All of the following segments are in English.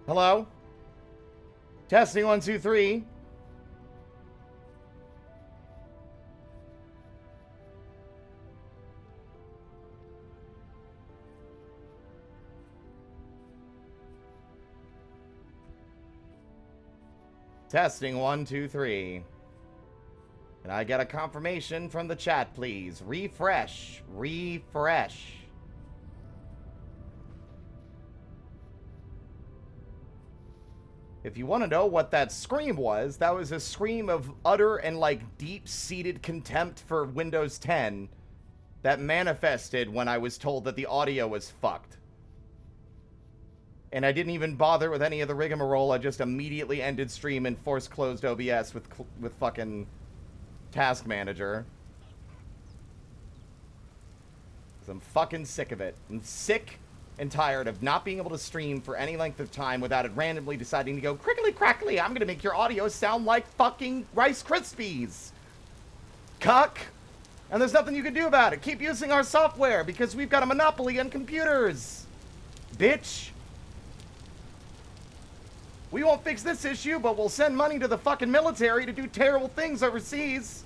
Hello? Testing 1, 2, 3. Testing 1, 2, 3. Can I get a confirmation from the chat, please? Refresh. Refresh. If you want to know what that scream was, that was a scream of utter and, like, deep-seated contempt for Windows 10 that manifested when I was told that the audio was fucked. And I didn't even bother with any of the rigmarole. I just immediately ended stream and force closed OBS with fucking Task Manager. 'Cause I'm fucking sick of it. I'm sick and tired of not being able to stream for any length of time without it randomly deciding to go, crickly crackly, I'm gonna make your audio sound like fucking Rice Krispies. Cuck. And there's nothing you can do about it. Keep using our software because we've got a monopoly on computers. Bitch. We won't fix this issue, but we'll send money to the fucking military to do terrible things overseas.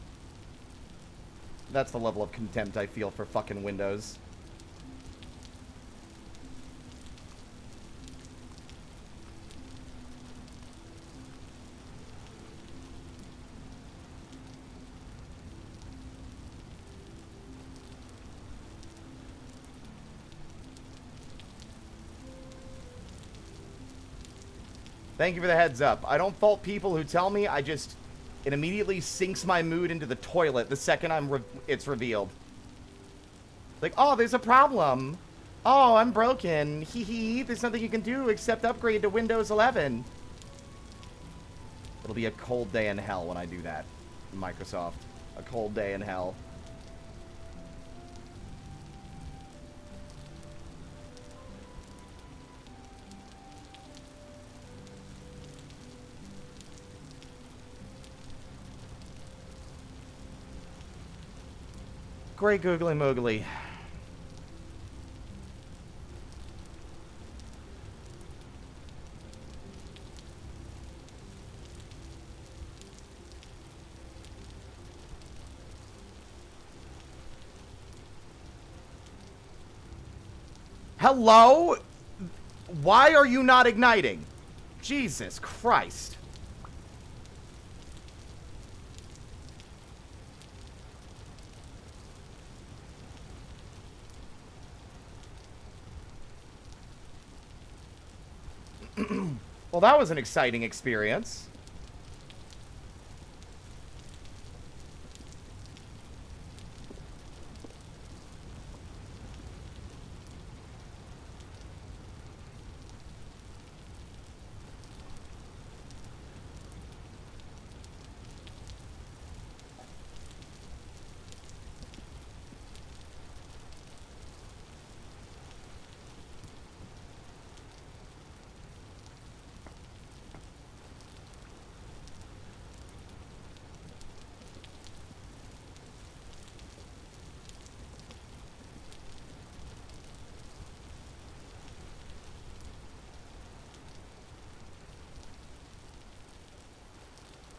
That's the level of contempt I feel for fucking Windows. Thank you for the heads up. I don't fault people who tell me. It immediately sinks my mood into the toilet the second it's revealed. Like, oh, there's a problem. Oh, I'm broken. Hee hee. There's nothing you can do except upgrade to Windows 11. It'll be a cold day in hell when I do that. Microsoft. A cold day in hell. Great googly moogly. Hello? Why are you not igniting? Jesus Christ. Well, that was an exciting experience.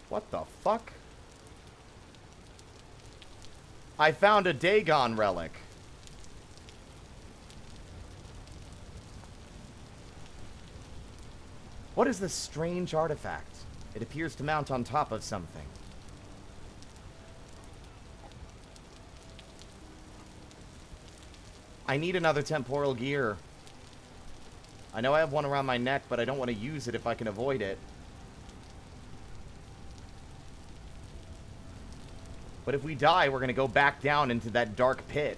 What the fuck? I found a Dagon relic. What is this strange artifact? It appears to mount on top of something. I need another temporal gear. I know I have one around my neck, but I don't want to use it if I can avoid it. But if we die, we're going to go back down into that dark pit.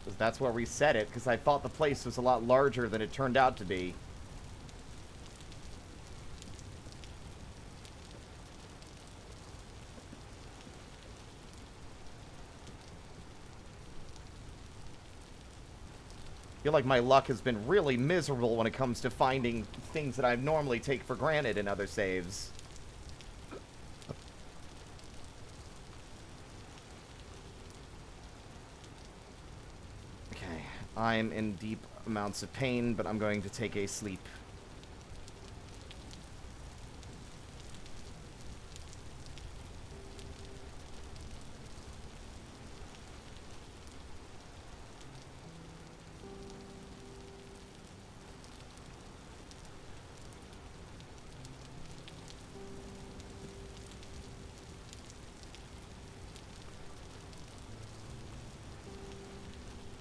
Because that's where we set it, because I thought the place was a lot larger than it turned out to be. I feel like my luck has been really miserable when it comes to finding things that I normally take for granted in other saves. I'm in deep amounts of pain, but I'm going to take a sleep.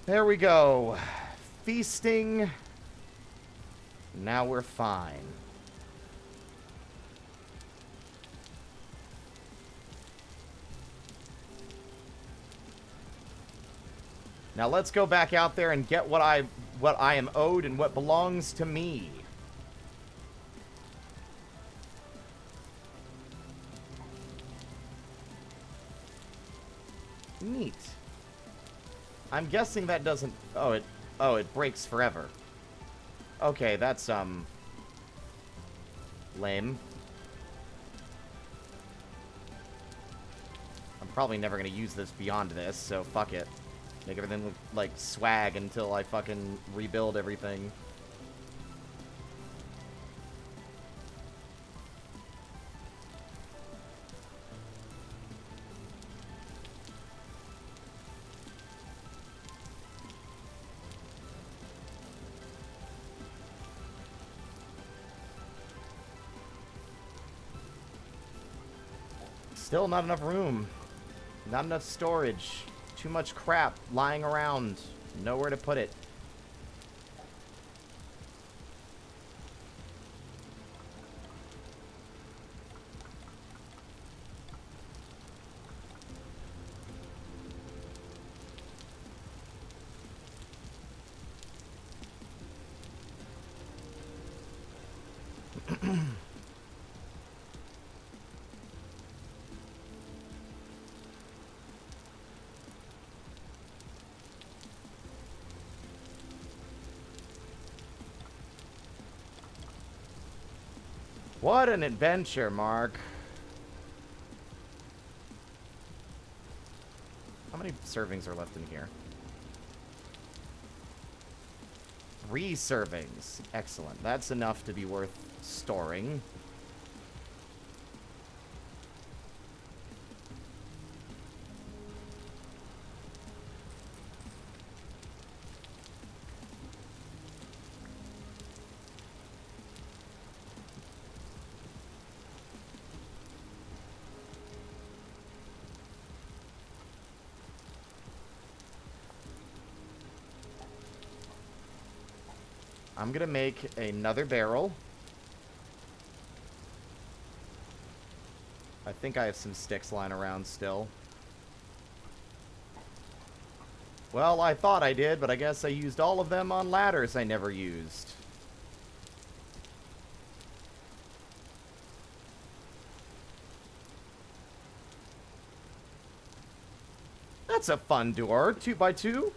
There we go. Feasting. Now we're fine. Now let's go back out there and get what I am owed and what belongs to me. Neat. I'm guessing that doesn't... Oh, it breaks forever. Okay, that's, lame. I'm probably never gonna use this beyond this, so fuck it. Make everything look like swag until I fucking rebuild everything. Still not enough room. Not enough storage. Too much crap lying around. Nowhere to put it. What an adventure, Mark. How many servings are left in here? 3 servings. Excellent. That's enough to be worth storing. I'm gonna make another barrel. I think I have some sticks lying around still. Well, I thought I did, but I guess I used all of them on ladders I never used. That's a fun door. 2x2.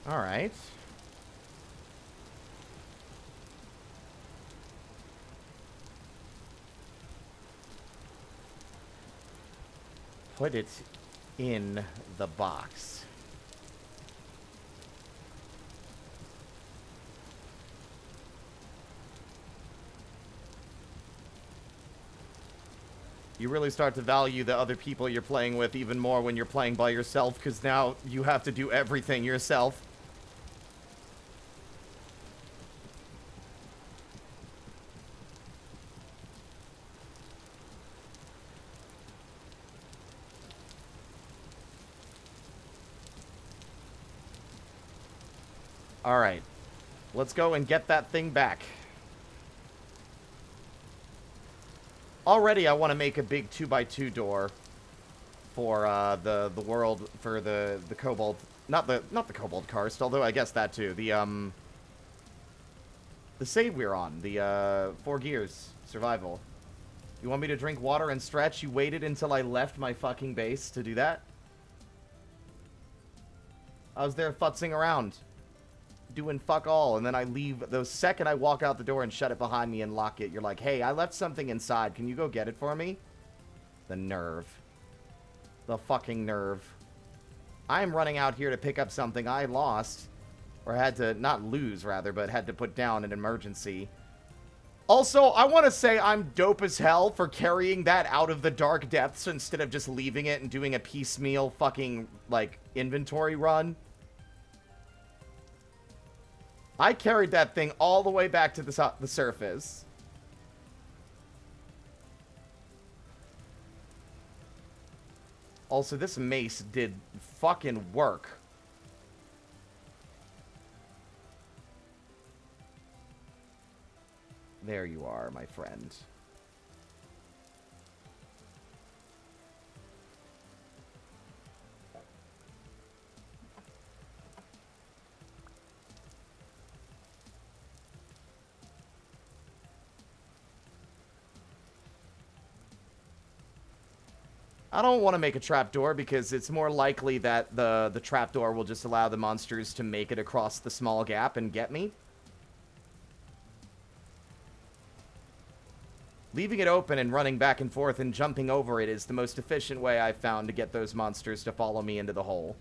All right. Put it in the box. You really start to value the other people you're playing with even more when you're playing by yourself, because now you have to do everything yourself. Alright. Let's go and get that thing back. Already I want to make a big 2x2 door for the world, for the kobold, not the kobold karst, although I guess that too. The save we're on, the 4 gears survival. You want me to drink water and stretch? You waited until I left my fucking base to do that? I was there futzing around, doing fuck all, and then I leave. The second I walk out the door and shut it behind me and lock it, you're like, hey, I left something inside. Can you go get it for me? The nerve. The fucking nerve. I'm running out here to pick up something I lost. Or had to, not lose, rather, but had to put down an emergency. Also, I want to say I'm dope as hell for carrying that out of the dark depths instead of just leaving it and doing a piecemeal fucking, like, inventory run. I carried that thing all the way back to the surface. Also, this mace did fucking work. There you are, my friend. I don't want to make a trapdoor because it's more likely that the trapdoor will just allow the monsters to make it across the small gap and get me. Leaving it open and running back and forth and jumping over it is the most efficient way I've found to get those monsters to follow me into the hole.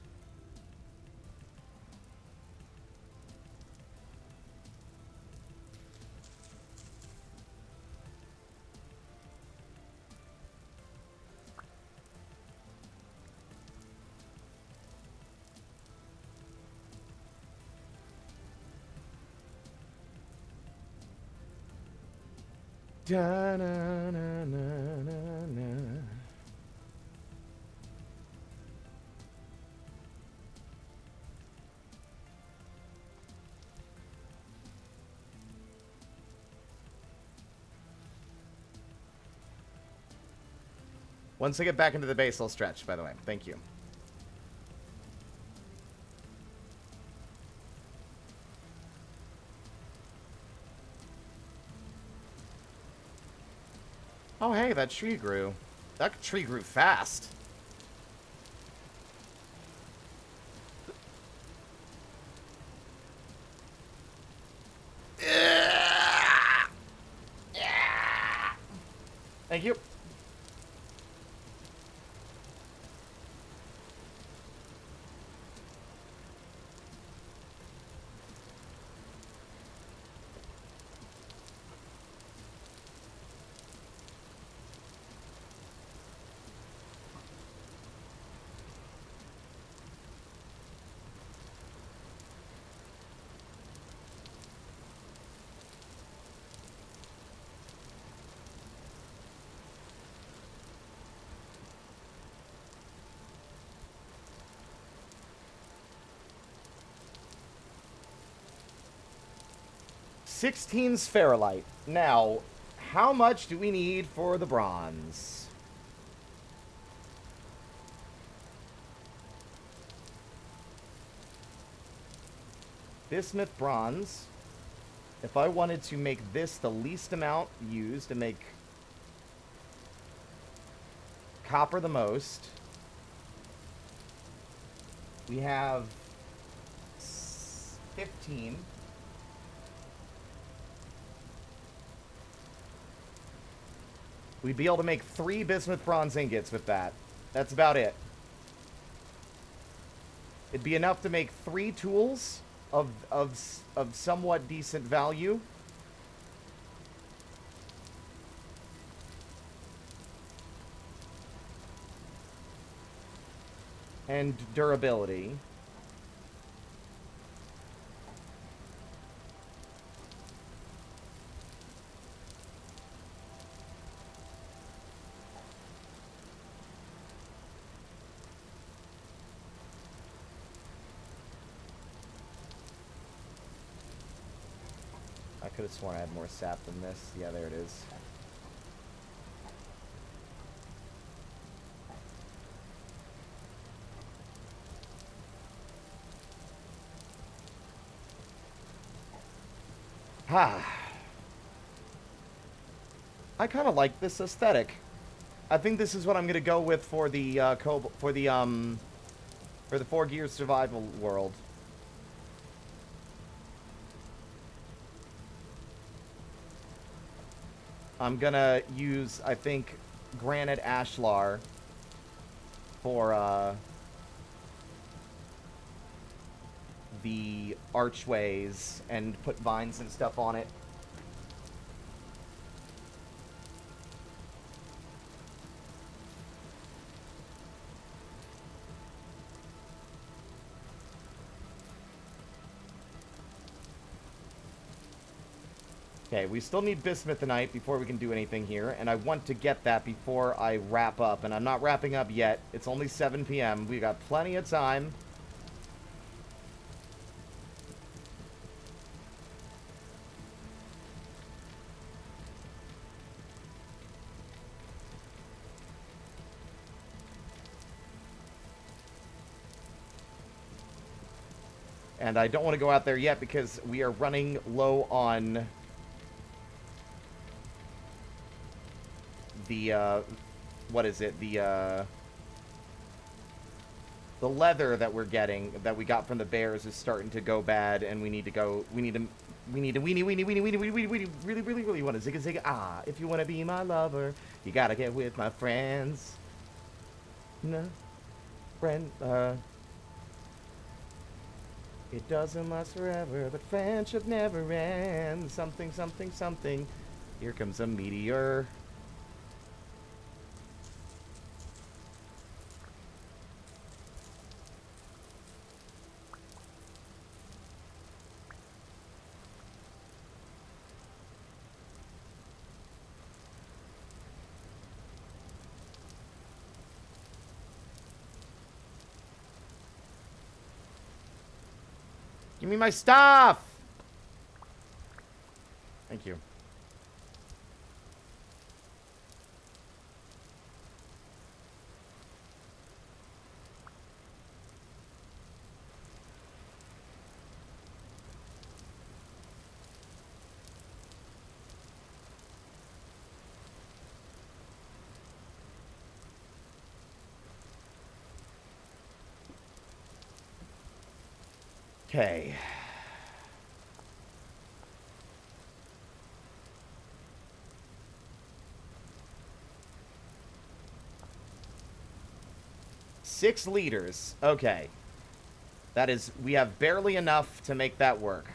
Da, na, na, na, na, na. Once I get back into the base, I'll stretch, by the way. Thank you. Oh, hey, that tree grew. That tree grew fast. Thank you. $16 spherolite. Now, how much do we need for the bronze? Bismuth bronze. If I wanted to make this the least amount used to make copper the most, we have 15. We'd be able to make 3 bismuth bronze ingots with that. That's about it. It'd be enough to make 3 tools of somewhat decent value. And durability. I could have sworn I had more sap than this. Yeah, there it is. Ah. I kind of like this aesthetic. I think this is what I'm gonna go with for the for the 4 Gears survival world. I'm gonna use, I think, granite ashlar for the archways and put vines and stuff on it. Okay, we still need bismuthinite before we can do anything here, and I want to get that before I wrap up, and I'm not wrapping up yet. It's only 7 p.m. We got plenty of time. And I don't want to go out there yet because we are running low on the, what is it? The leather that we're getting, that we got from the bears is starting to go bad, and we need to go, we need to really want to zigga. Ah, if you want to be my lover, you gotta get with my friends. No, friend, it doesn't last forever, but friendship never ends. Something, something, something. Here comes a meteor. Give me my stuff! Thank you. Okay. Six liters. Okay. That is, we have barely enough to make that work.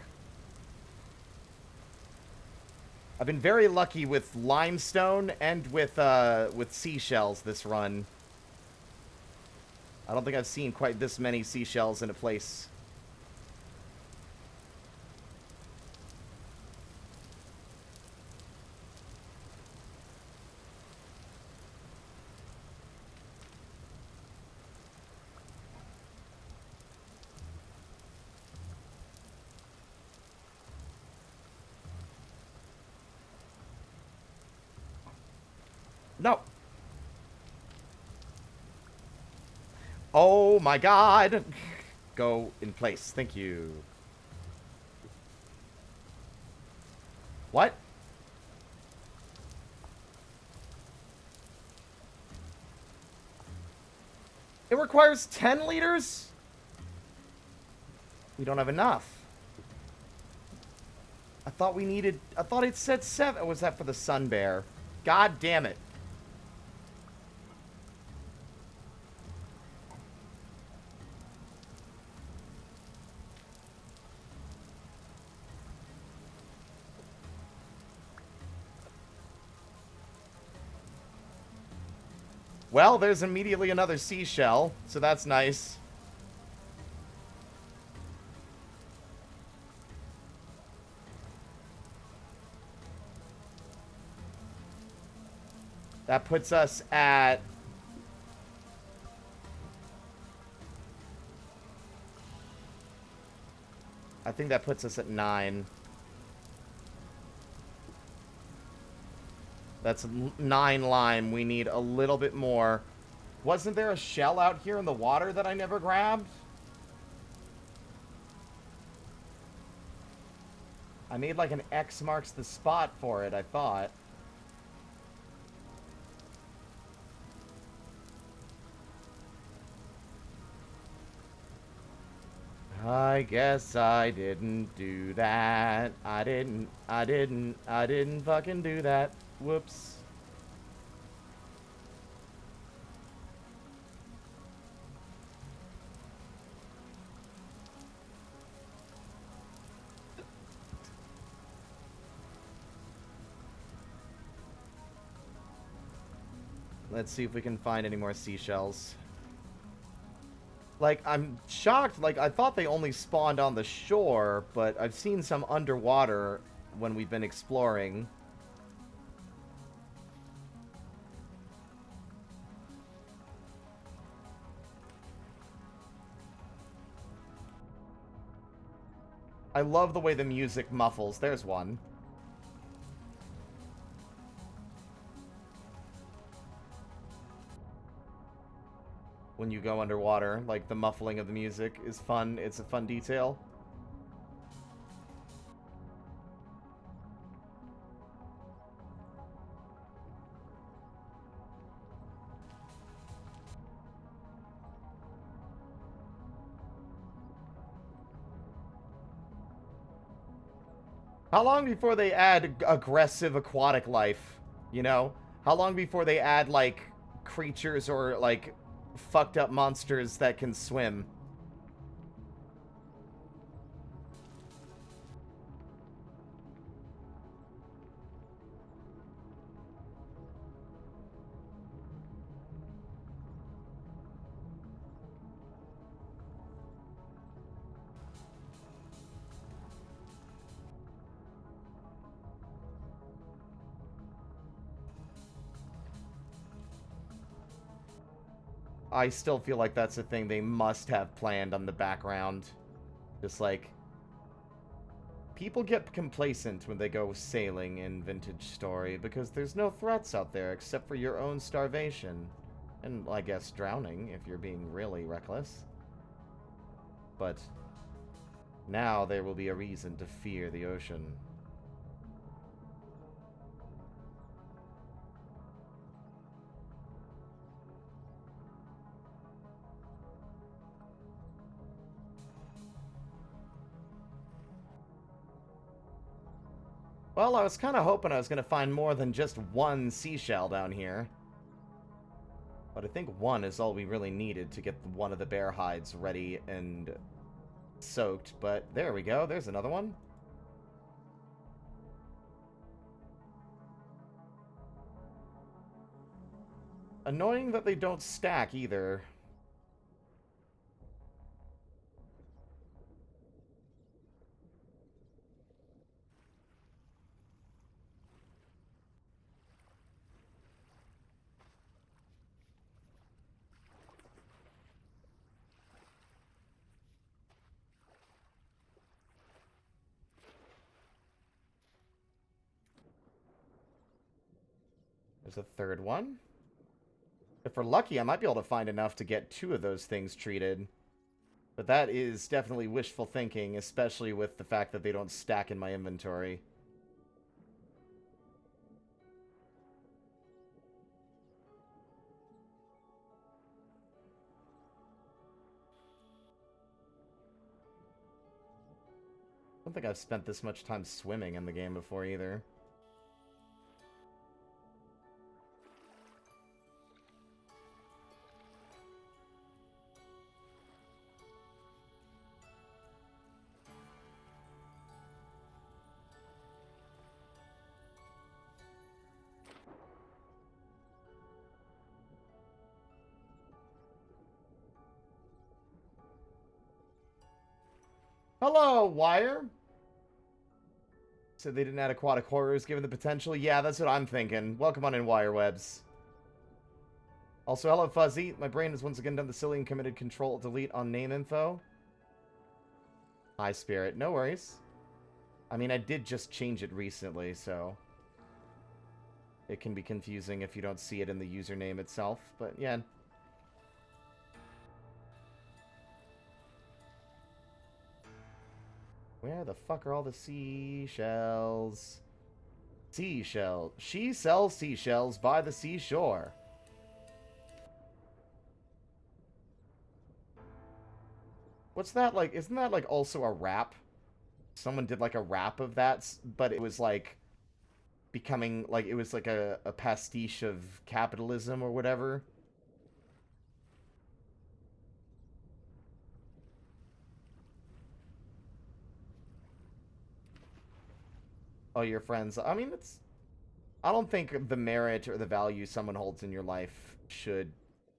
I've been very lucky with limestone and with seashells this run. I don't think I've seen quite this many seashells in a place. No. Oh my god. Go in place. Thank you. What? It requires 10 liters? We don't have enough. I thought we needed... I thought it said 7. Or was that for the sun bear? God damn it. Well, there's immediately another seashell, so that's nice. That puts us at... I think that puts us at 9. That's 9 lime. We need a little bit more. Wasn't there a shell out here in the water that I never grabbed? I made like an X marks the spot for it, I thought. I guess I didn't do that. I didn't fucking do that. Whoops. Let's see if we can find any more seashells. Like, I'm shocked. Like, I thought they only spawned on the shore, but I've seen some underwater when we've been exploring. I love the way the music muffles. There's one. When you go underwater, like, the muffling of the music is fun. It's a fun detail. How long before they add aggressive aquatic life? You know? How long before they add, like, creatures or, like, fucked up monsters that can swim? I still feel like that's a thing they must have planned on the background. Just like, people get complacent when they go sailing in Vintage Story because there's no threats out there except for your own starvation. And, I guess, drowning if you're being really reckless. But now there will be a reason to fear the ocean. Well, I was kind of hoping I was going to find more than just one seashell down here. But I think one is all we really needed to get one of the bear hides ready and soaked. But there we go. There's another one. Annoying that they don't stack either. There's a third one. If we're lucky, I might be able to find enough to get 2 of those things treated. But that is definitely wishful thinking, especially with the fact that they don't stack in my inventory. I don't think I've spent this much time swimming in the game before either. Hello, Wire! Said they didn't add aquatic horrors given the potential. Yeah, that's what I'm thinking. Welcome on in, Wirewebs. Also, hello, Fuzzy. My brain has once again done the silly and committed Control-Delete on name info. Hi, Spirit. No worries. I mean, I did just change it recently, so... it can be confusing if you don't see it in the username itself, but yeah. Where the fuck are all the seashells? Seashell. She sells seashells by the seashore. What's that like? Isn't that like also a rap? Someone did like a rap of that, but it was like becoming like it was like a pastiche of capitalism or whatever. Oh, your friends. I mean, it's. I don't think the merit or the value someone holds in your life should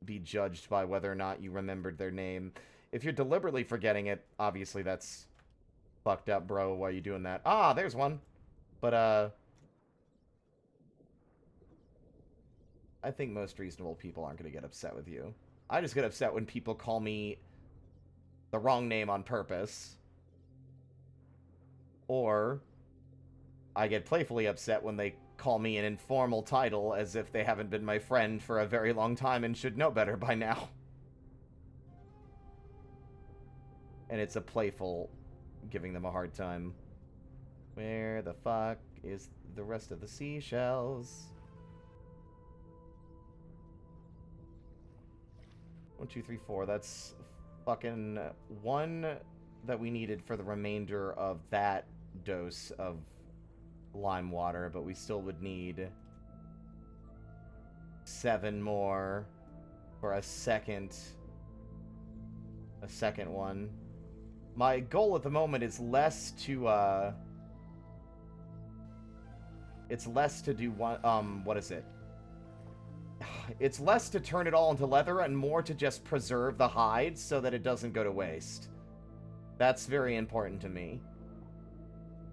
be judged by whether or not you remembered their name. If you're deliberately forgetting it, obviously that's fucked up, bro. Why are you doing that? Ah, there's one. But, I think most reasonable people aren't going to get upset with you. I just get upset when people call me the wrong name on purpose. Or I get playfully upset when they call me an informal title as if they haven't been my friend for a very long time and should know better by now. And it's a playful giving them a hard time. Where the fuck is the rest of the seashells? 1, 2, 3, 4. That's fucking one that we needed for the remainder of that dose of lime water, but we still would need 7 more for a second one. My goal at the moment is less to it's less to do one what is it? It's less to turn it all into leather and more to just preserve the hide so that it doesn't go to waste. That's very important to me.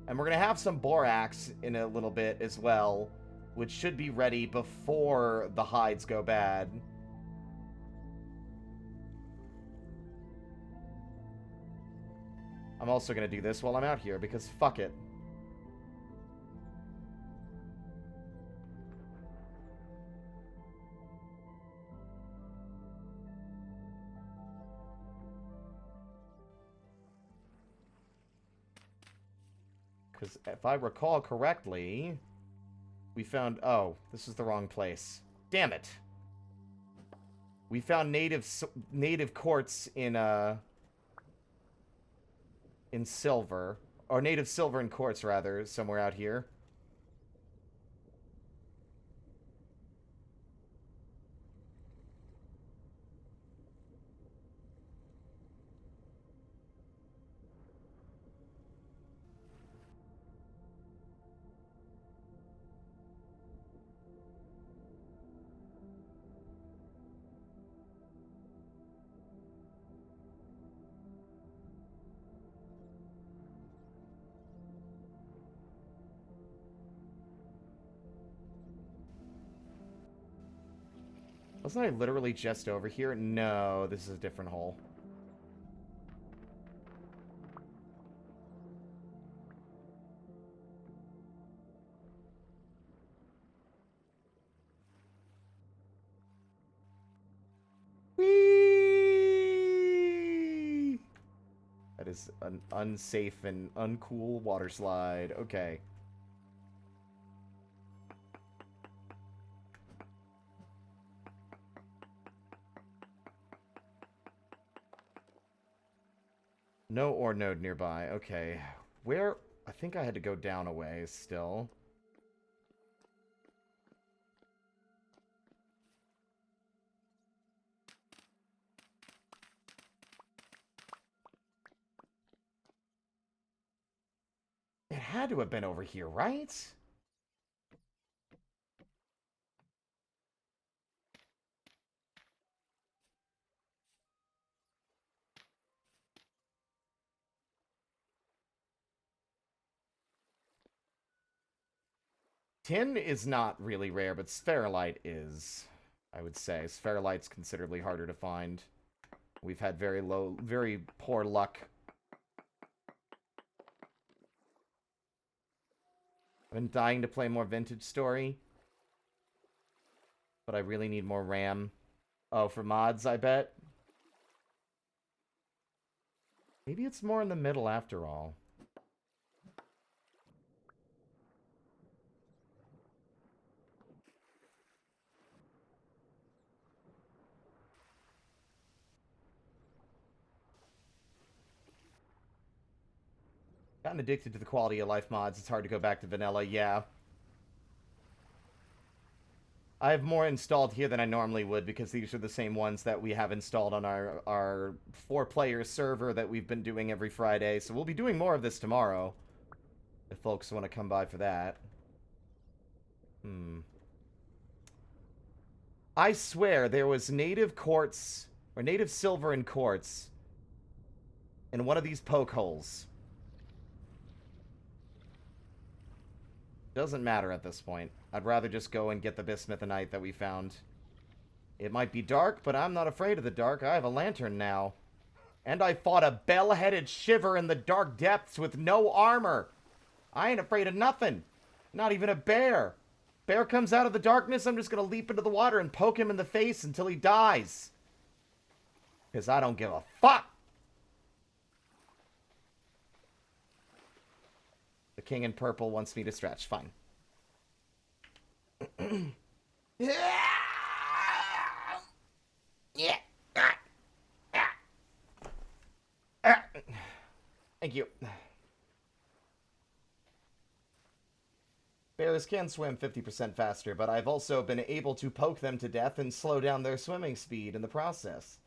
And we're going to have some borax in a little bit as well, which should be ready before the hides go bad. I'm also going to do this while I'm out here, because fuck it. Because if I recall correctly, we found... Oh, this is the wrong place. Damn it. We found native quartz in silver. Or native silver and quartz, rather, somewhere out here. Wasn't I literally just over here? No, this is a different hole. Whee! That is an unsafe and uncool water slide. Okay. No ore node nearby. Okay. Where... I think I had to go down a ways still. It had to have been over here, right? Tin is not really rare, but spherolite is, I would say. Spherolite's considerably harder to find. We've had very poor luck. I've been dying to play more Vintage Story. But I really need more RAM. Oh, for mods, I bet? Maybe it's more in the middle after all. Gotten addicted to the quality of life mods. It's hard to go back to vanilla, yeah. I have more installed here than I normally would because these are the same ones that we have installed on our 4-player server that we've been doing every Friday. So we'll be doing more of this tomorrow. If folks want to come by for that. I swear there was native quartz, or native silver and quartz in one of these poke holes. Doesn't matter at this point. I'd rather just go and get the bismuthinite that we found. It might be dark, but I'm not afraid of the dark. I have a lantern now. And I fought a bell-headed shiver in the dark depths with no armor. I ain't afraid of nothing. Not even a bear. Bear comes out of the darkness, I'm just gonna leap into the water and poke him in the face until he dies. Because I don't give a fuck. The king in purple wants me to stretch. Fine. Thank you. Bears can swim 50% faster, but I've also been able to poke them to death and slow down their swimming speed in the process.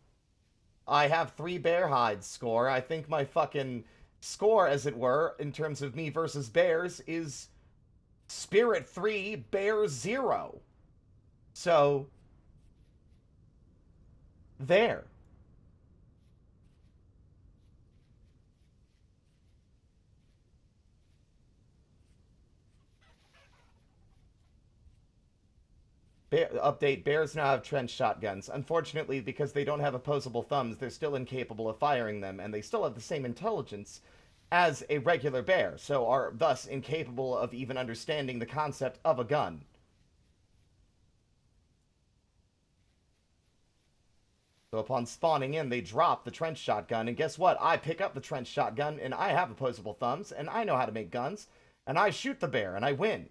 I have 3 bear hides score. I think my fucking score, as it were, in terms of me versus bears, is Spirit 3, Bear 0. So, there. Update, bears now have trench shotguns. Unfortunately, because they don't have opposable thumbs, they're still incapable of firing them, and they still have the same intelligence as a regular bear, so are thus incapable of even understanding the concept of a gun. So upon spawning in, they drop the trench shotgun, and guess what? I pick up the trench shotgun, and I have opposable thumbs, and I know how to make guns, and I shoot the bear, and I win.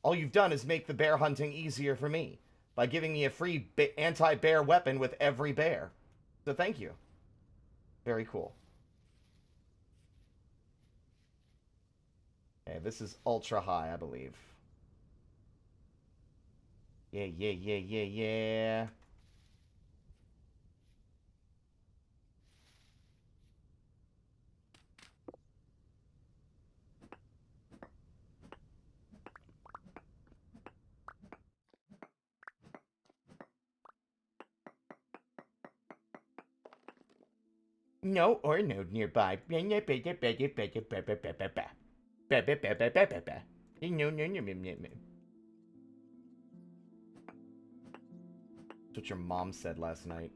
All you've done is make the bear hunting easier for me by giving me a free anti-bear weapon with every bear. So thank you. Very cool. Okay, this is ultra high, I believe. Yeah, yeah, yeah, yeah, yeah. No or no nearby. No, no, no, no. That's what your mom said last night.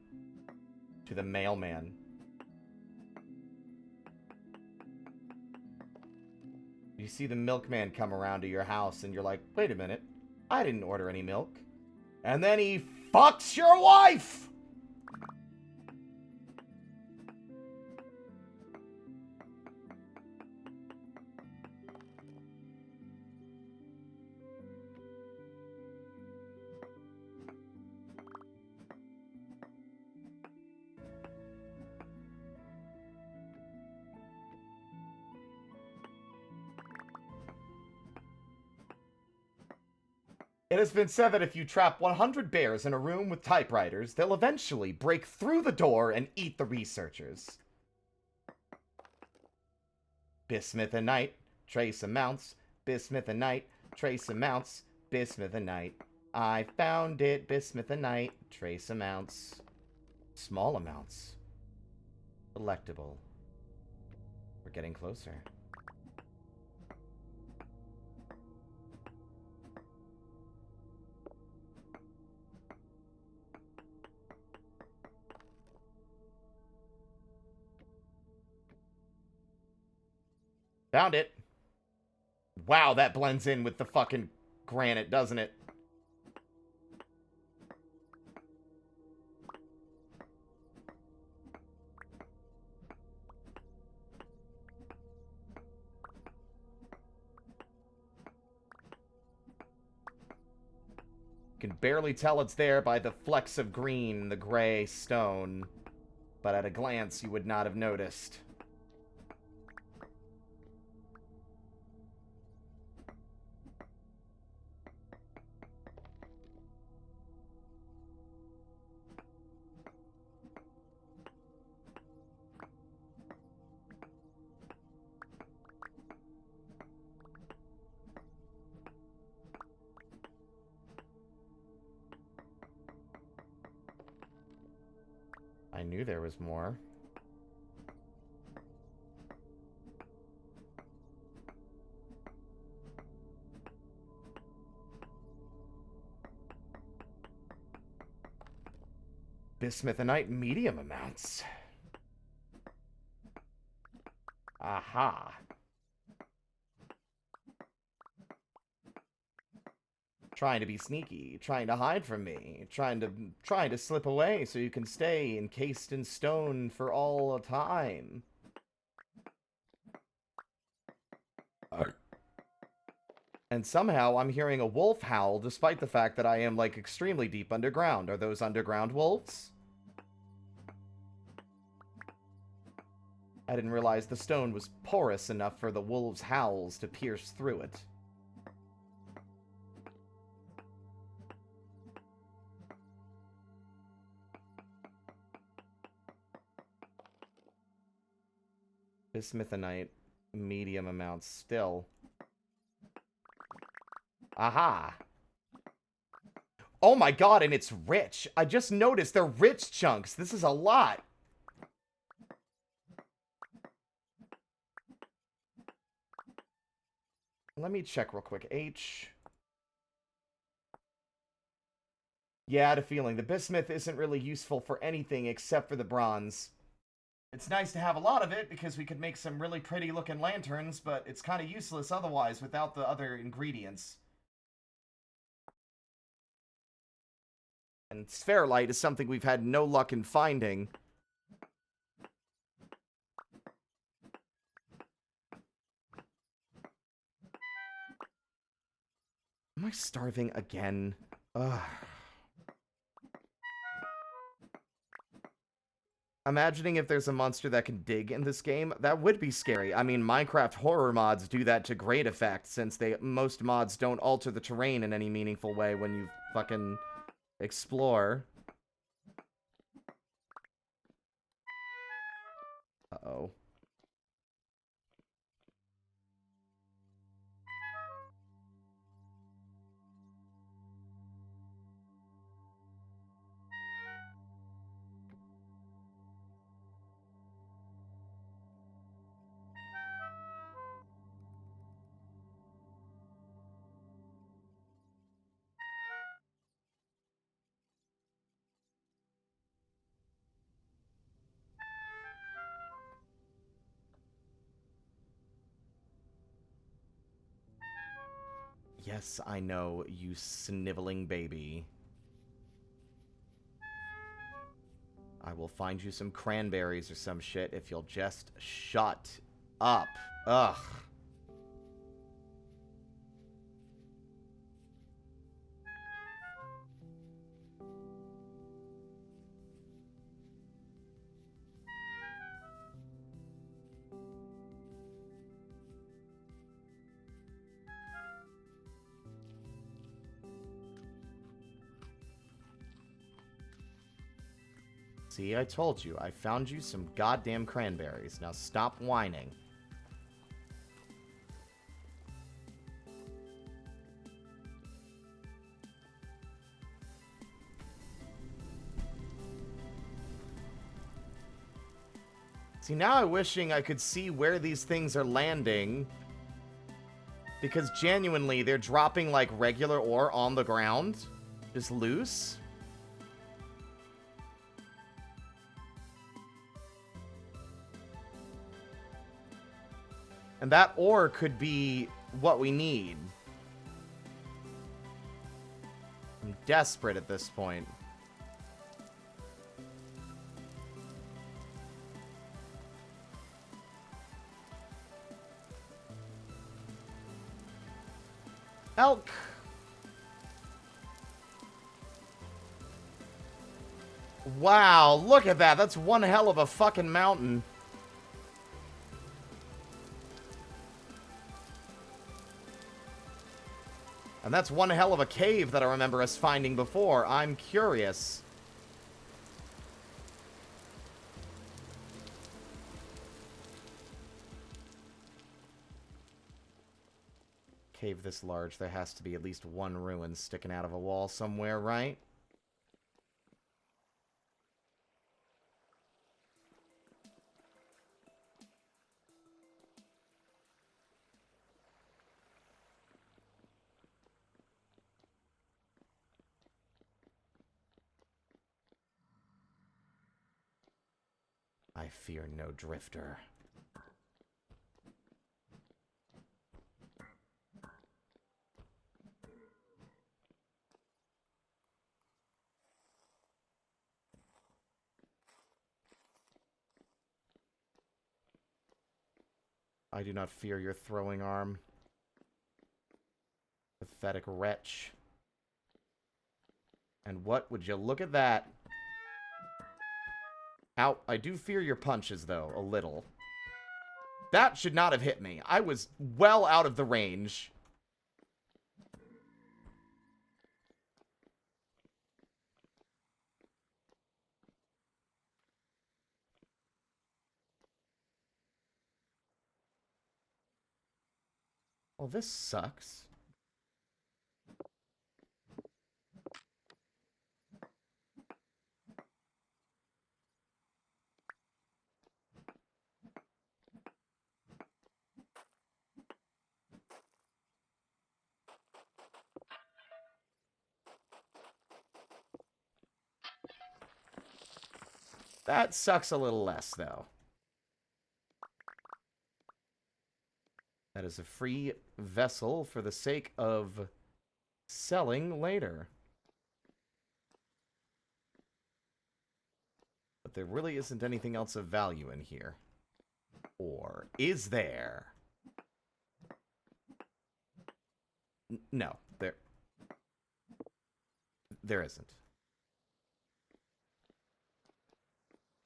To the mailman. You see the milkman come around to your house and you're like, wait a minute, I didn't order any milk. And then he fucks your wife! It has been said that if you trap 100 bears in a room with typewriters, they'll eventually break through the door and eat the researchers. Bismuthinite, trace amounts. Bismuthinite, trace amounts. Bismuthinite. I found it. Bismuthinite, trace amounts. Small amounts. Delectable. We're getting closer. Found it. Wow, that blends in with the fucking granite, doesn't it? You can barely tell it's there by the flecks of green in the gray stone, but at a glance you would not have noticed. I knew there was more. Bismuthinite medium amounts. Aha. Trying to be sneaky, trying to hide from me, trying to slip away so you can stay encased in stone for all time. And somehow I'm hearing a wolf howl despite the fact that I am, like, extremely deep underground. Are those underground wolves? I didn't realize the stone was porous enough for the wolves' howls to pierce through it. Bismuthinite, medium amounts still. Aha! Oh my god, and it's rich. I just noticed they're rich chunks. This is a lot. Let me check real quick. H. Yeah, I had a feeling. The bismuth isn't really useful for anything except for the bronze. It's nice to have a lot of it because we could make some really pretty looking lanterns, but it's kind of useless otherwise without the other ingredients. And spherolite is something we've had no luck in finding. Am I starving again? Ugh. Imagining if there's a monster that can dig in this game, that would be scary. I mean, Minecraft horror mods do that to great effect, since most mods don't alter the terrain in any meaningful way when you fucking explore. Uh-oh. Yes, I know, you sniveling baby. I will find you some cranberries or some shit if you'll just shut up. Ugh. See, I told you. I found you some goddamn cranberries. Now stop whining. See, now I'm wishing I could see where these things are landing. Because genuinely, they're dropping like regular ore on the ground. Just loose. And that ore could be what we need. I'm desperate at this point. Elk! Wow, look at that. That's one hell of a fucking mountain. And that's one hell of a cave that I remember us finding before. I'm curious. Cave this large, there has to be at least one ruin sticking out of a wall somewhere, right? I fear no drifter. I do not fear your throwing arm. Pathetic wretch. And what would you look at that? Ow, I do fear your punches, though, a little. That should not have hit me. I was well out of the range. Well, this sucks. That sucks a little less, though. That is a free vessel for the sake of selling later. But there really isn't anything else of value in here. Or is there? No, there isn't.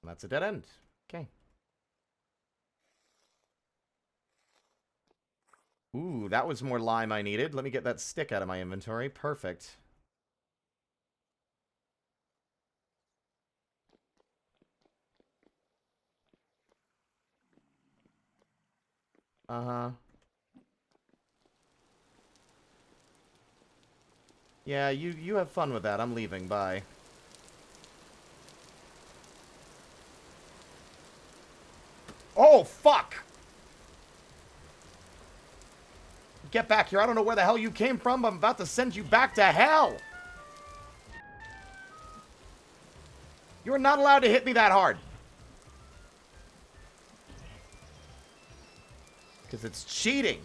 That's a dead end. Okay. Ooh, that was more lime I needed. Let me get that stick out of my inventory. Perfect. Uh-huh. Yeah, you have fun with that. I'm leaving. Bye. Oh, fuck! Get back here. I don't know where the hell you came from, but I'm about to send you back to hell! You are not allowed to hit me that hard. Because it's cheating.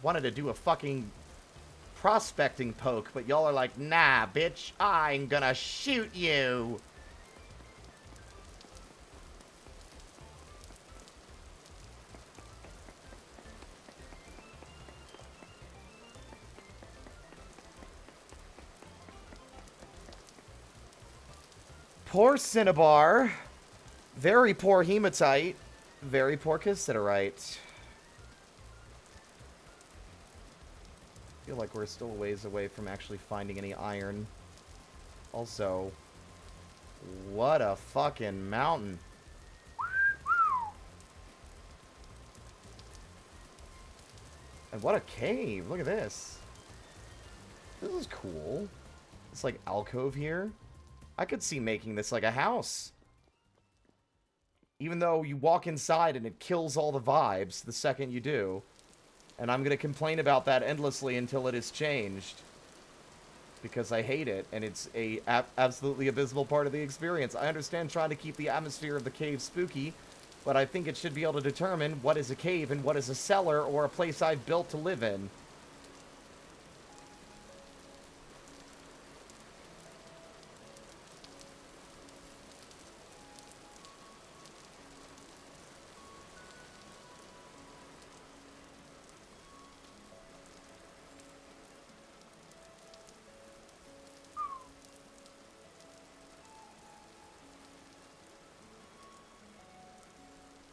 Wanted to do a fucking prospecting poke, but y'all are like, nah, bitch, I'm gonna shoot you. Poor Cinnabar. Very poor hematite. Very poor cassiterite. I feel like we're still a ways away from actually finding any iron. Also, what a fucking mountain. And what a cave. Look at this. This is cool. It's like alcove here. I could see making this like a house. Even though you walk inside and it kills all the vibes the second you do. And I'm going to complain about that endlessly until it is changed. Because I hate it, and it's a absolutely abysmal part of the experience. I understand trying to keep the atmosphere of the cave spooky, but I think it should be able to determine what is a cave and what is a cellar or a place I've built to live in.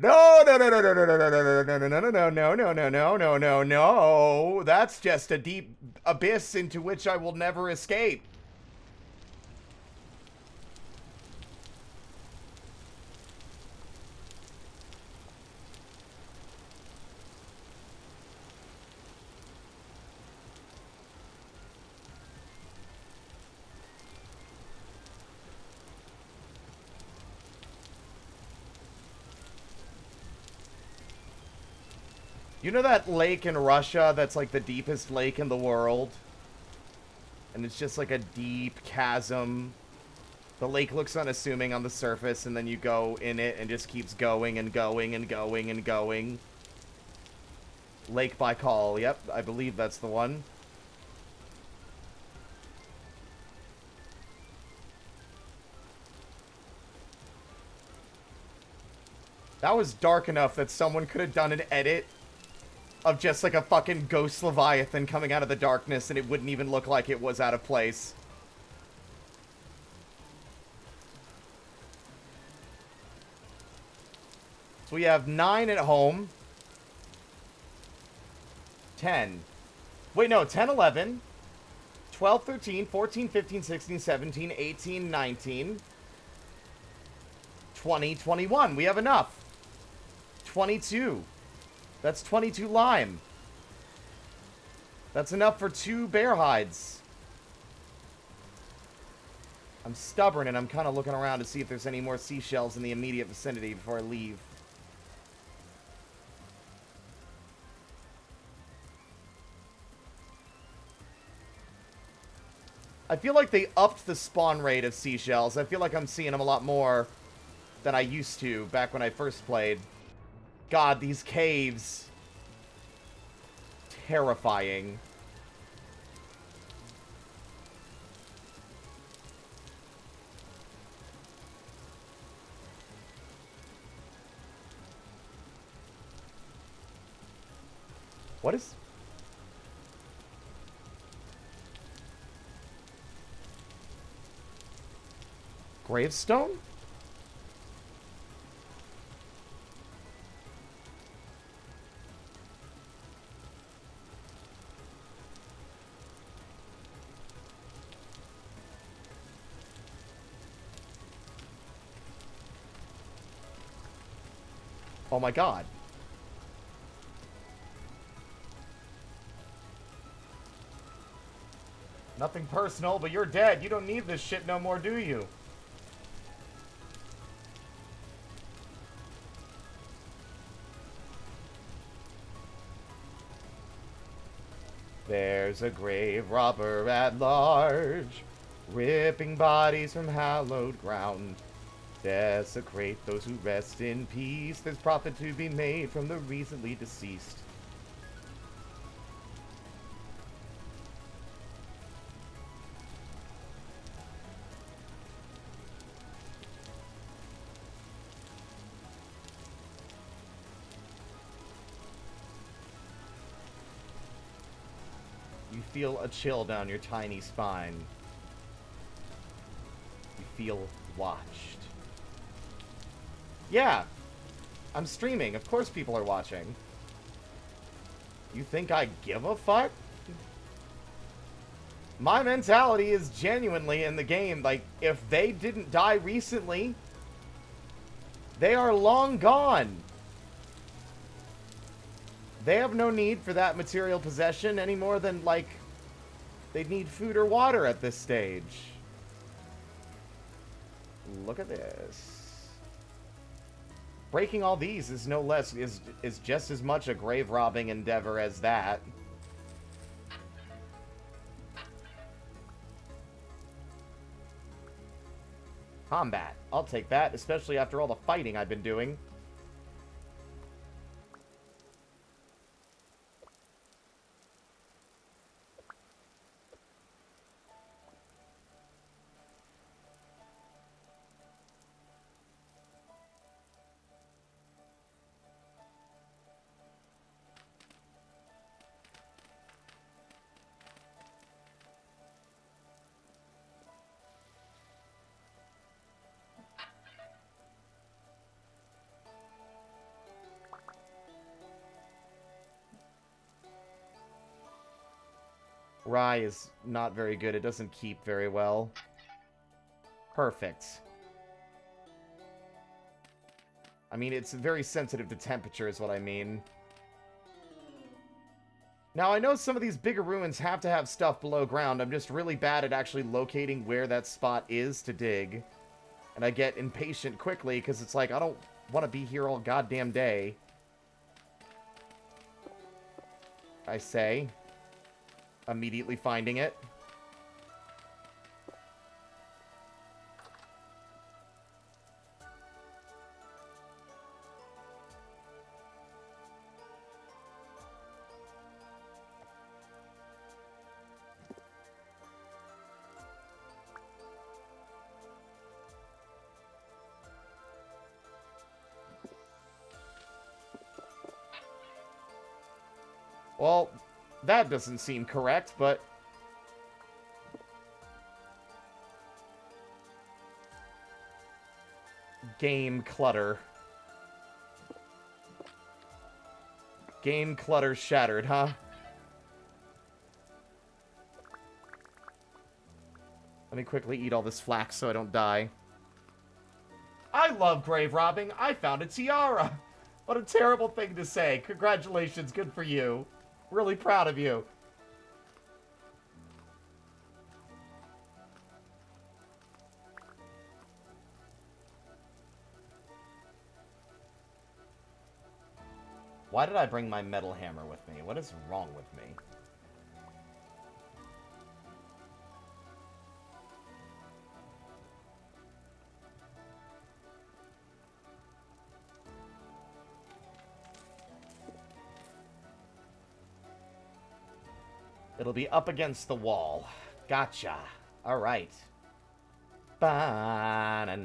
No, no, no, no, no, no, no, no, no, no, no, no, no, no, no, no, no, no, no, no. That's just a deep abyss into which I will never escape. You know that lake in Russia that's like the deepest lake in the world? And it's just like a deep chasm. The lake looks unassuming on the surface, and then you go in it and just keeps going and going and going and going. Lake Baikal. Yep, I believe that's the one. That was dark enough that someone could have done an edit of just like a fucking ghost Leviathan coming out of the darkness, and it wouldn't even look like it was out of place. So we have 9 at home. 10. Wait, no, 10, 11. 12, 13, 14, 15, 16, 17, 18, 19. 20, 21. We have enough. 22. That's 22 lime. That's enough for 2 bear hides. I'm stubborn and I'm kind of looking around to see if there's any more seashells in the immediate vicinity before I leave. I feel like they upped the spawn rate of seashells. I feel like I'm seeing them a lot more than I used to back when I first played. God, these caves. Terrifying. What is... Gravestone? Oh my god. Nothing personal, but you're dead. You don't need this shit no more, do you? There's a grave robber at large, ripping bodies from hallowed ground. Desecrate those who rest in peace. There's profit to be made from the recently deceased. You feel a chill down your tiny spine. You feel watched. Yeah, I'm streaming. Of course people are watching. You think I give a fuck? My mentality is genuinely in the game. Like, if they didn't die recently, they are long gone. They have no need for that material possession any more than, like, they'd need food or water at this stage. Look at this. Breaking all these is no less, is just as much a grave robbing endeavor as that. Combat. I'll take that, especially after all the fighting I've been doing. Rye is not very good. It doesn't keep very well. Perfect. I mean, it's very sensitive to temperature is what I mean. Now, I know some of these bigger ruins have to have stuff below ground. I'm just really bad at actually locating where that spot is to dig. And I get impatient quickly because it's like, I don't want to be here all goddamn day. I say. Immediately finding it. Well, that doesn't seem correct, but... Game clutter. Game clutter shattered, huh? Let me quickly eat all this flax so I don't die. I love grave robbing. I found a tiara. What a terrible thing to say. Congratulations, good for you. Really proud of you. Why did I bring my metal hammer with me? What is wrong with me? It'll be up against the wall. Gotcha. Alright. Ba-na-na-na-na.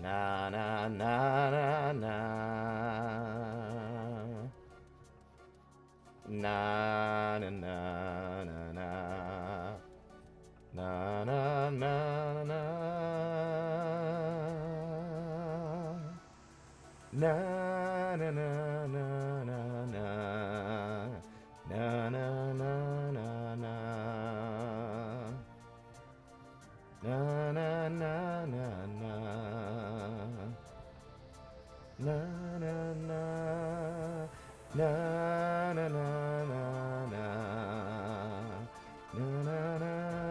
Na-na-na-na-na. Na-na-na-na-na. Na-na-na-na-na. Na-na-na-na-na-na. Na-na-na-na-na. Na-na-na-na-na. Na-na-na. Na-na-na-na-na. Na-na-na-na-na.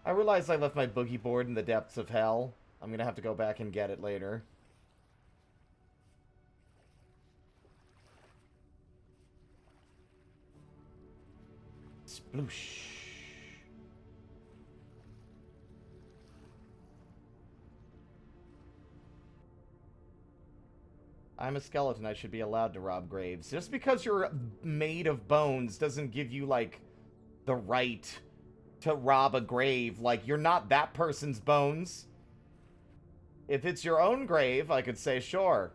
I realized I left my boogie board in the depths of hell. I'm gonna have to go back and get it later. Sploosh. I'm a skeleton. I should be allowed to rob graves. Just because you're made of bones doesn't give you, like, the right to rob a grave. Like, you're not that person's bones. If it's your own grave, I could say sure.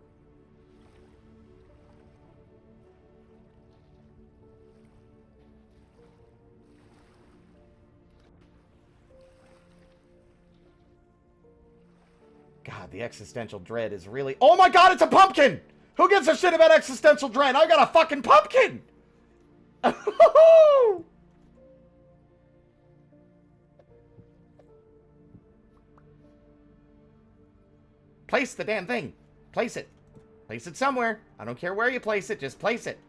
God, the existential dread is really... Oh my god, it's a pumpkin! Who gives a shit about existential dread? I got a fucking pumpkin! Place the damn thing. Place it. Place it somewhere. I don't care where you place it, just place it.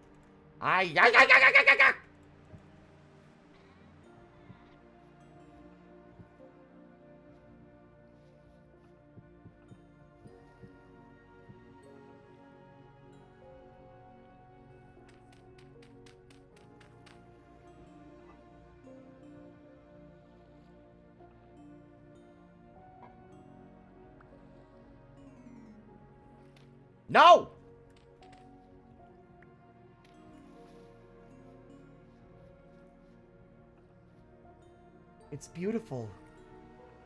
No! It's beautiful.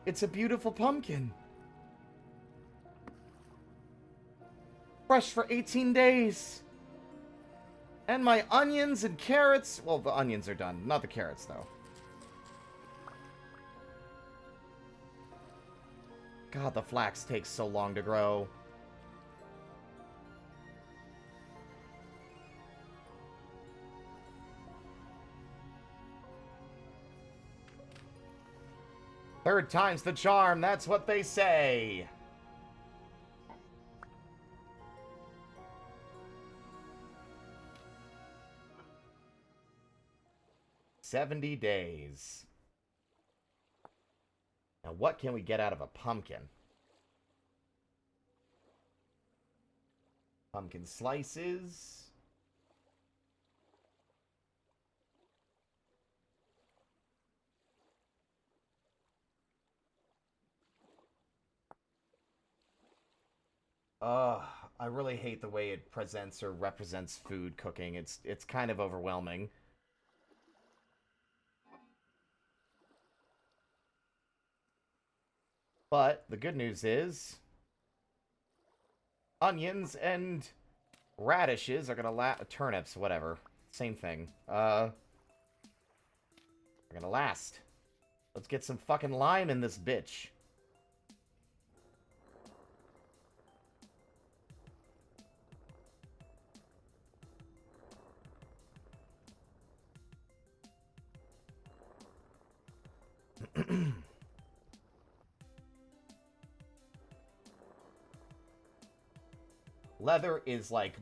It's a beautiful pumpkin. Fresh for 18 days. And my onions and carrots... Well, the onions are done. Not the carrots, though. God, the flax takes so long to grow. Third time's the charm, that's what they say. $70 days. Now, what can we get out of a pumpkin? Pumpkin slices. I really hate the way it presents or represents food cooking. It's kind of overwhelming. But the good news is onions and radishes are gonna turnips, whatever. Same thing. Are gonna last. Let's get some fucking lime in this bitch. Leather is like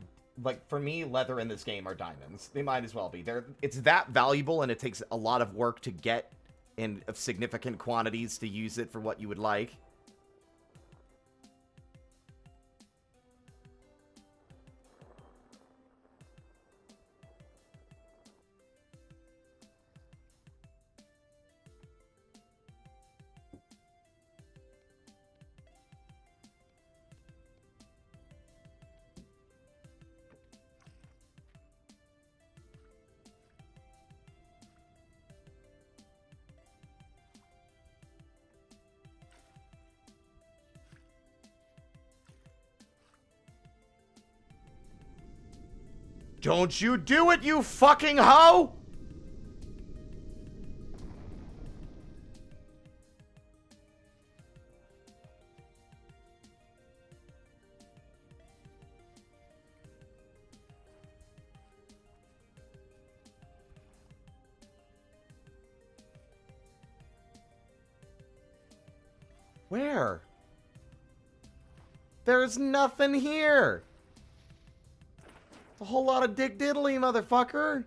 for me, leather in this game are diamonds. They might as well be. It's that valuable, and it takes a lot of work to get in significant quantities to use it for what you would like. Don't you do it, you fucking hoe! Where? There's nothing here! A whole lot of dick diddly, motherfucker!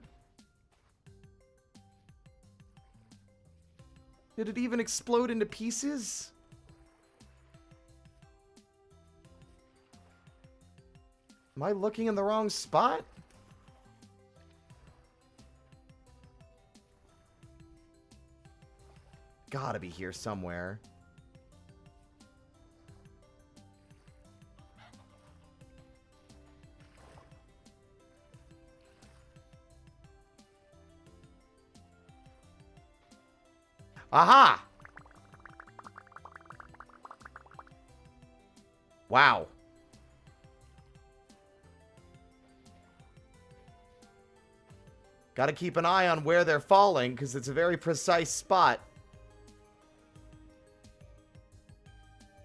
Did it even explode into pieces? Am I looking in the wrong spot? Gotta be here somewhere. Aha! Wow. Gotta keep an eye on where they're falling, because it's a very precise spot.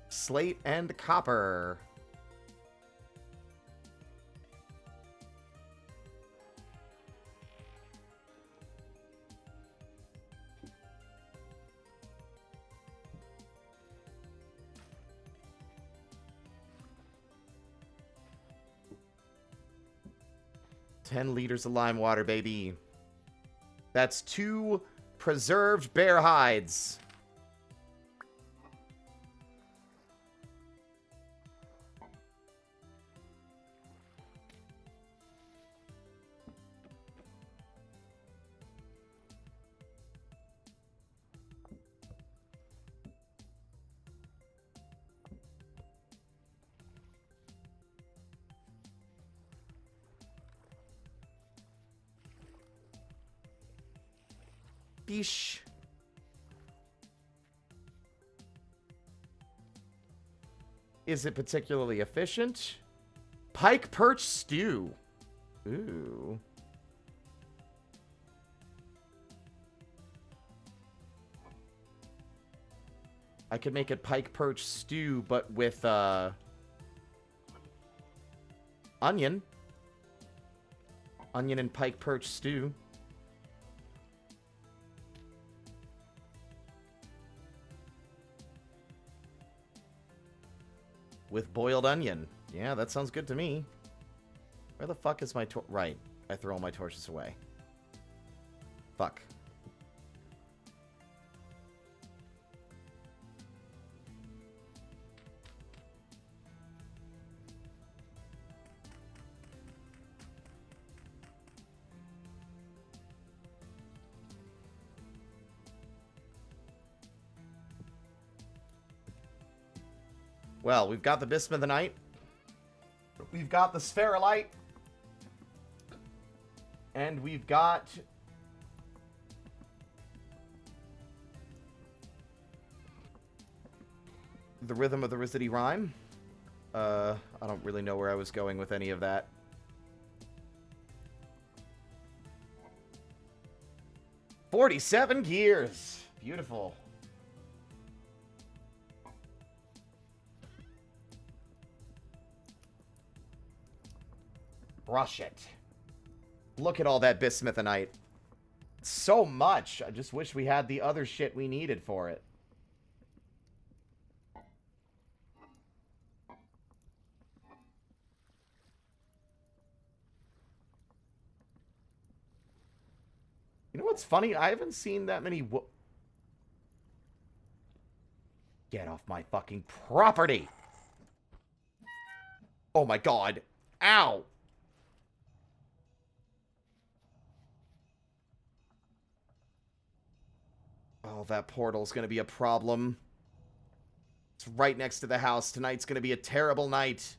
Slate and copper. $10 liters of lime water, baby. That's 2 preserved bear hides. Beesh. is it particularly efficient? Pike perch stew. Ooh. I could make it pike perch stew, but with, onion. Onion and pike perch stew. With boiled onion. Yeah, that sounds good to me. Where the fuck is my right, I throw all my torches away. Fuck. Well, we've got the bismuthinite. We've got the spherolite. And we've got... the rhythm of the Rizzity rhyme. I don't really know where I was going with any of that. $47 gears. Beautiful. Brush it. Look at all that bismuthinite. So much. I just wish we had the other shit we needed for it. You know what's funny? I haven't seen that many Get off my fucking property! Oh my god. Ow! Oh, that portal's gonna be a problem. It's right next to the house. Tonight's gonna be a terrible night.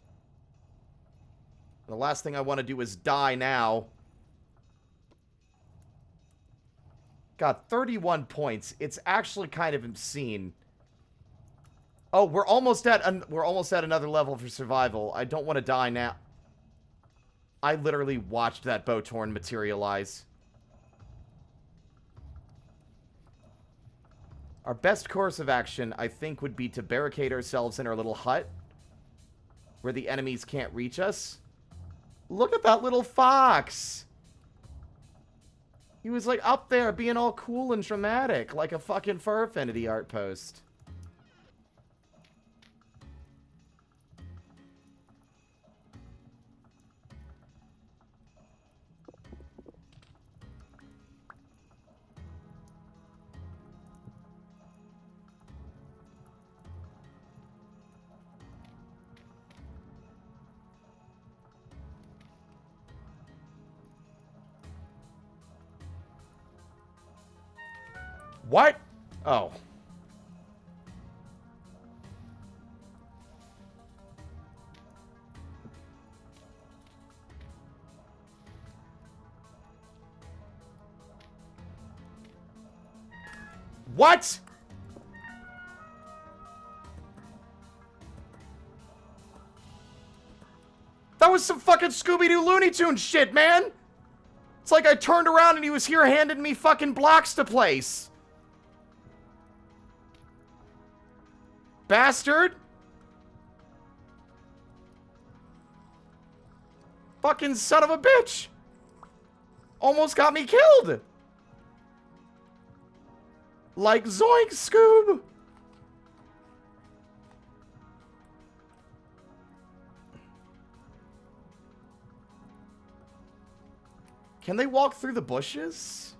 The last thing I want to do is die now. Got 31 points. It's actually kind of obscene. Oh, we're almost at another level for survival. I don't want to die now. I literally watched that Botorn materialize. Our best course of action, I think, would be to barricade ourselves in our little hut where the enemies can't reach us. Look at that little fox! He was, like, up there being all cool and dramatic, like a fucking Fur Affinity art post. What? Oh. What? That was some fucking Scooby-Doo Looney Tunes shit, man! It's like I turned around and he was here handing me fucking blocks to place. Bastard! Fucking son of a bitch! Almost got me killed! Like zoink, Scoob! Can they walk through the bushes?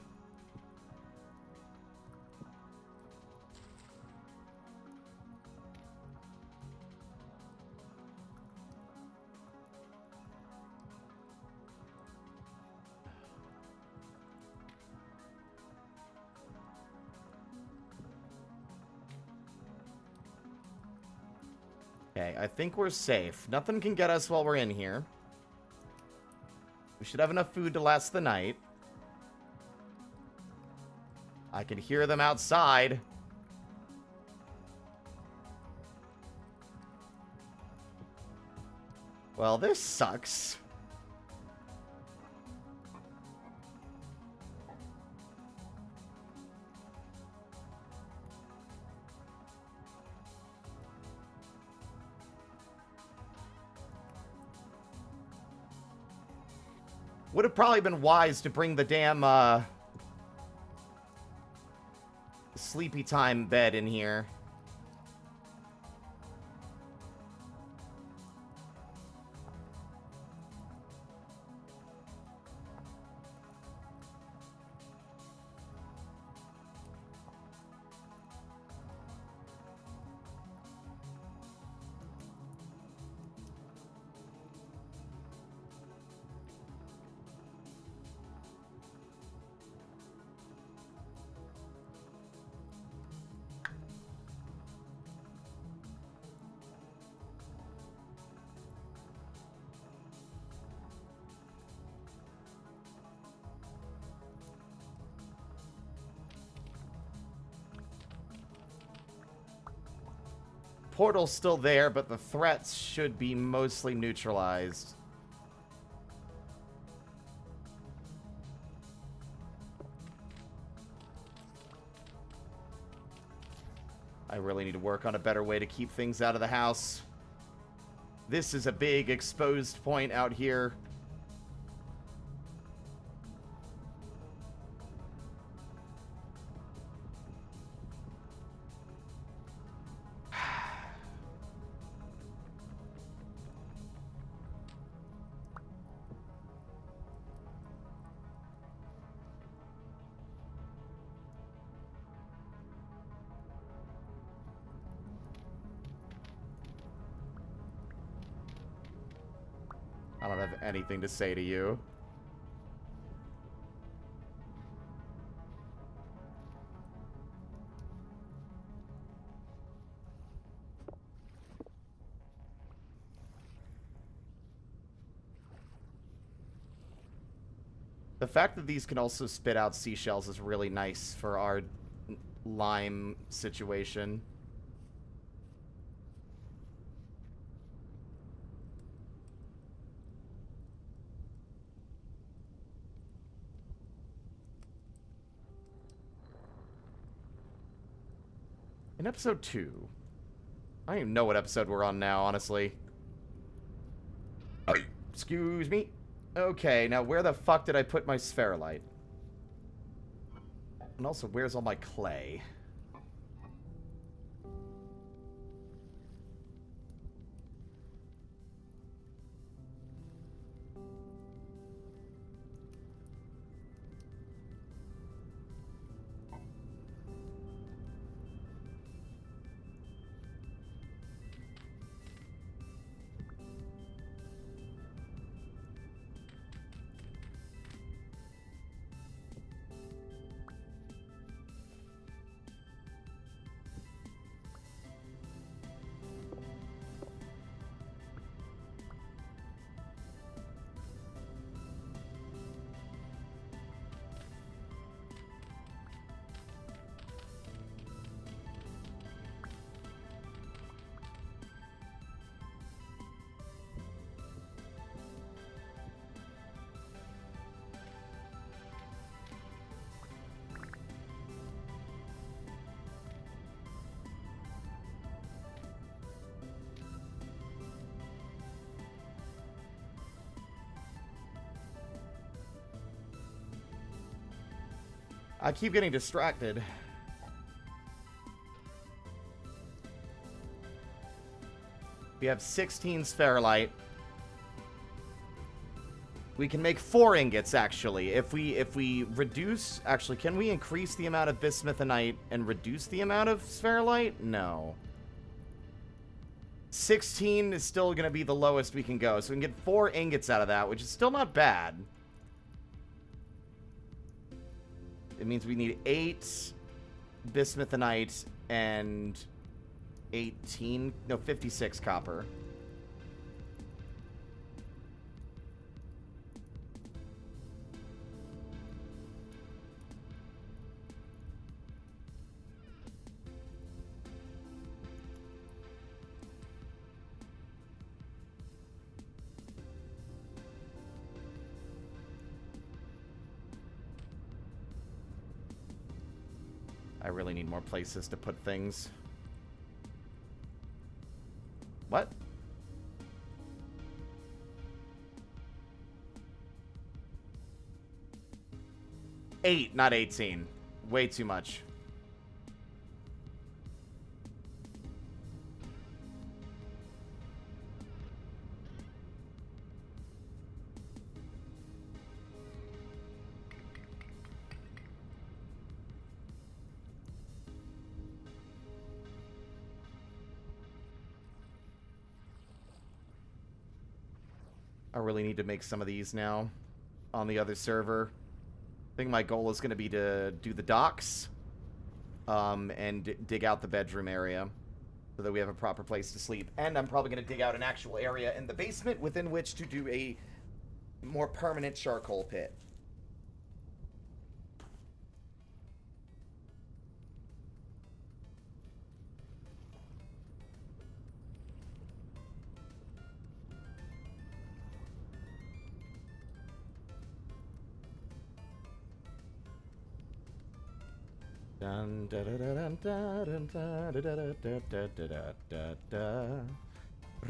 Okay, I think we're safe. Nothing can get us while we're in here. We should have enough food to last the night. I can hear them outside. Well, this sucks. Would have probably been wise to bring the damn, sleepy time bed in here. Portal's still there, but the threats should be mostly neutralized. I really need to work on a better way to keep things out of the house. This is a big exposed point out here. I don't have anything to say to you. The fact that these can also spit out seashells is really nice for our lime situation. In episode 2. I don't even know what episode we're on now, honestly. Excuse me. Okay, now where the fuck did I put my spherolite? And also, where's all my clay? I keep getting distracted. We have 16 spherolite. We can make 4 ingots, actually. If we reduce... Actually, can we increase the amount of bismuthinite and reduce the amount of spherolite? No. 16 is still going to be the lowest we can go. So we can get 4 ingots out of that, which is still not bad. It means we need 8 bismuthinite and 56 copper. I really need more places to put things. What? Eight, not 18. Way too much. I really need to make some of these now on the other server. I think my goal is going to be to do the docks and dig out the bedroom area so that we have a proper place to sleep. And I'm probably going to dig out an actual area in the basement within which to do a more permanent charcoal pit. Dun da da da dun da dun da da da da da da da da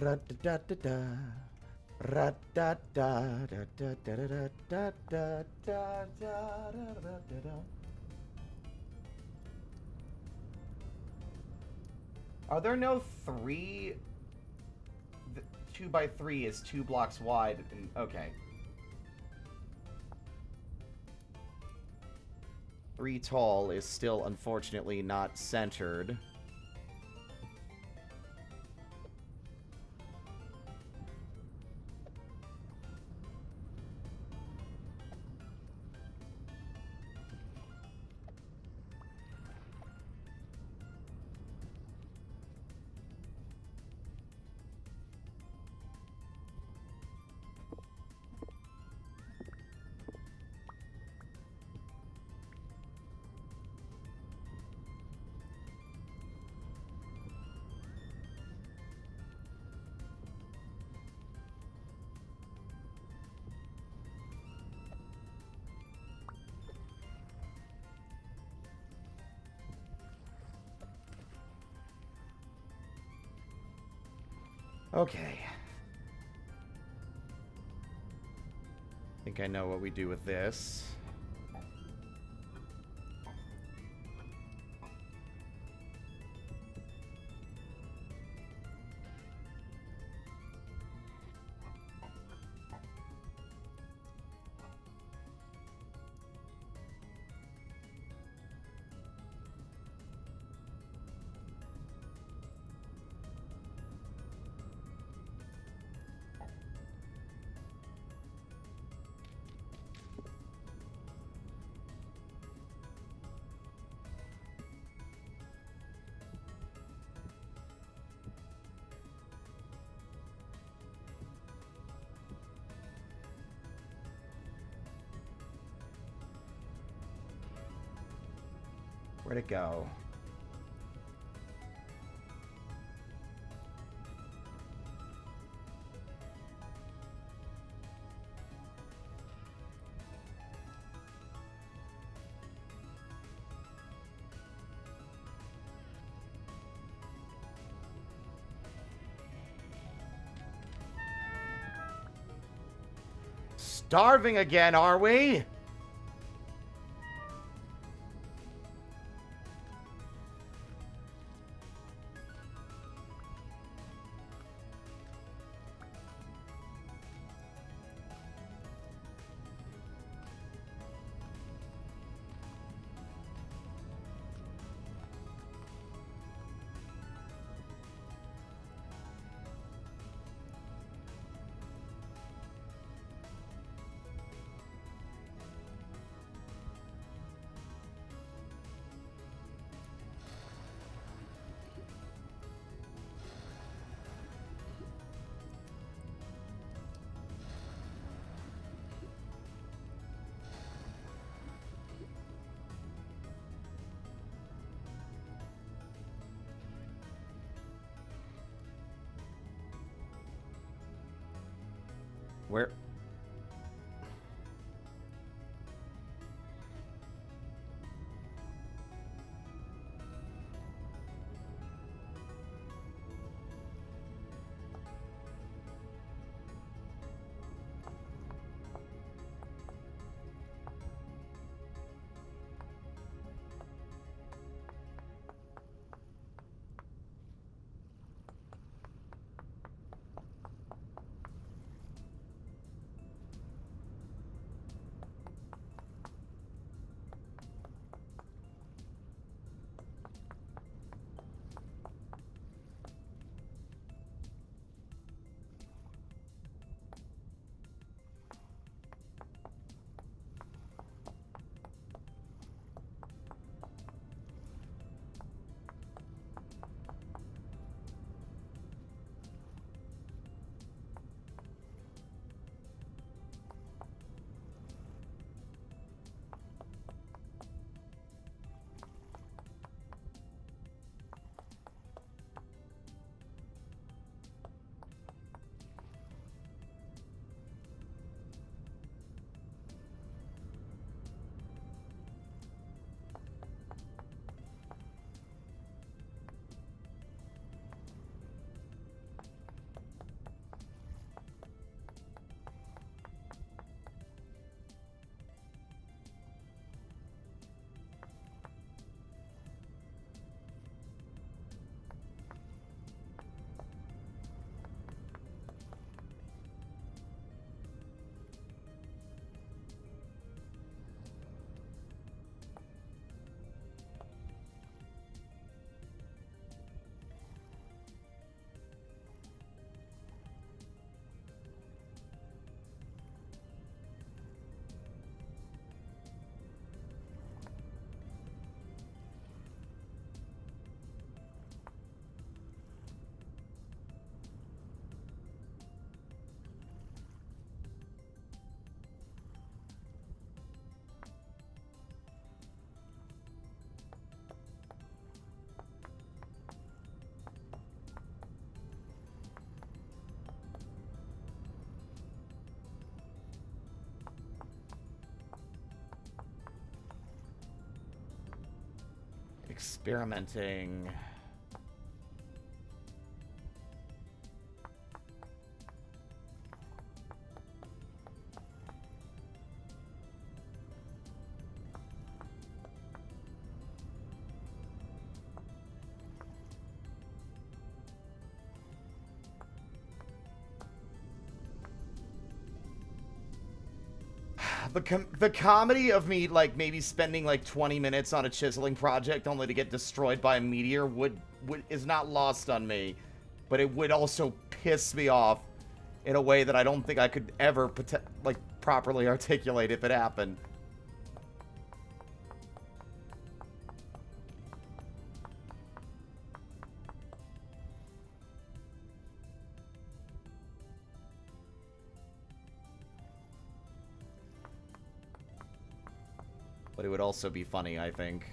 ra da da da ra da da da da da da da da da. Are there no 3? 2 by 3 is 2 blocks wide. Okay. 3 tall is still, unfortunately, not centered. Okay. I think I know what we do with this. Where'd it go? Starving again, are we? Where? Experimenting. The comedy of me, like, maybe spending, like, 20 minutes on a chiseling project only to get destroyed by a meteor is not lost on me. But it would also piss me off in a way that I don't think I could ever, like, properly articulate if it happened. But it would also be funny, I think.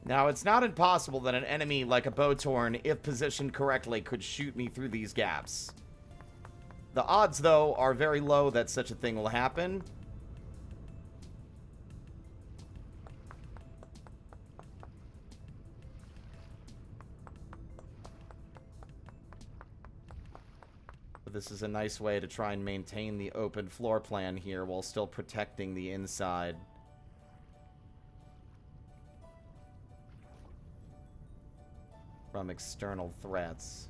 Now, it's not impossible that an enemy like a Botorn, if positioned correctly, could shoot me through these gaps. The odds, though, are very low that such a thing will happen. But this is a nice way to try and maintain the open floor plan here while still protecting the inside. From external threats.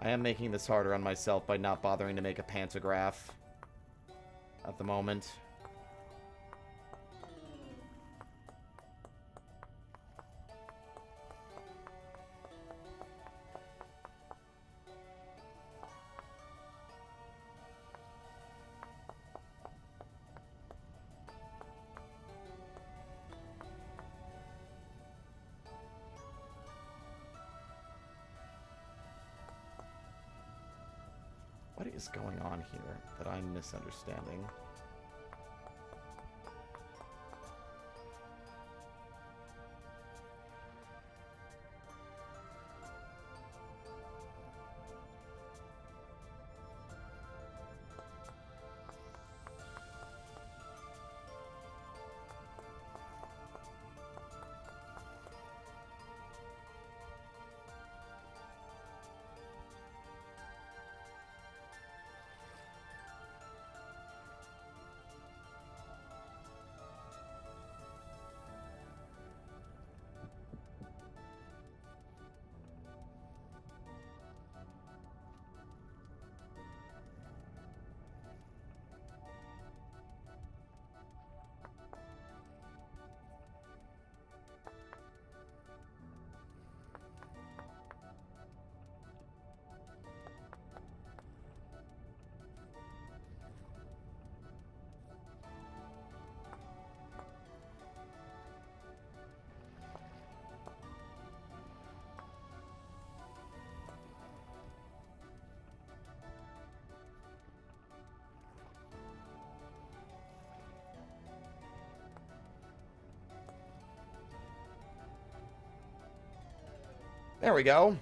I am making this harder on myself by not bothering to make a pantograph at the moment. What is going on here that I'm misunderstanding? There we go.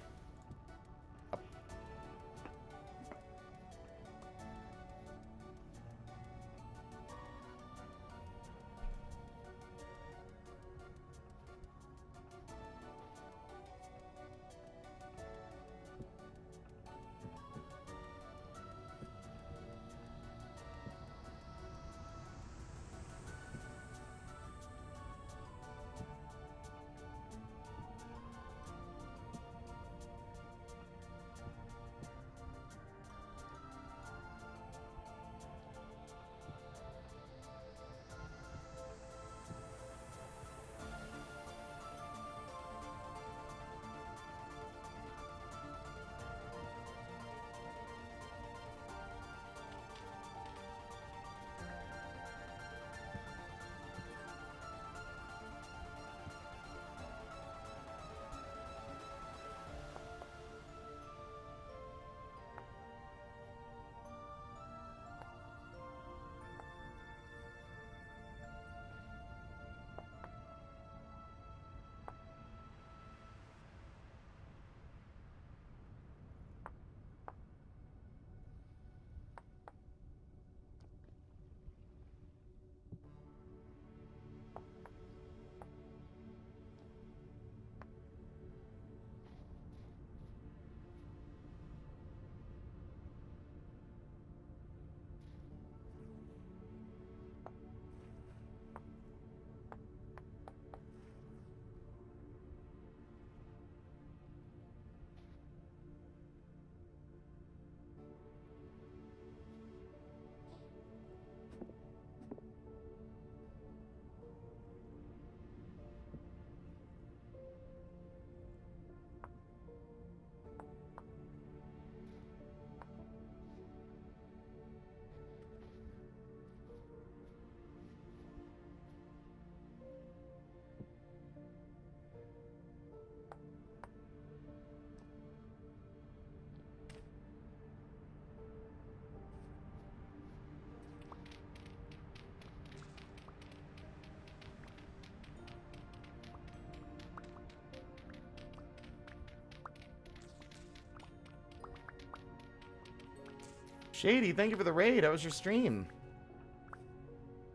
Shady, thank you for the raid. How was your stream?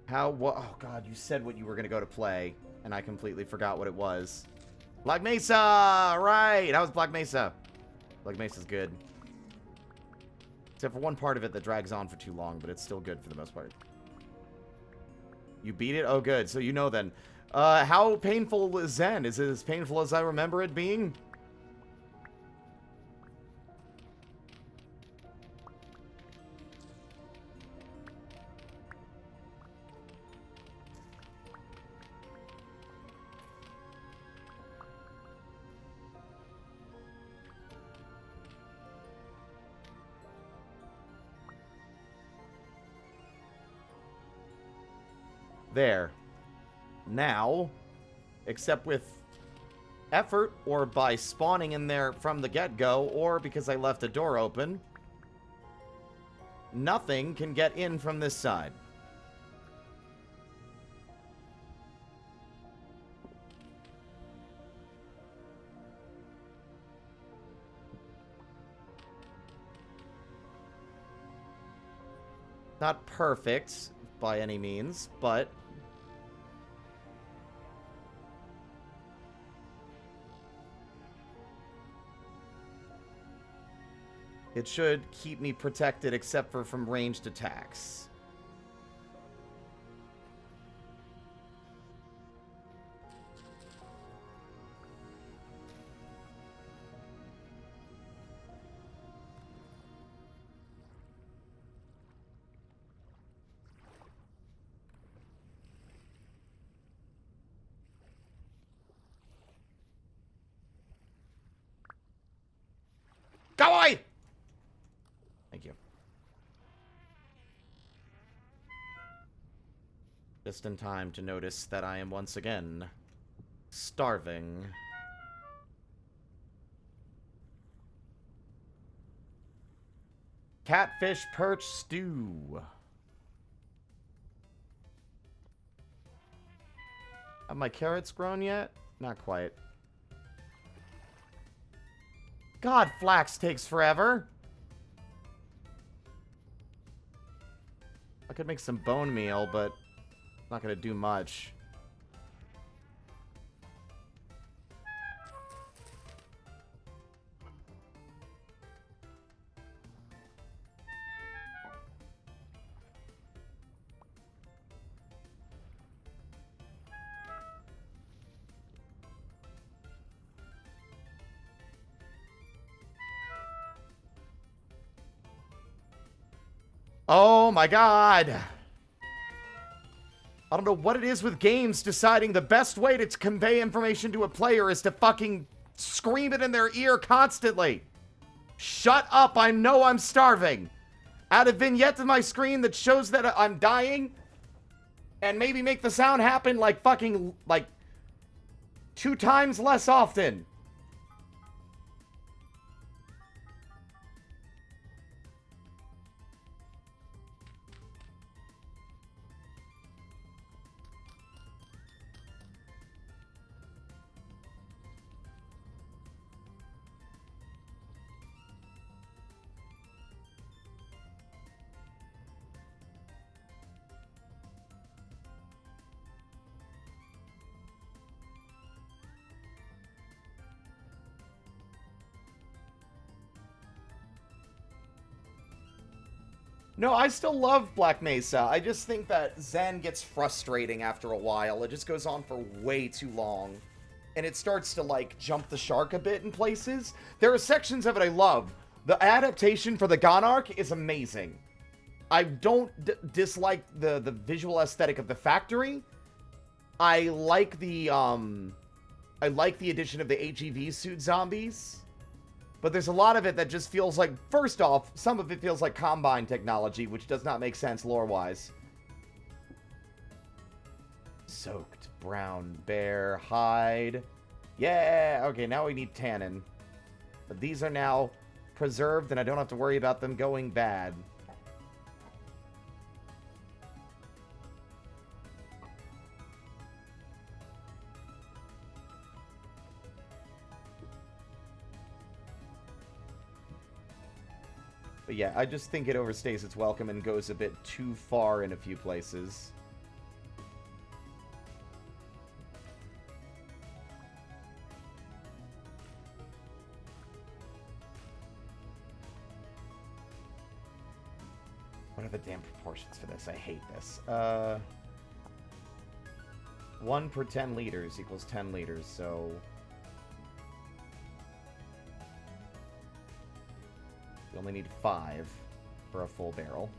What? Oh, God, you said what you were going to go to play, and I completely forgot what it was. Black Mesa! Right! How was Black Mesa? Black Mesa's good. Except for one part of it that drags on for too long, but it's still good for the most part. You beat it? Oh, good. So you know then. How painful is Zen? Is it as painful as I remember it being? There. Now, except with effort, or by spawning in there from the get-go, or because I left the door open, nothing can get in from this side. Not perfect by any means, but it should keep me protected except for from ranged attacks. Go away! Thank you. Just in time to notice that I am once again starving. Catfish perch stew. Have my carrots grown yet? Not quite. God, flax takes forever. I could make some bone meal, but not gonna do much. Oh my god. I don't know what it is with games deciding the best way to convey information to a player is to fucking scream it in their ear constantly. Shut up, I know I'm starving. Add a vignette to my screen that shows that I'm dying. And maybe make the sound happen like fucking, like, 2 times less often. No, I still love Black Mesa. I just think that Zen gets frustrating after a while. It just goes on for way too long. And it starts to, like, jump the shark a bit in places. There are sections of it I love. The adaptation for the Gonarch is amazing. I don't dislike the visual aesthetic of the factory. I like the addition of the HEV suit zombies. But there's a lot of it that just feels like, first off, some of it feels like Combine technology, which does not make sense lore-wise. Soaked brown bear hide. Yeah, okay, now we need tannin. But these are now preserved, and I don't have to worry about them going bad. But yeah, I just think it overstays its welcome and goes a bit too far in a few places. What are the damn proportions for this? I hate this. 1 per 10 liters equals 10 liters, so... we only need 5 for a full barrel.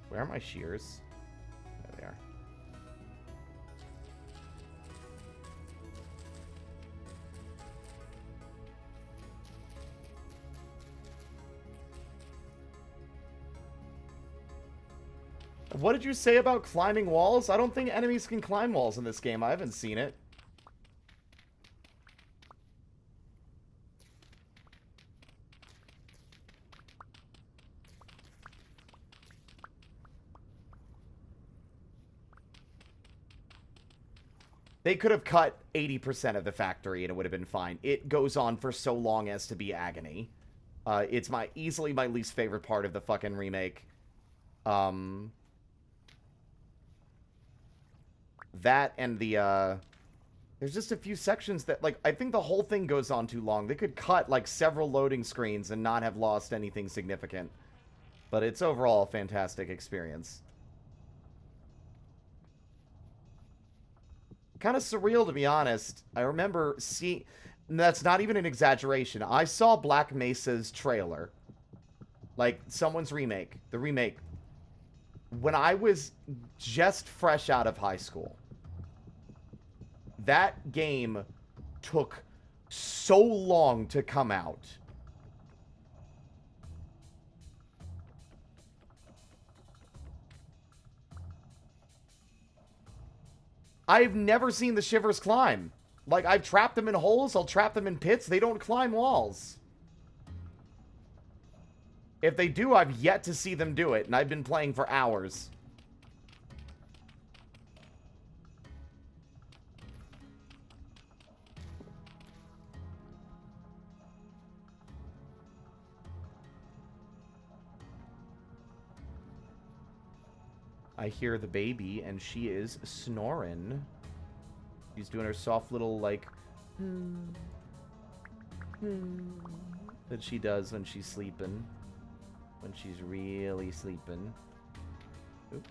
Where are my shears? There they are. What did you say about climbing walls? I don't think enemies can climb walls in this game. I haven't seen it. They could have cut 80% of the factory and it would have been fine. It goes on for so long as to be agony. It's easily my least favorite part of the fucking remake. That and the, there's just a few sections that, like, I think the whole thing goes on too long. They could cut, like, several loading screens and not have lost anything significant. But it's overall a fantastic experience. Kind of surreal, to be honest. I remember seeing... That's not even an exaggeration. I saw Black Mesa's trailer Like, someone's remake. The remake. When I was just fresh out of high school, that game took so long to come out. I've never seen the Shivers climb. Like, I've trapped them in holes, I'll trap them in pits, they don't climb walls. If they do, I've yet to see them do it, and I've been playing for hours. I hear the baby, and she is snoring. She's doing her soft little, like, that she does when she's sleeping. When she's really sleeping. Oop.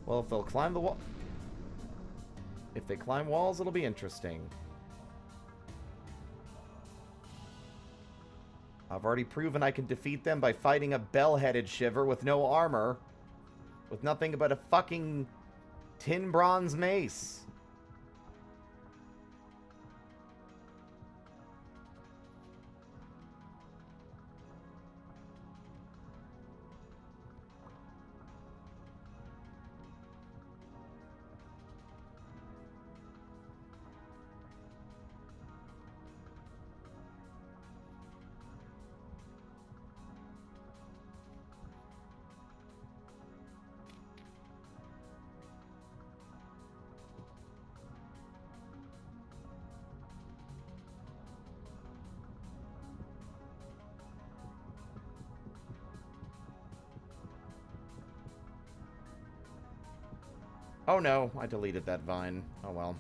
Well, if they'll climb the wall... If they climb walls, it'll be interesting. I've already proven I can defeat them by fighting a bell-headed Shiver with no armor. With nothing but a fucking tin bronze mace. Oh no, I deleted that vine. Oh well.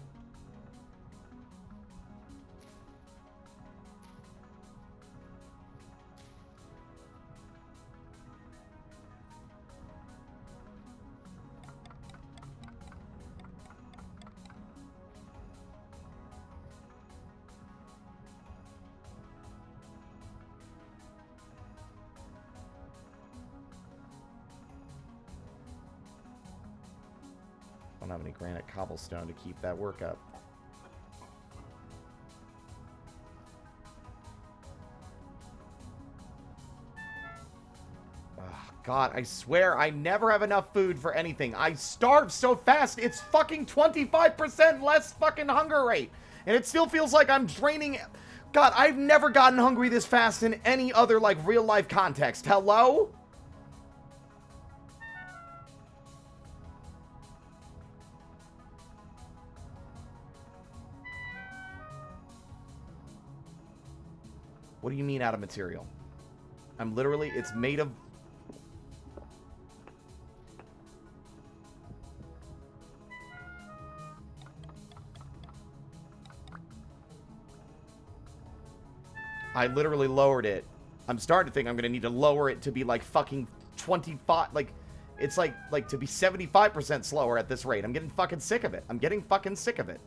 Don't have any granite cobblestone to keep that work up. Oh, God, I swear I never have enough food for anything. I starve so fast, it's fucking 25% less fucking hunger rate. And it still feels like I'm draining... God, I've never gotten hungry this fast in any other, like, real-life context. Hello? What do you mean out of material? I'm literally, it's made of... I literally lowered it. I'm starting to think I'm going to need to lower it to be like fucking 25, like, it's like to be 75% slower at this rate. I'm getting fucking sick of it. I'm getting fucking sick of it.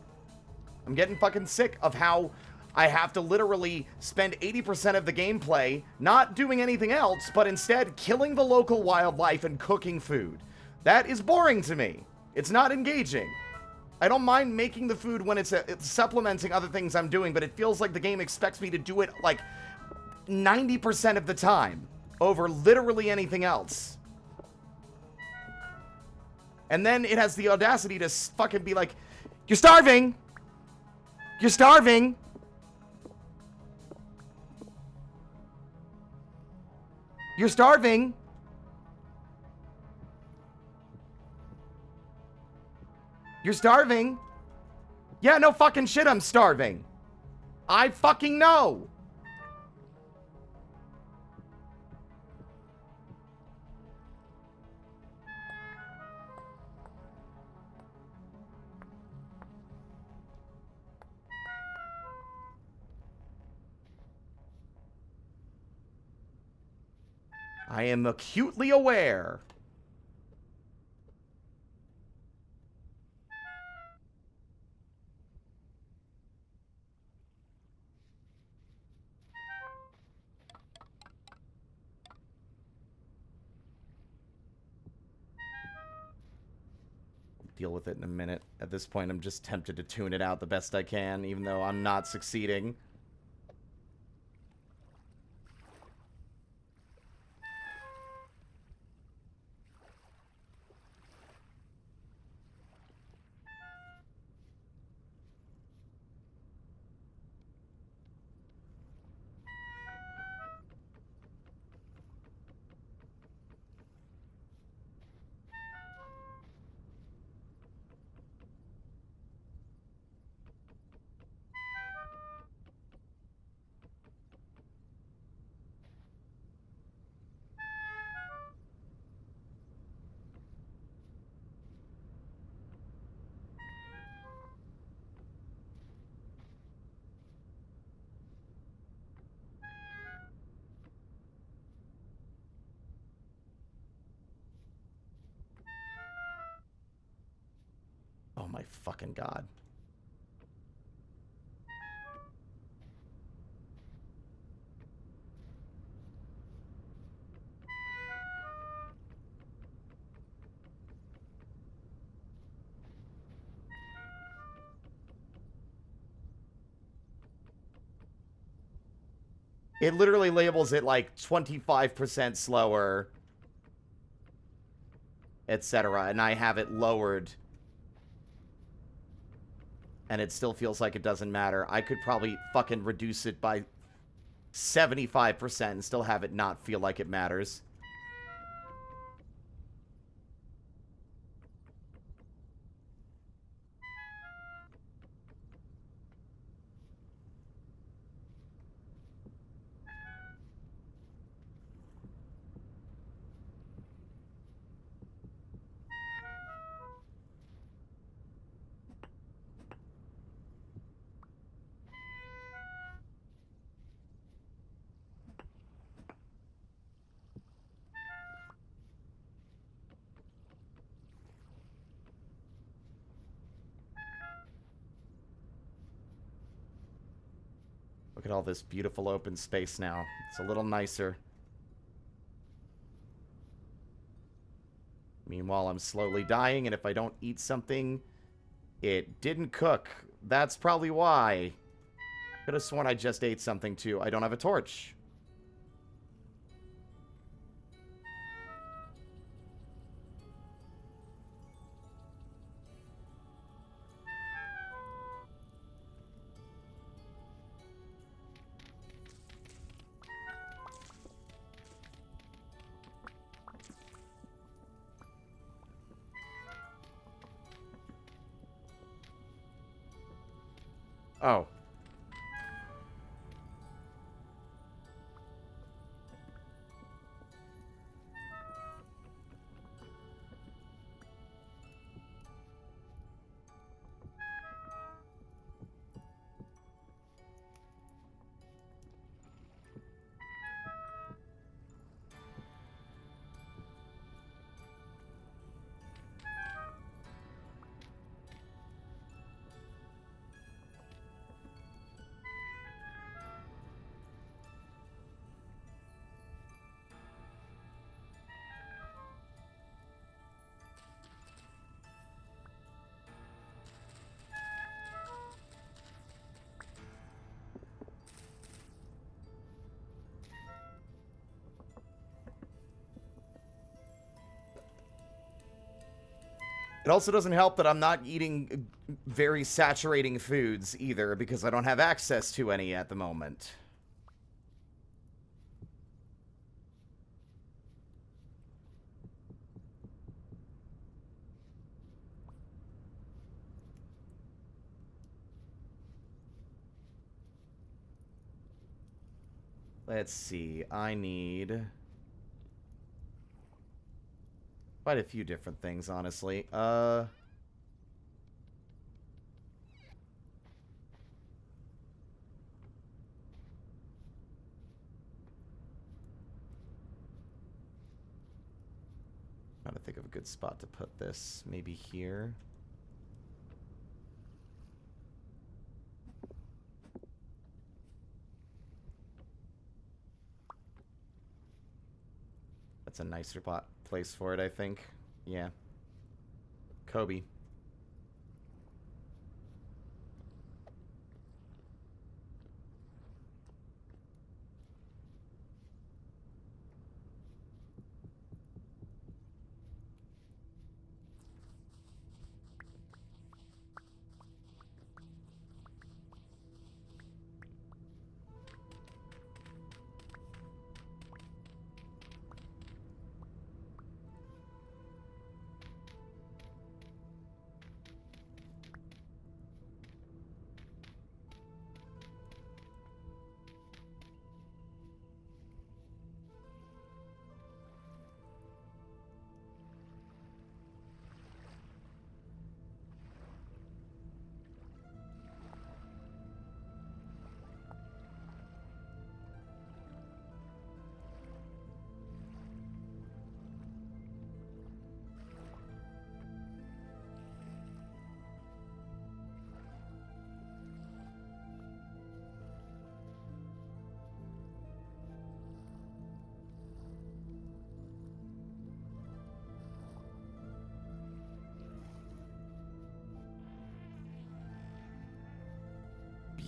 I'm getting fucking sick of how... I have to literally spend 80% of the gameplay not doing anything else, but instead killing the local wildlife and cooking food. That is boring to me. It's not engaging. I don't mind making the food when it's supplementing other things I'm doing, but it feels like the game expects me to do it like 90% of the time over literally anything else. And then it has the audacity to fucking be like, "You're starving! You're starving!" You're starving. You're starving. Yeah, no fucking shit, I'm starving. I fucking know. I am acutely aware. deal with it in a minute. At this point, I'm just tempted to tune it out the best I can, even though I'm not succeeding. Oh my fucking god. It literally labels it like 25% slower, etc. And I have it lowered. And it still feels like it doesn't matter. I could probably fucking reduce it by 75% and still have it not feel like it matters. Look at all this beautiful open space now. It's a little nicer. Meanwhile, I'm slowly dying, and if I don't eat something, it didn't cook. That's probably why. Could have sworn I just ate something, too. I don't have a torch. Oh. It also doesn't help that I'm not eating very saturating foods either, because I don't have access to any at the moment. Let's see. I need quite a few different things, honestly. Trying to think of a good spot to put this. Maybe here. That's a nicer place for it, I think. Yeah. Kobe.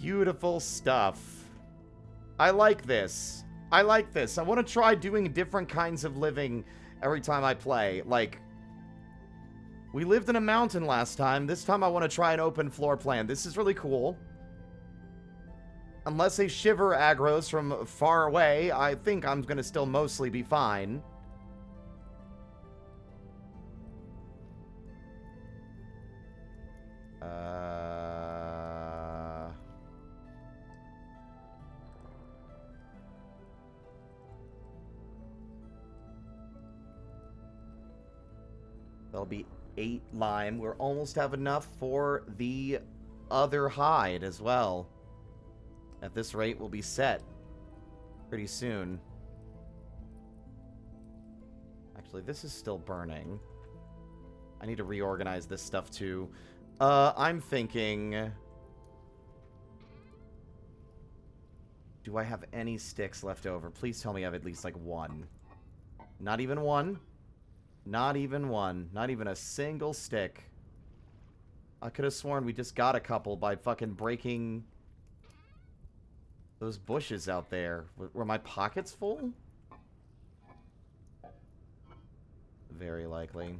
Beautiful stuff. I like this. I like this. I want to try doing different kinds of living every time I play. Like, we lived in a mountain last time. This time I want to try an open floor plan. This is really cool. Unless a shiver aggroes from far away, I think I'm going to still mostly be fine. That'll be 8 lime. We'll almost have enough for the other hide as well. At this rate, we'll be set pretty soon. Actually, this is still burning. I need to reorganize this stuff too. I'm thinking... Do I have any sticks left over? Please tell me I have at least, like, 1. Not even 1. Not even 1. Not even a single stick. I could have sworn we just got a couple by fucking breaking those bushes out there. Were my pockets full? Very likely.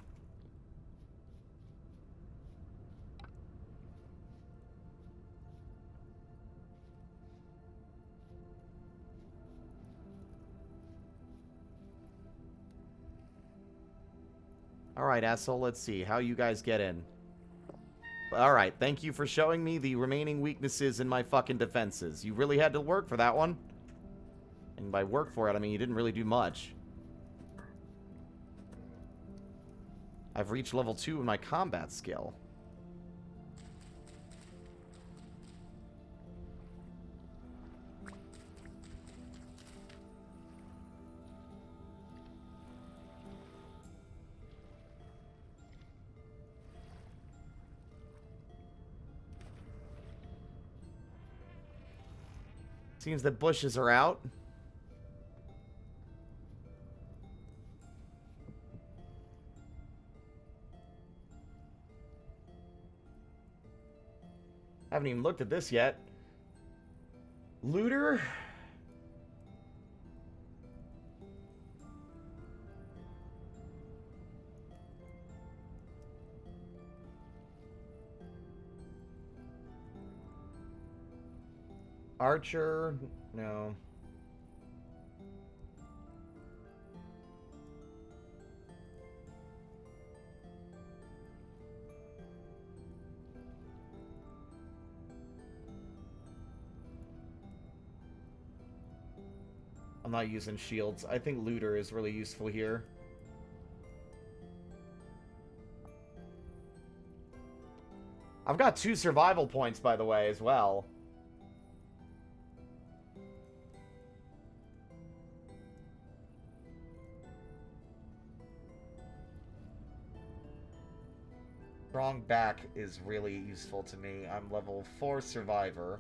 Alright, asshole, let's see. How you guys get in? Alright, thank you for showing me the remaining weaknesses in my fucking defenses. You really had to work for that one. And by work for it, I mean you didn't really do much. I've reached level 2 in my combat skill. Seems that bushes are out. Haven't even looked at this yet. Looter? Archer? No. I'm not using shields. I think looter is really useful here. I've got 2 survival points, by the way, as well. Strong back is really useful to me. I'm level 4 survivor.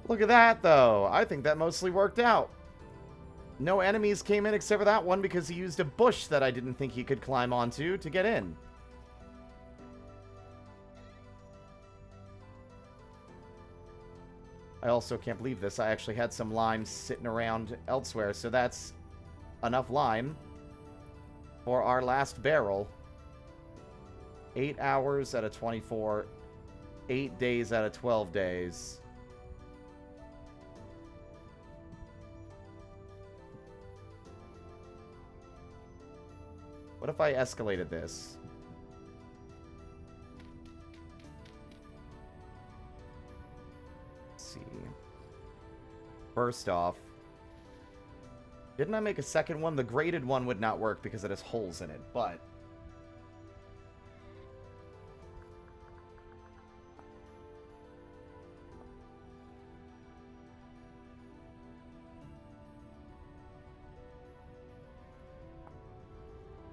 Look at that, though. I think that mostly worked out. No enemies came in except for that one because he used a bush that I didn't think he could climb onto to get in. I also can't believe this. I actually had some lime sitting around elsewhere, so that's enough lime for our last barrel. 8 hours out of 24. 8 days out of 12 days. What if I escalated this? Let's see. First off, didn't I make a second one? The graded one would not work because it has holes in it, but...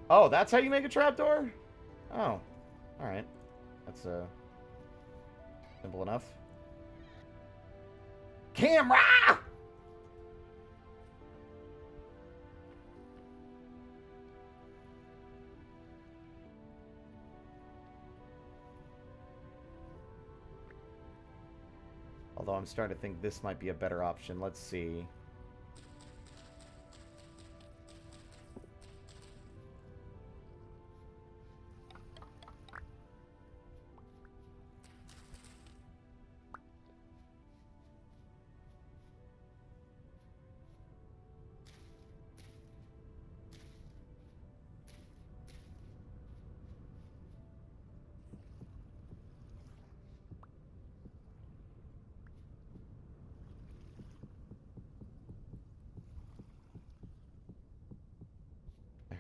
Oh, that's how you make a trapdoor? Oh. Alright. That's, simple enough. Camera! Although I'm starting to think this might be a better option. Let's see.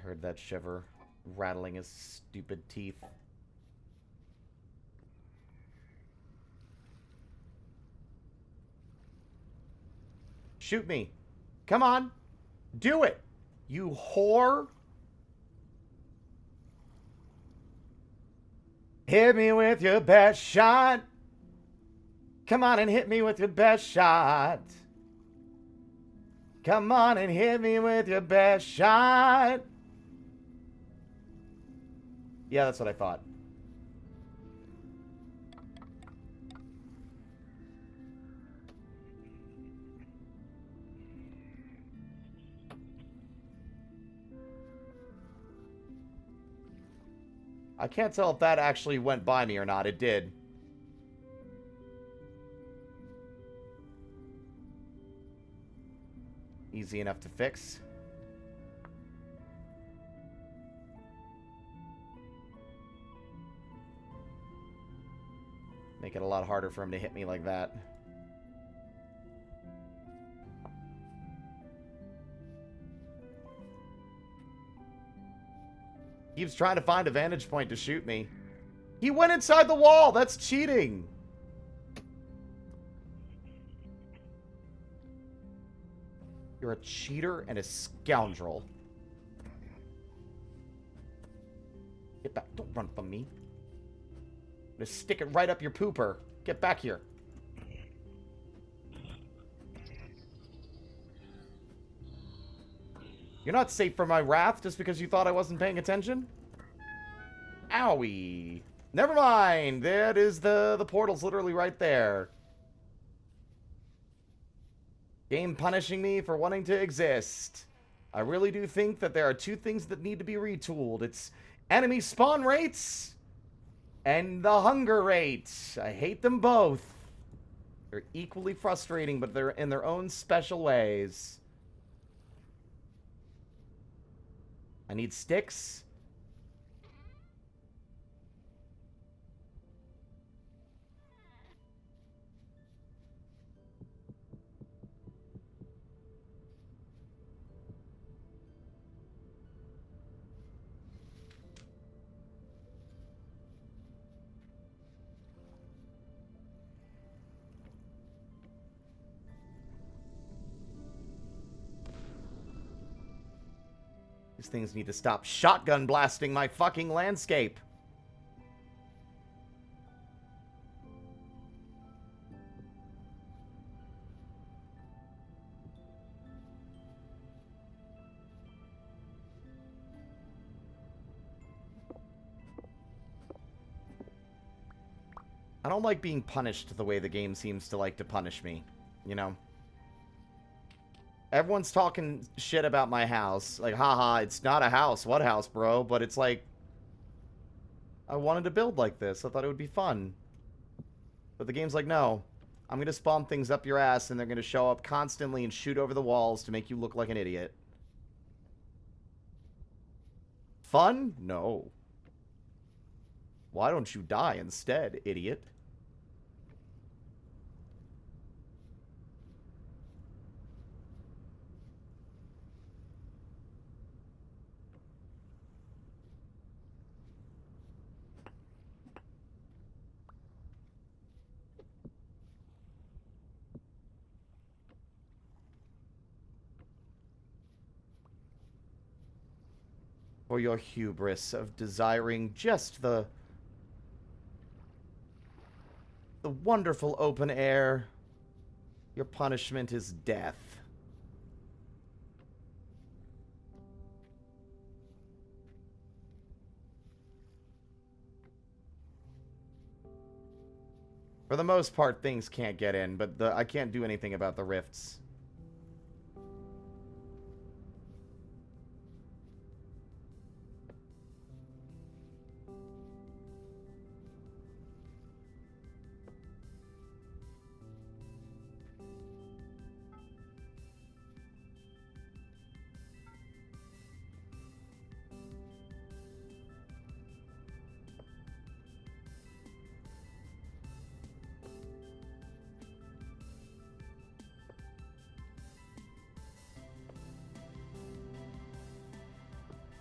Heard that shiver rattling his stupid teeth. Shoot me. Come on. Do it. You whore. Hit me with your best shot. Come on and hit me with your best shot. Come on and hit me with your best shot. Yeah, that's what I thought. I can't tell if that actually went by me or not. It did. Easy enough to fix. Make it a lot harder for him to hit me like that. Keeps trying to find a vantage point to shoot me. He went inside the wall! That's cheating! You're a cheater and a scoundrel. Get back. Don't run from me. I'm gonna stick it right up your pooper. Get back here. You're not safe from my wrath just because you thought I wasn't paying attention? Owie. Never mind. That is the portal's literally right there. Game punishing me for wanting to exist. I really do think that there are two things that need to be retooled. It's enemy spawn rates and the hunger rate. I hate them both. They're equally frustrating, but they're in their own special ways. I need sticks. These things need to stop shotgun blasting my fucking landscape. I don't like being punished the way the game seems to like to punish me, you know? Everyone's talking shit about my house. Like, haha, it's not a house. What house, bro? But it's like, I wanted to build like this. I thought it would be fun. But the game's like, no. I'm going to spawn things up your ass, and they're going to show up constantly and shoot over the walls to make you look like an idiot. Fun? No. Why don't you die instead, idiot? For your hubris of desiring just the wonderful open air, your punishment is death. For the most part, things can't get in, but I can't do anything about the rifts.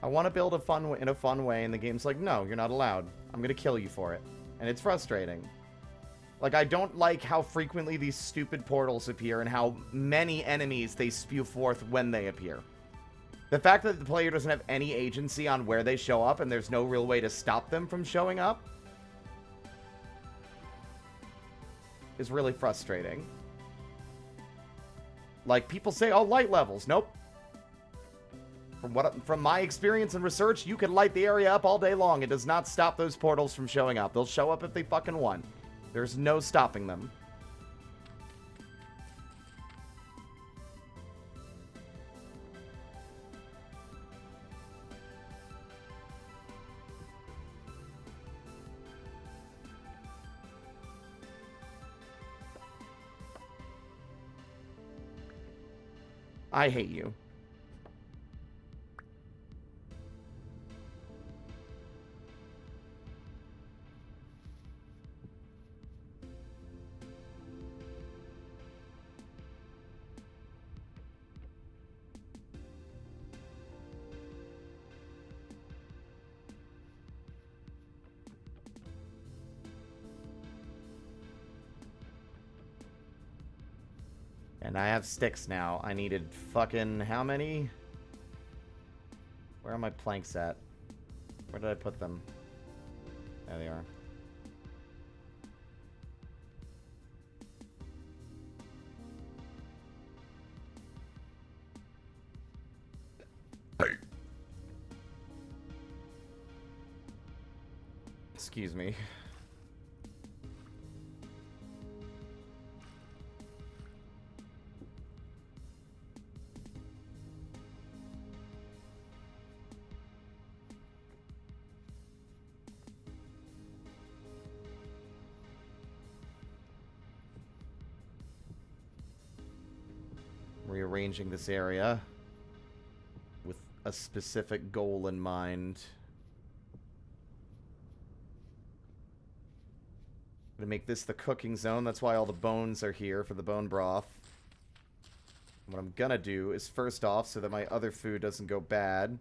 I want to build in a fun way, and the game's like, no, you're not allowed. I'm going to kill you for it. And it's frustrating. Like, I don't like how frequently these stupid portals appear and how many enemies they spew forth when they appear. The fact that the player doesn't have any agency on where they show up and there's no real way to stop them from showing up is really frustrating. Like, people say, oh, light levels. Nope. From my experience and research, you can light the area up all day long. It does not stop those portals from showing up. They'll show up if they fucking want. There's no stopping them. I hate you. And I have sticks now. I needed fucking how many? Where are my planks at? Where did I put them? There they are. Excuse me. Rearranging this area with a specific goal in mind. I'm gonna make this the cooking zone. That's why all the bones are here for the bone broth. What I'm gonna do is, first off, so that my other food doesn't go bad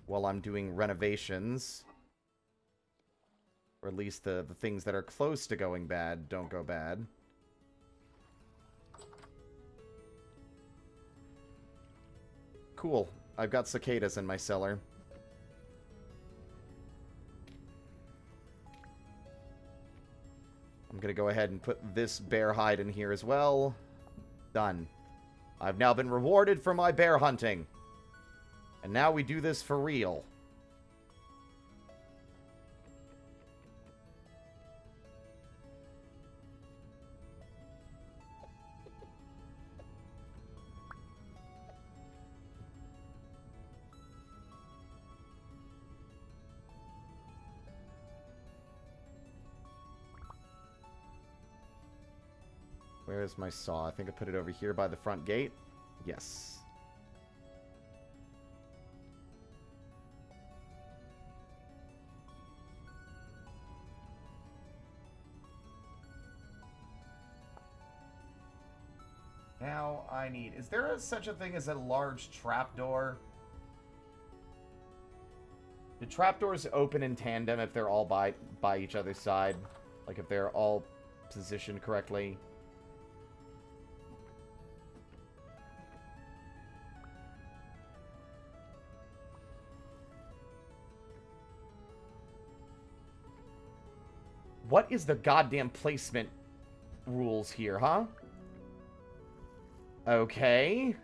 while I'm doing renovations, or at least the things that are close to going bad don't go bad. Cool. I've got cicadas in my cellar. I'm gonna go ahead and put this bear hide in here as well. Done. I've now been rewarded for my bear hunting. And now we do this for real. Where is my saw? I think I put it over here by the front gate. Yes. Now I need... Is there such a thing as a large trapdoor? The trapdoors open in tandem if they're all by each other's side. Like if they're all positioned correctly. What is the goddamn placement rules here, huh? Okay.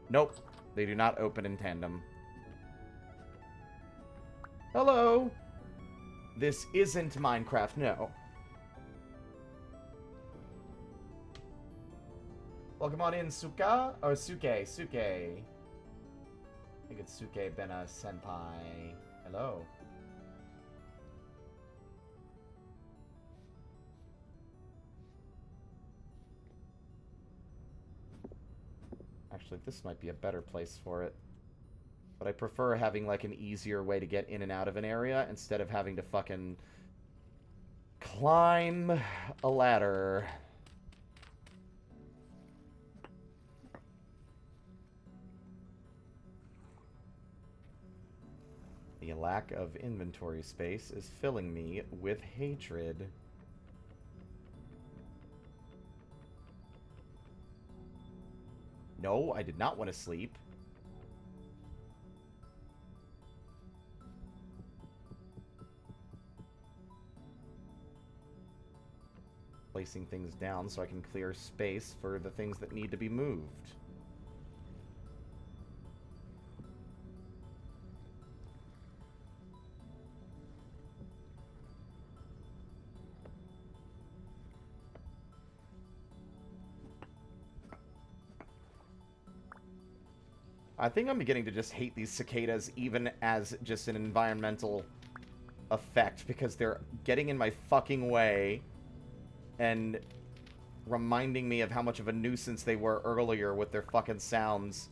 Nope. They do not open in tandem. Hello. This isn't Minecraft, no. Welcome on in, Suka. Or Suke. Suke. I think it's Suke Bena Senpai. Hello. Actually, this might be a better place for it. But I prefer having, like, an easier way to get in and out of an area instead of having to fucking climb a ladder. The lack of inventory space is filling me with hatred. No, I did not want to sleep. Placing things down so I can clear space for the things that need to be moved. I think I'm beginning to just hate these cicadas even as just an environmental effect because they're getting in my fucking way and reminding me of how much of a nuisance they were earlier with their fucking sounds.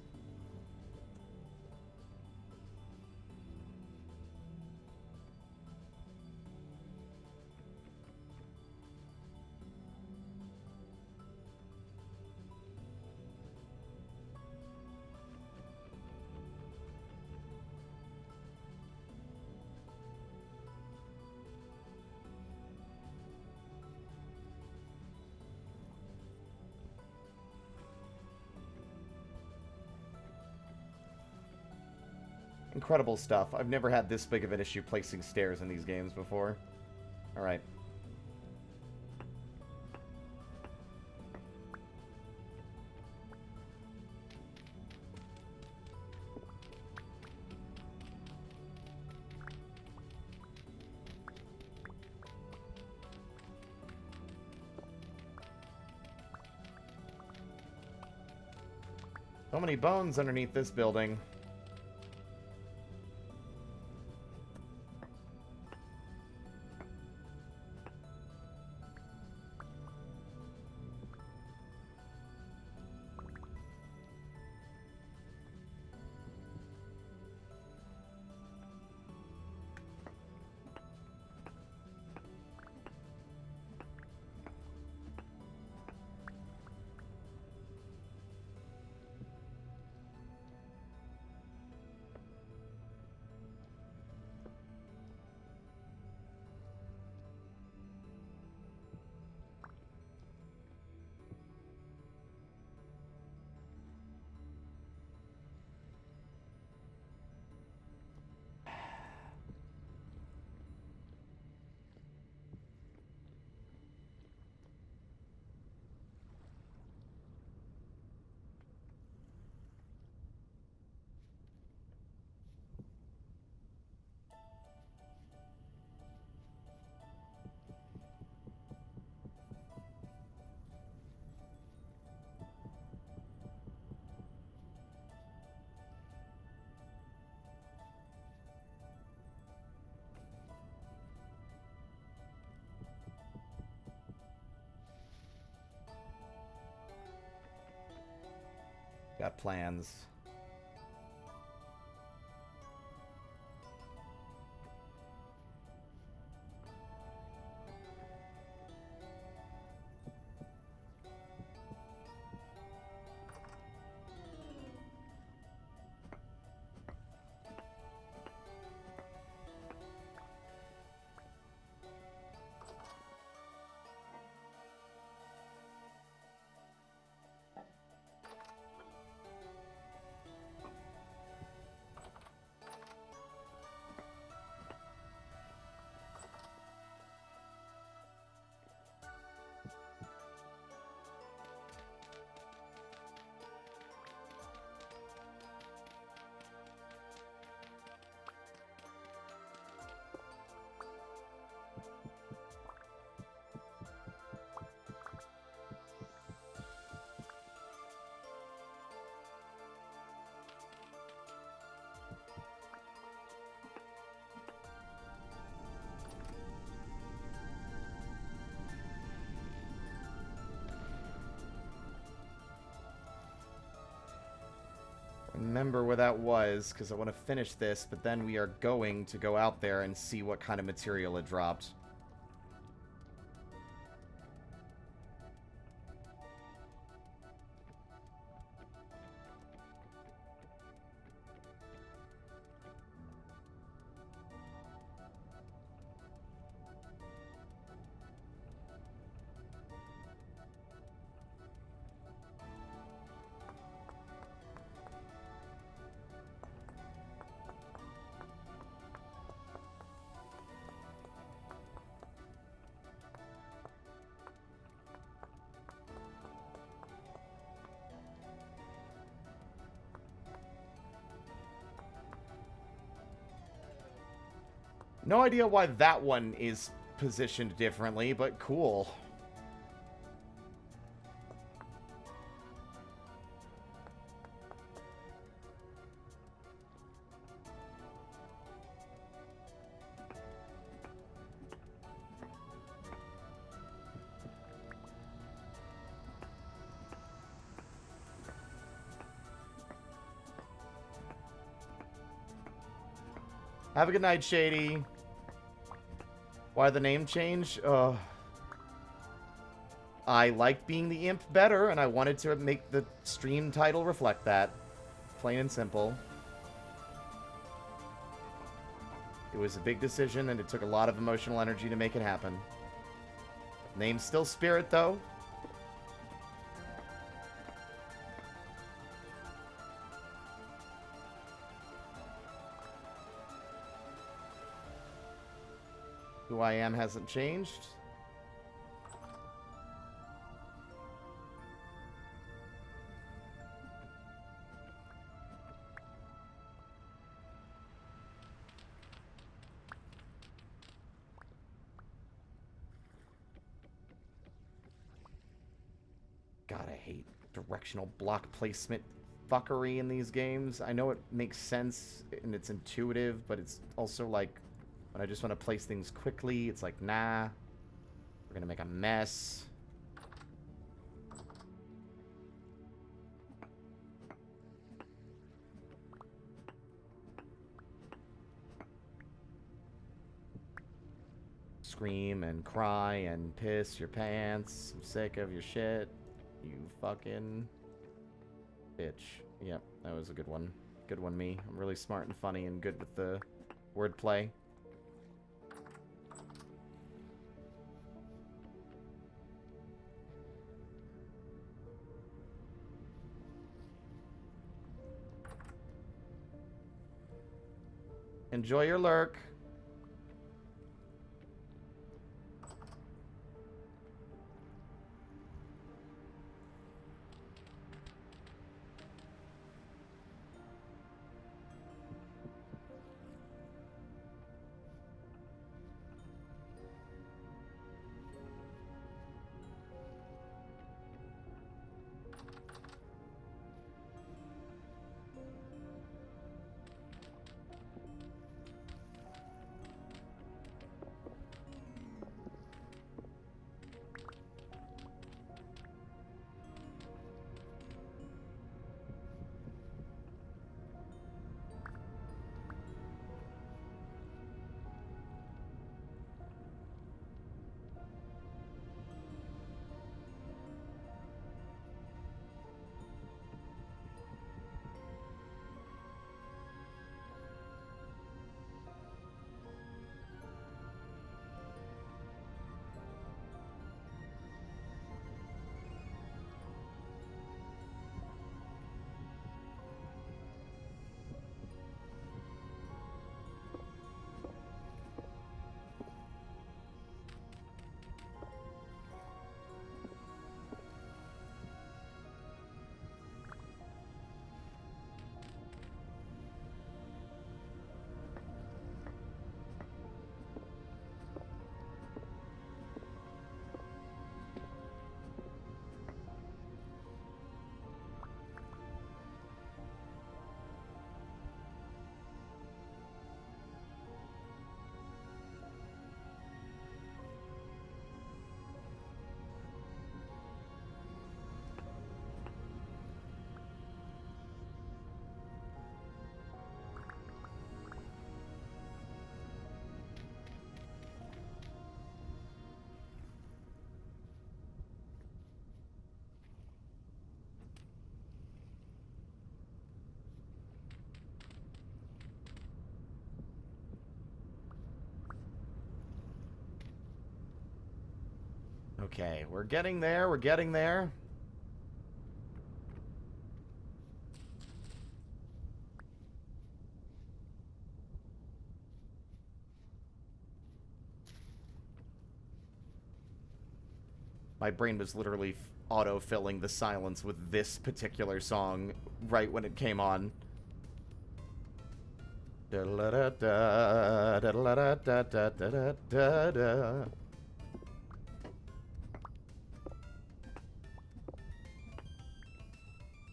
Incredible stuff. I've never had this big of an issue placing stairs in these games before. Alright. So many bones underneath this building. Got plans. remember where that was, because I want to finish this, but then we are going to go out there and see what kind of material it dropped. No idea why that one is positioned differently, but cool. Have a good night, Shady. Why the name change? I liked being the imp better, and I wanted to make the stream title reflect that. Plain and simple. It was a big decision, and it took a lot of emotional energy to make it happen. Name's still Spirit, though. Who I am hasn't changed. God, I hate directional block placement fuckery in these games. I know it makes sense and it's intuitive, but it's also like when I just want to place things quickly, it's like, nah, we're gonna make a mess. Scream and cry and piss your pants. I'm sick of your shit. You fucking bitch. Yep, that was a good one. Good one, me. I'm really smart and funny and good with the wordplay. Enjoy your lurk. Okay, we're getting there, we're getting there. My brain was literally auto-filling the silence with this particular song right when it came on.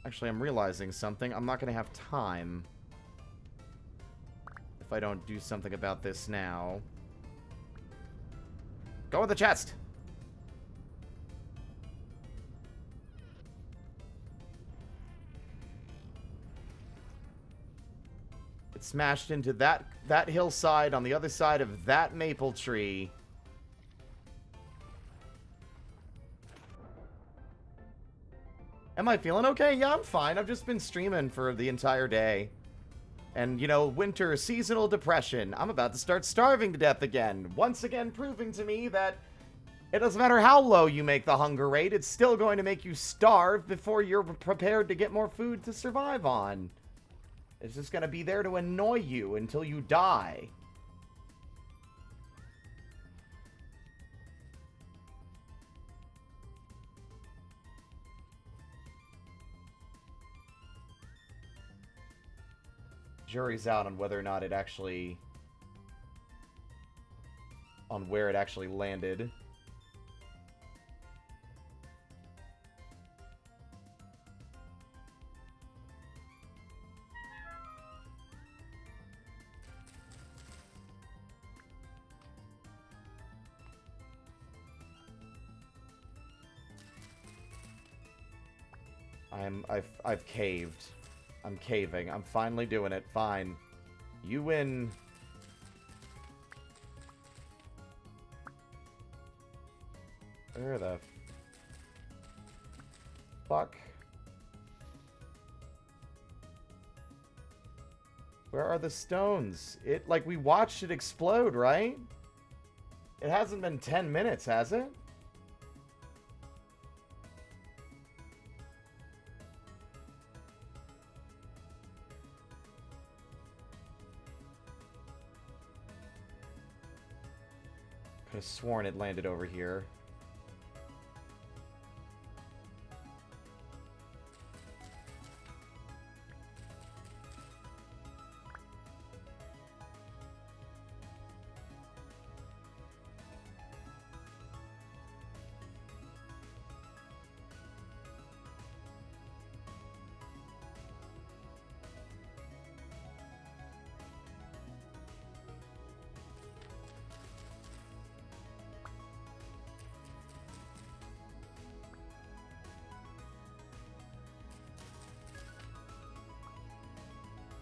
Actually, I'm realizing something. I'm not going to have time if I don't do something about this now. Go in the chest! It smashed into that hillside on the other side of that maple tree. Am I feeling okay? Yeah, I'm fine. I've just been streaming for the entire day. And, you know, winter seasonal depression. I'm about to start starving to death again. Once again proving to me that it doesn't matter how low you make the hunger rate, it's still going to make you starve before you're prepared to get more food to survive on. It's just going to be there to annoy you until you die. Jury's out on whether or not it actually... on where it actually landed. I've caved. I'm caving. I'm finally doing it. Fine. You win. Where the fuck? Where are the stones? Like, we watched it explode, right? It hasn't been 10 minutes, has it? Could have sworn it landed over here.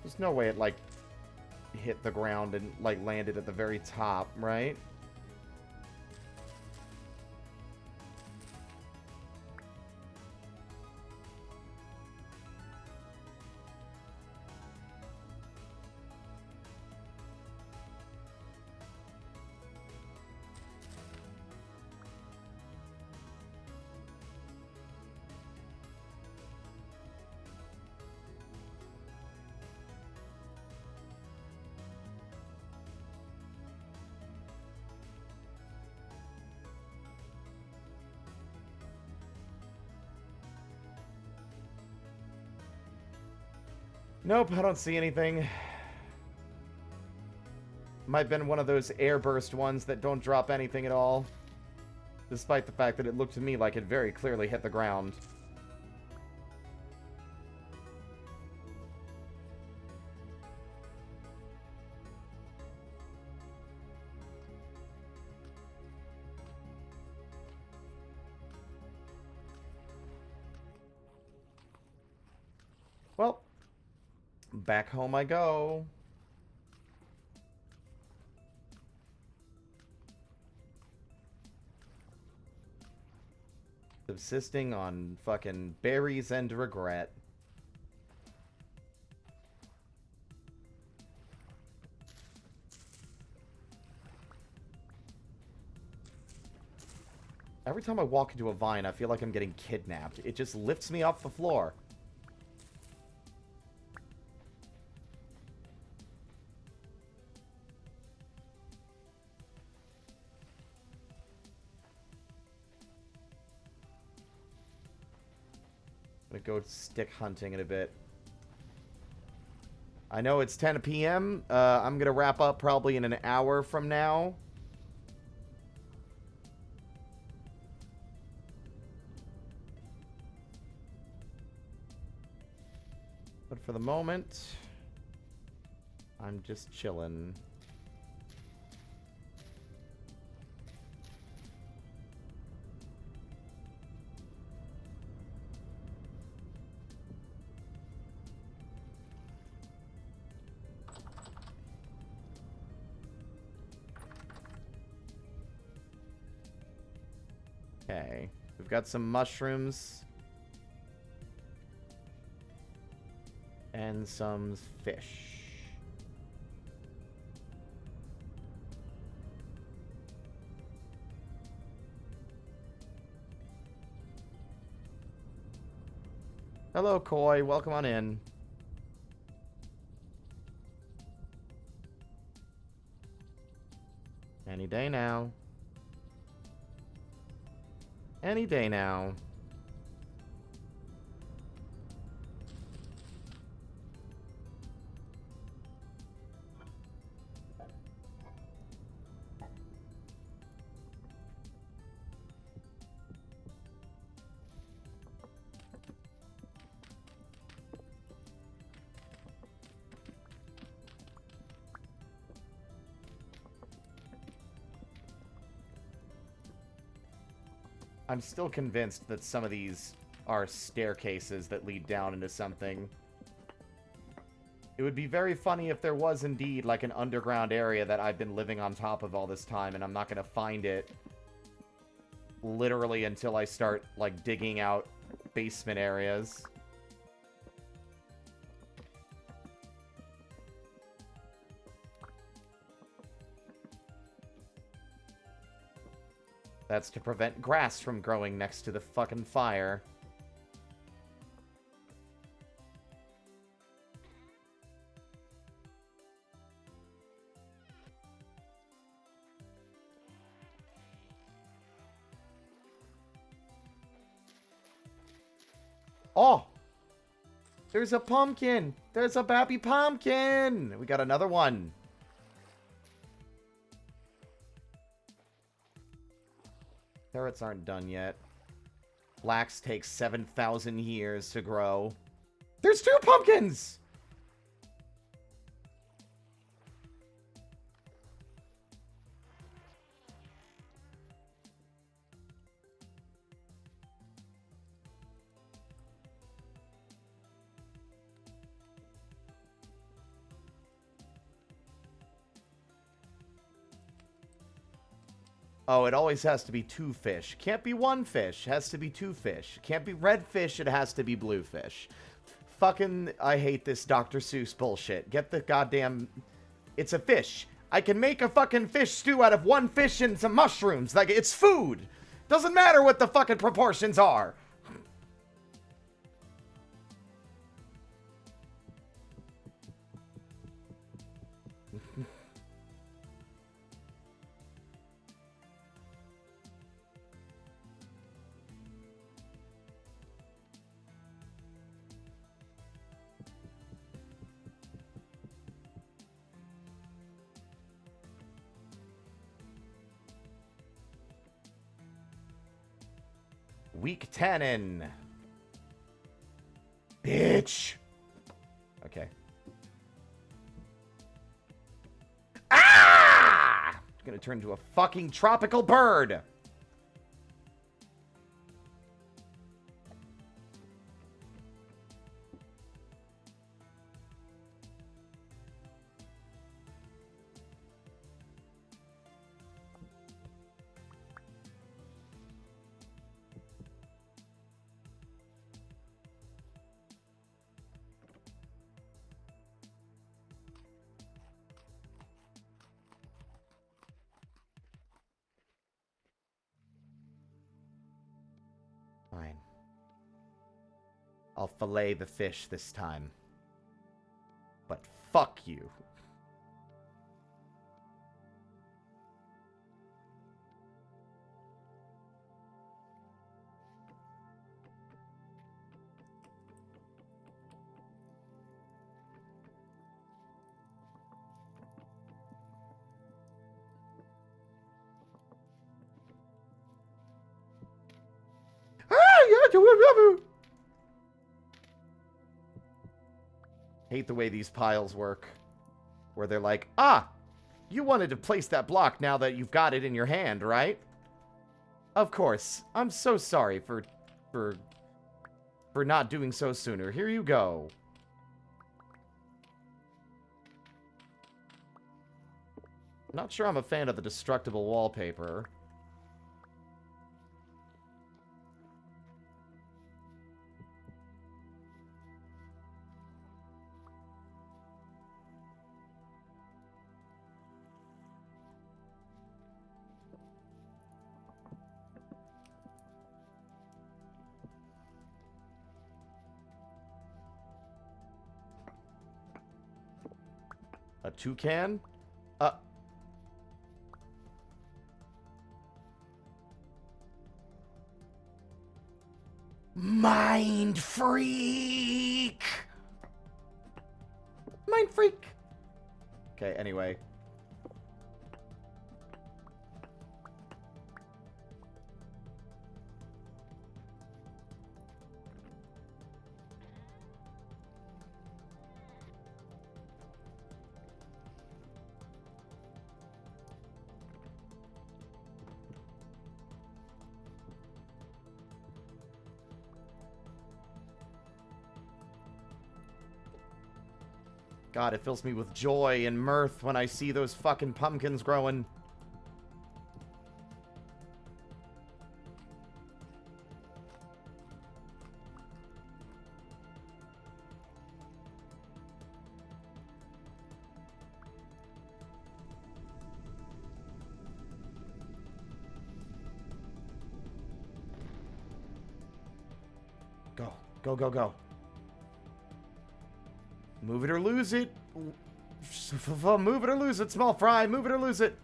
There's no way it, like, hit the ground and, like, landed at the very top, right? Nope, I don't see anything. Might have been one of those airburst ones that don't drop anything at all. Despite the fact that it looked to me like it very clearly hit the ground. Well, back home I go. Subsisting on fucking berries and regret. Every time I walk into a vine, I feel like I'm getting kidnapped. It just lifts me off the floor. I'm gonna go stick hunting in a bit. I know it's 10 p.m. I'm gonna wrap up probably in an hour from now. But for the moment, I'm just chilling. Okay, we've got some mushrooms. And some fish. Hello, Koi. Welcome on in. Any day now. Any day now. I'm still convinced that some of these are staircases that lead down into something. It would be very funny if there was indeed like an underground area that I've been living on top of all this time and I'm not going to find it literally until I start like digging out basement areas. That's to prevent grass from growing next to the fucking fire. Oh! There's a pumpkin! There's a baby pumpkin! We got another one. Carrots aren't done yet. Flax takes 7,000 years to grow. There's 2 pumpkins! Oh, it always has to be 2 fish. Can't be 1 fish. Has to be 2 fish. Can't be red fish. It has to be blue fish. Fucking, I hate this Dr. Seuss bullshit. Get the goddamn... It's a fish. I can make a fucking fish stew out of 1 fish and some mushrooms. Like, it's food. Doesn't matter what the fucking proportions are. Weak tannin. Bitch. Okay. Ah! It's gonna turn into a fucking tropical bird. I'll fillet the fish this time. But fuck you. Hate the way these piles work. Where they're like, ah, you wanted to place that block now that you've got it in your hand, right? Of course. I'm so sorry for not doing so sooner. Here you go. Not sure I'm a fan of the destructible wallpaper. A toucan? Mind freak! Mind freak! Okay, anyway. God, it fills me with joy and mirth when I see those fucking pumpkins growing. Go. Go, go, go. Move it or lose it. Move it or lose it, small fry. Move it or lose it.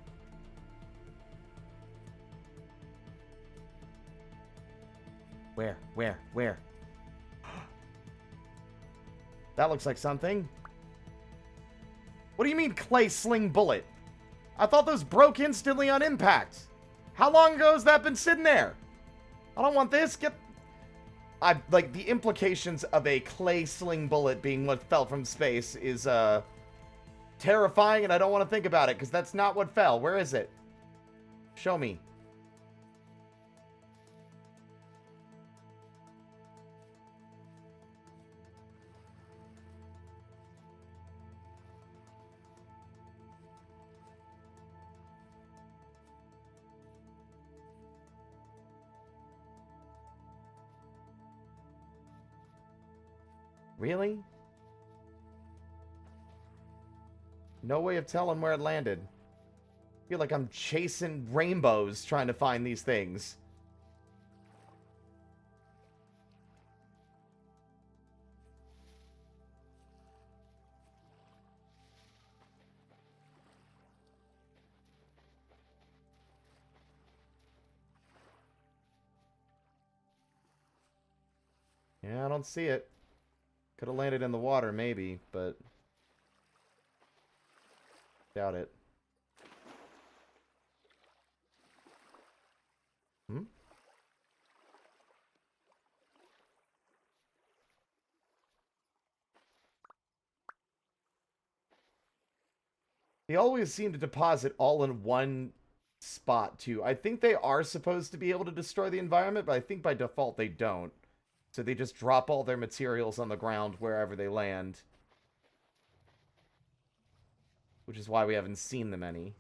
Where? Where? Where? That looks like something. What do you mean clay sling bullet? I thought those broke instantly on impact. How long ago has that been sitting there? I don't want this. Get... like, the implications of a clay sling bullet being what fell from space is, terrifying, and I don't want to think about it, because that's not what fell. Where is it? Show me. Really? No way of telling where it landed. I feel like I'm chasing rainbows trying to find these things. Yeah, I don't see it. Could have landed in the water, maybe, but... doubt it. Hmm? They always seem to deposit all in one spot, too. I think they are supposed to be able to destroy the environment, but I think by default they don't. So they just drop all their materials on the ground wherever they land. Which is why we haven't seen them any.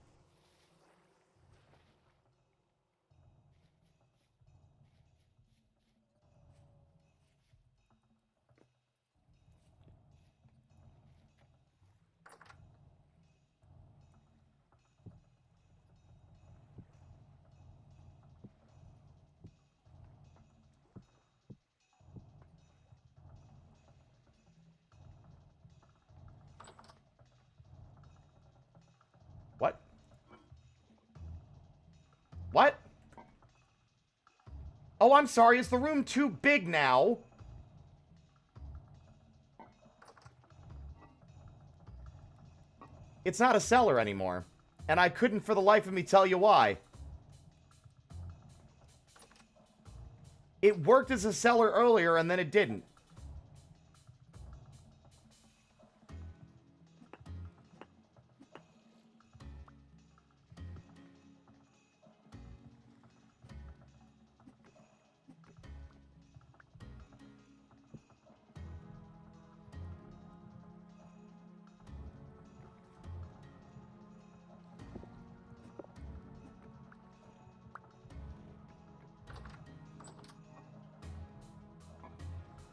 Oh, I'm sorry. Is the room too big now? It's not a cellar anymore. And I couldn't for the life of me tell you why. It worked as a cellar earlier, and then it didn't.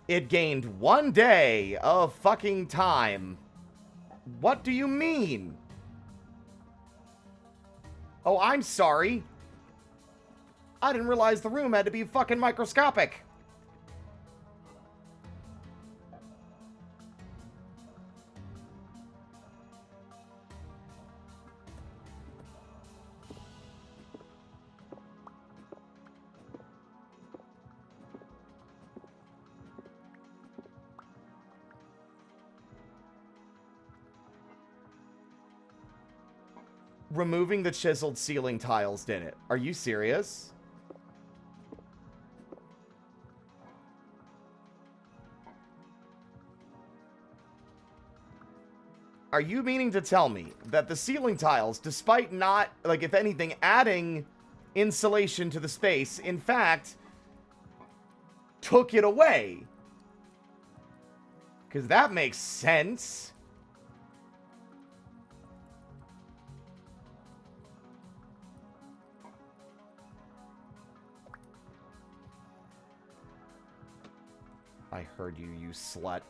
It gained 1 day of fucking time. What do you mean? Oh, I'm sorry. I didn't realize the room had to be fucking microscopic. Removing the chiseled ceiling tiles did it. Are you serious? Are you meaning to tell me that the ceiling tiles, despite not, like, if anything, adding insulation to the space, in fact, took it away? Because that makes sense. I heard you, you slut.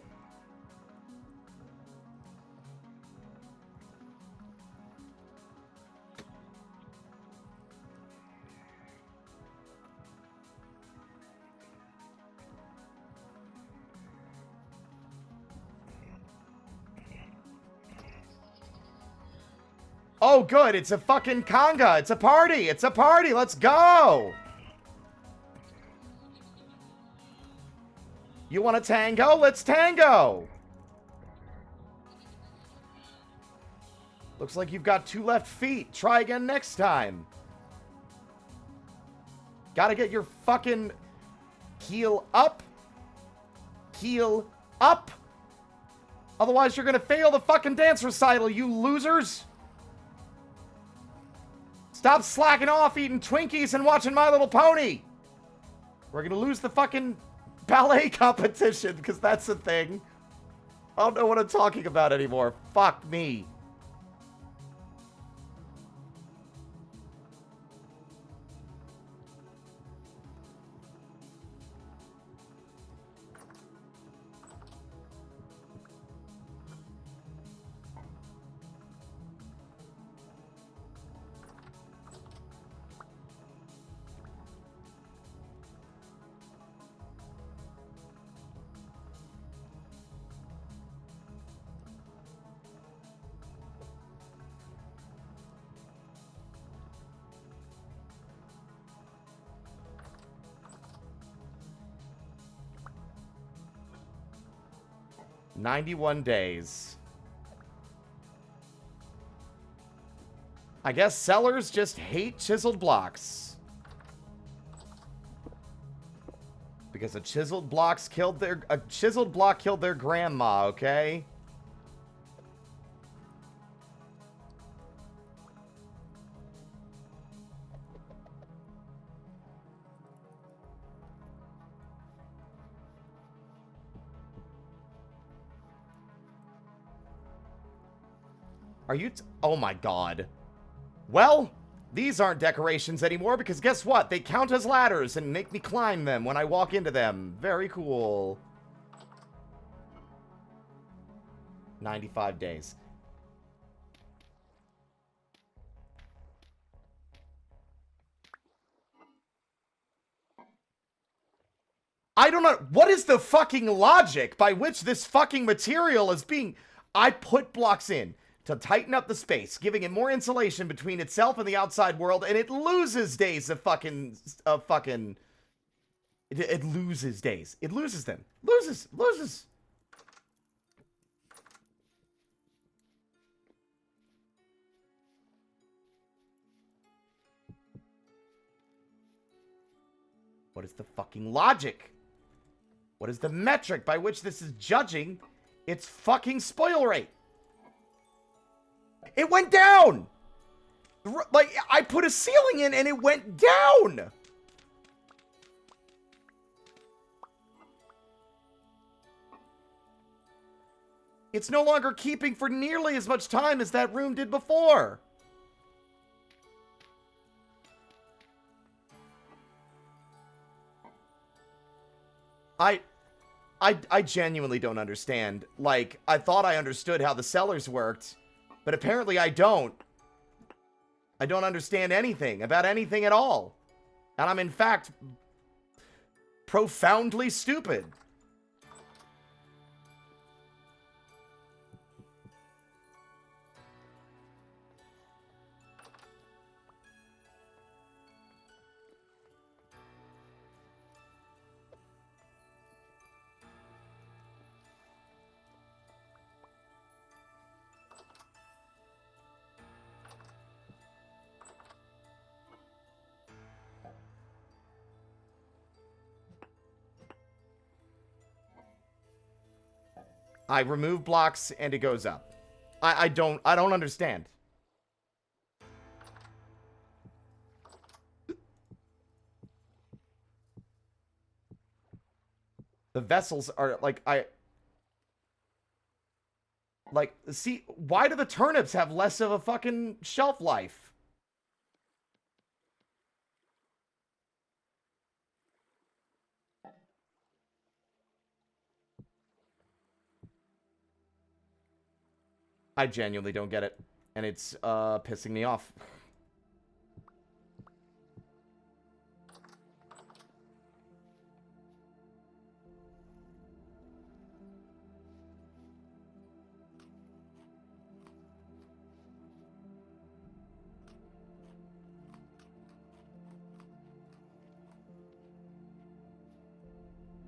Oh, good. It's a fucking conga. It's a party. It's a party. Let's go. You want to tango? Let's tango. Looks like you've got 2 left feet. Try again next time. Gotta get your fucking heel up. Heel up. Otherwise, you're gonna fail the fucking dance recital, you losers. Stop slacking off eating Twinkies and watching My Little Pony. We're gonna lose the fucking ballet competition, because that's a thing. I don't know what I'm talking about anymore. Fuck me. "91 days. I guess sellers just hate chiseled blocks. Because a chiseled block killed their grandma, okay? Are you oh my god. Well, these aren't decorations anymore because guess what? They count as ladders and make me climb them when I walk into them. Very cool. 95 days. I don't know. What is the fucking logic by which this fucking material is being... I put blocks in to tighten up the space, giving it more insulation between itself and the outside world, and it loses days of fucking It loses days. It loses them. Loses. What is the fucking logic? What is the metric by which this is judging its fucking spoil rate? It went down! Like, I put a ceiling in and it went down! It's no longer keeping for nearly as much time as that room did before. I genuinely don't understand. Like, I thought I understood how the cellars worked, but apparently I don't. I don't understand anything about anything at all. And I'm, in fact, profoundly stupid. I remove blocks and it goes up. I don't understand. The vessels are like see, why do the turnips have less of a fucking shelf life? I genuinely don't get it. And it's, pissing me off.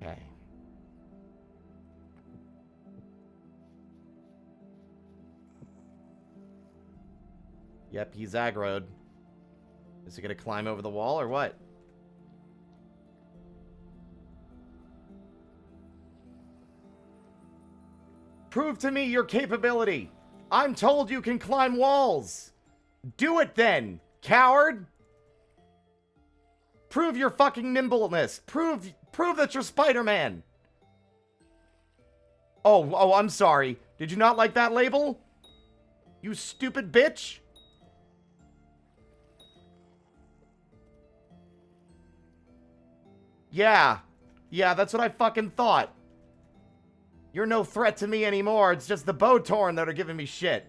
Okay. Yep, he's aggroed. Is he gonna climb over the wall or what? Prove to me your capability. I'm told you can climb walls. Do it then, coward. Prove your fucking nimbleness. Prove that you're Spider-Man. Oh, I'm sorry. Did you not like that label? You stupid bitch. Yeah, that's what I fucking thought. You're no threat to me anymore. It's just the Botorn that are giving me shit.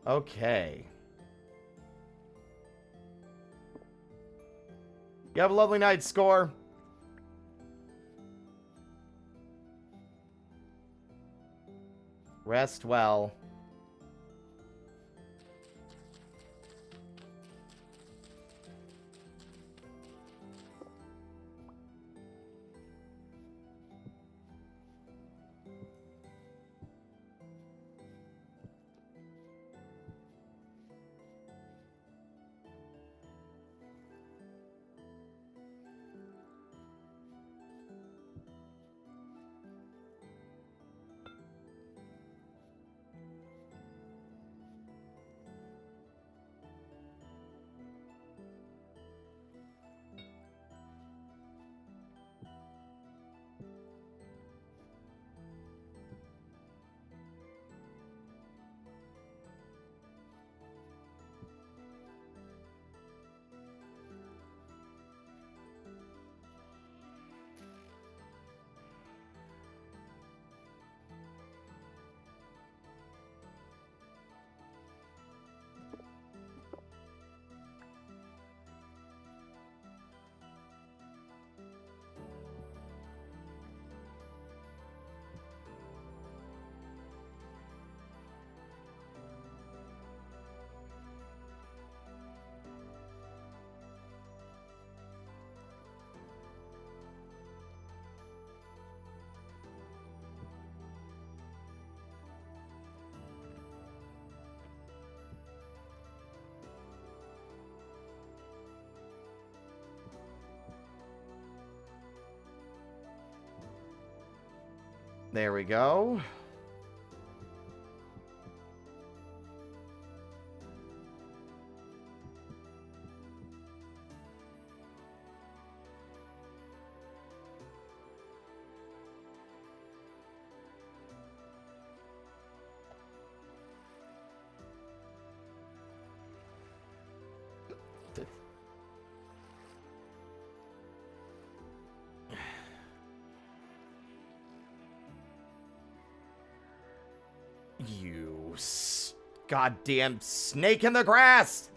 Okay. You have a lovely night, Score. Rest well. There we go. You goddamn snake in the grass!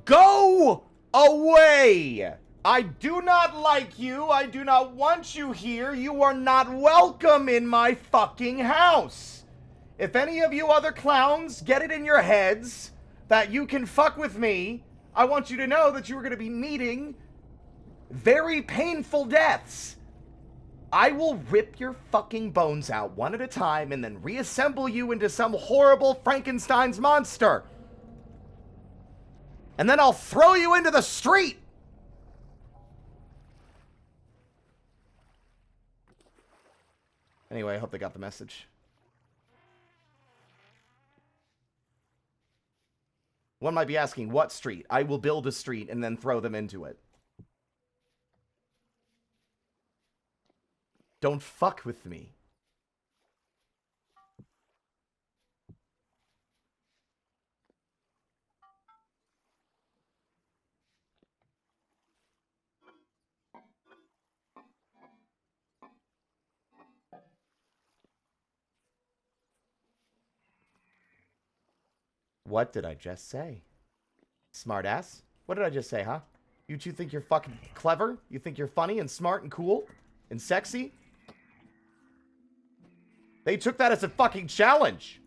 Go away! I do not like you. I do not want you here. You are not welcome in my fucking house. If any of you other clowns get it in your heads that you can fuck with me, I want you to know that you are going to be meeting very painful deaths. I will rip your fucking bones out one at a time and then reassemble you into some horrible Frankenstein's monster. And then I'll throw you into the street. Anyway, I hope they got the message. One might be asking, what street? I will build a street and then throw them into it. Don't fuck with me. What did I just say? Smartass? What did I just say, huh? You two think you're fucking clever? You think you're funny and smart and cool and sexy? They took that as a fucking challenge.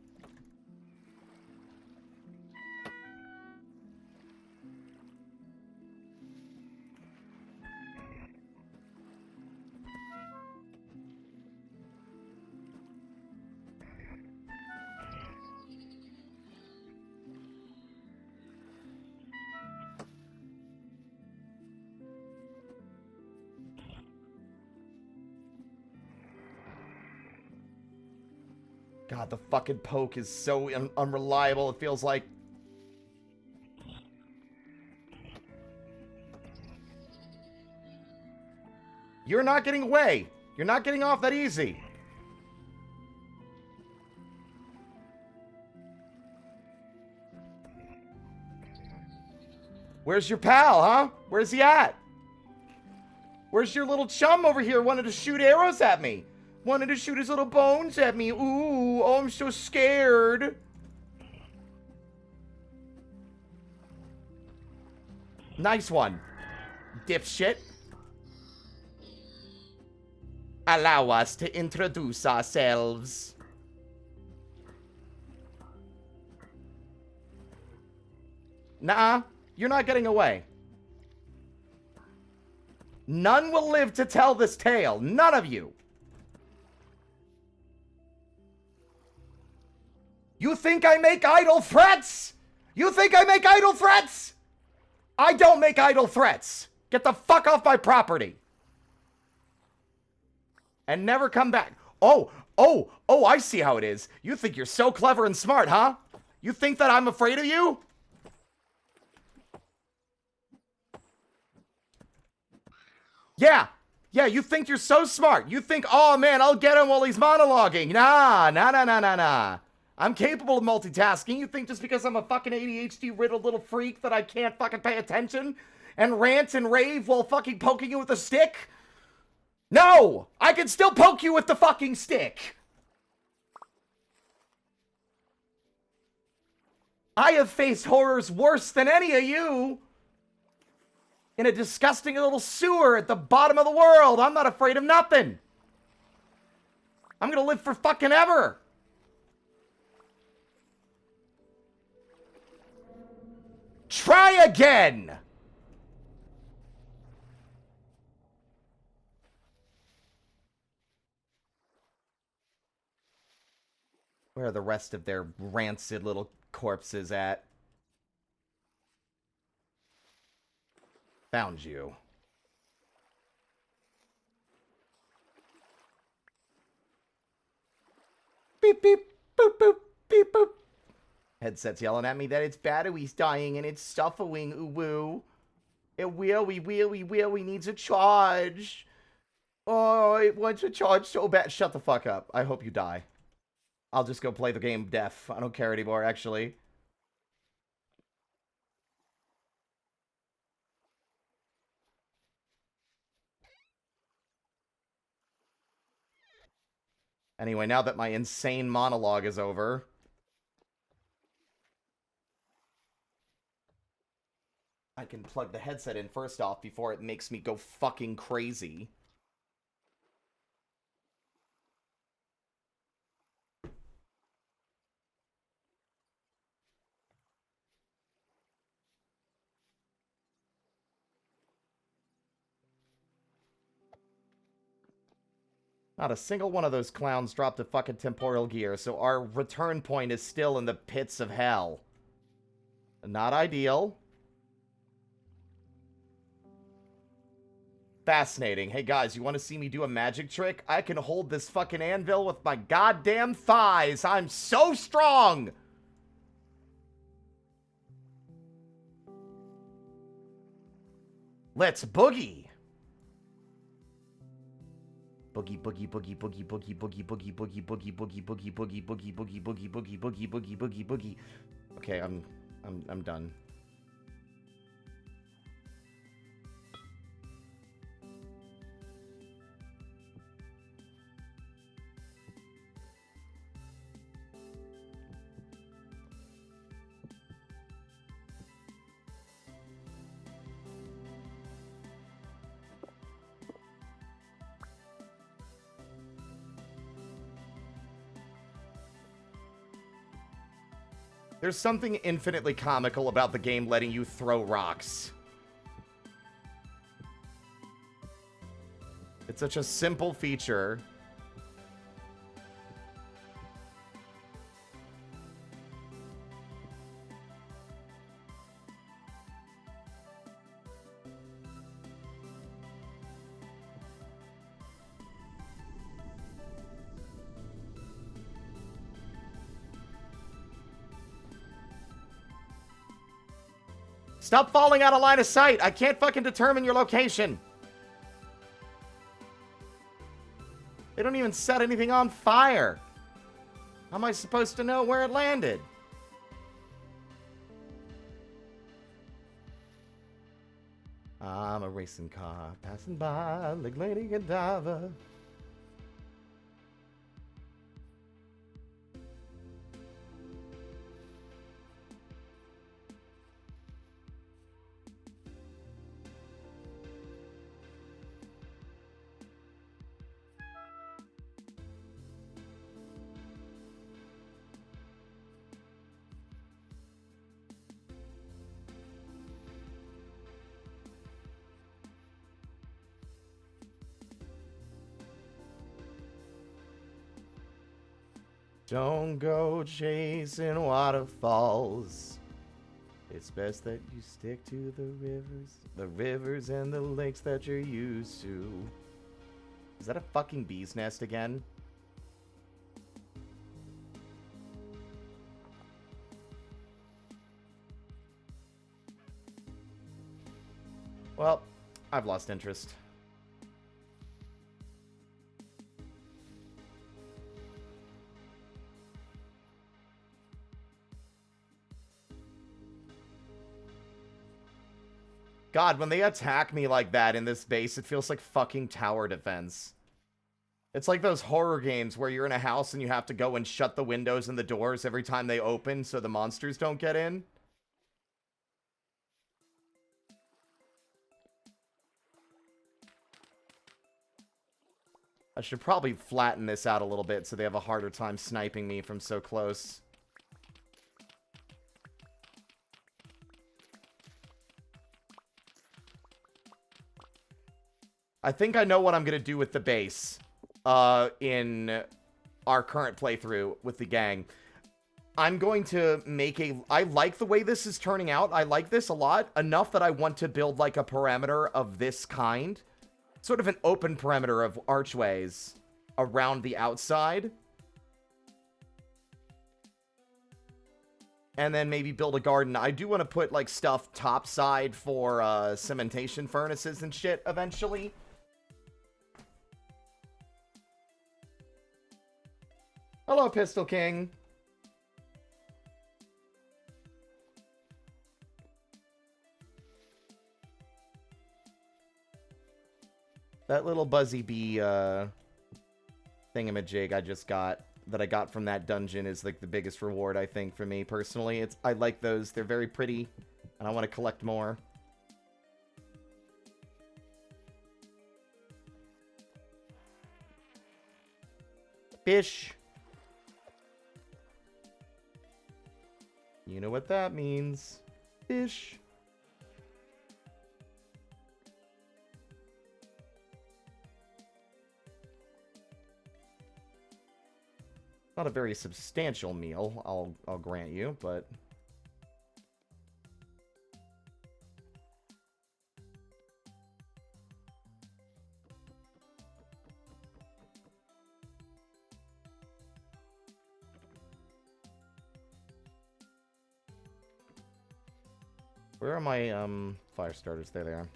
God, the fucking poke is so unreliable, it feels like. You're not getting away. You're not getting off that easy. Where's your pal, huh? Where's he at? Where's your little chum over here wanted to shoot arrows at me? Wanted to shoot his little bones at me. Ooh, oh, I'm so scared. Nice one, dipshit. Allow us to introduce ourselves. Nah, you're not getting away. None will live to tell this tale. None of you. You think I make idle threats? You think I make idle threats? I don't make idle threats. Get the fuck off my property. And never come back. Oh, I see how it is. You think you're so clever and smart, huh? You think that I'm afraid of you? Yeah, you think you're so smart. You think, oh man, I'll get him while he's monologuing. Nah. I'm capable of multitasking. You think just because I'm a fucking ADHD-riddled little freak that I can't fucking pay attention and rant and rave while fucking poking you with a stick? No! I can still poke you with the fucking stick! I have faced horrors worse than any of you! In a disgusting little sewer at the bottom of the world. I'm not afraid of nothing. I'm gonna live for fucking ever. Try again! Where are the rest of their rancid little corpses at? Found you. Beep, beep, boop, boop, beep, boop. Headset's yelling at me that its battery's dying and it's suffering, ooh-woo. It really needs a charge. Oh, it wants a charge so bad. Shut the fuck up. I hope you die. I'll just go play the game deaf. I don't care anymore, actually. Anyway, now that my insane monologue is over... I can plug the headset in first off before it makes me go fucking crazy. Not a single one of those clowns dropped a fucking temporal gear, so our return point is still in the pits of hell. Not ideal. Fascinating. Hey guys, you want to see me do a magic trick? I can hold this fucking anvil with my goddamn thighs. I'm so strong! Let's boogie! Boogie, boogie, boogie, boogie, boogie, boogie, boogie, boogie, boogie, boogie, boogie, boogie, boogie, boogie, boogie, boogie, boogie, boogie, boogie, boogie. Okay, I'm done. There's something infinitely comical about the game letting you throw rocks. It's such a simple feature. Stop falling out of line of sight! I can't fucking determine your location! They don't even set anything on fire! How am I supposed to know where it landed? I'm a racing car passing by like Lady Godiva. Don't go chasing waterfalls. It's best that you stick to the rivers and the lakes that you're used to. Is that a fucking bee's nest again? Well, I've lost interest. God, when they attack me like that in this base, it feels like fucking tower defense. It's like those horror games where you're in a house and you have to go and shut the windows and the doors every time they open so the monsters don't get in. I should probably flatten this out a little bit so they have a harder time sniping me from so close. I think I know what I'm going to do with the base in our current playthrough with the gang. I'm going to make I like the way this is turning out. I like this a lot. Enough that I want to build like a perimeter of this kind. Sort of an open perimeter of archways around the outside. And then maybe build a garden. I do want to put like stuff topside for cementation furnaces and shit eventually. Hello, Pistol King. That little buzzy bee thingamajig I just got, that I got from that dungeon, is like the biggest reward, I think, for me personally. I like those. They're very pretty, and I want to collect more. Fish. You know what that means. Fish. Not a very substantial meal, I'll grant you, but where are my fire starters? There they are.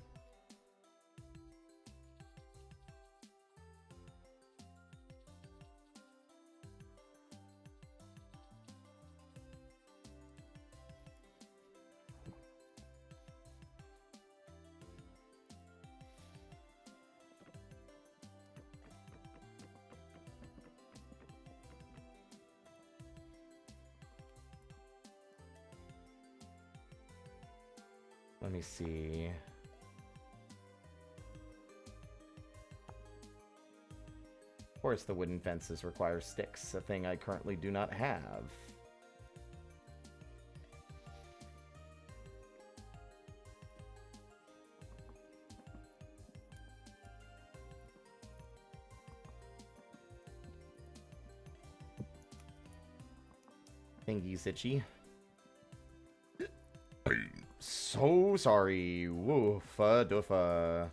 Let me see. Of course, the wooden fences require sticks, a thing I currently do not have. Thingy's itchy. So sorry. Woofa doofa.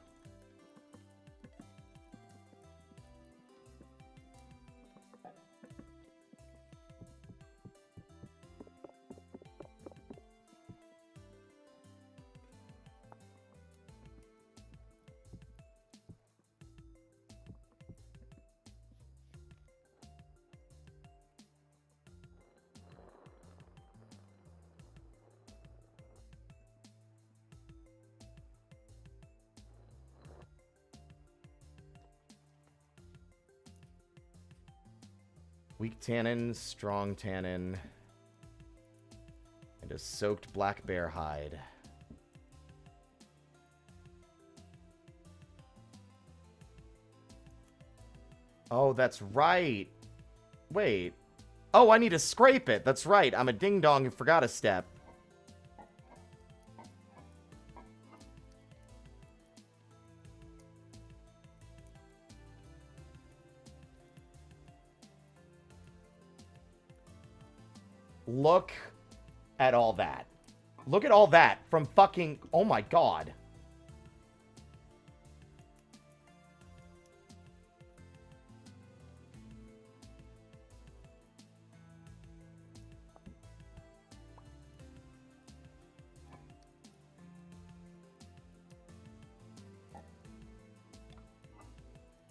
Weak tannin, strong tannin, and a soaked black bear hide. Oh, that's right. Wait. Oh, I need to scrape it. That's right. I'm a ding-dong who forgot a step. Look at all that. Look at all that from fucking... Oh my god.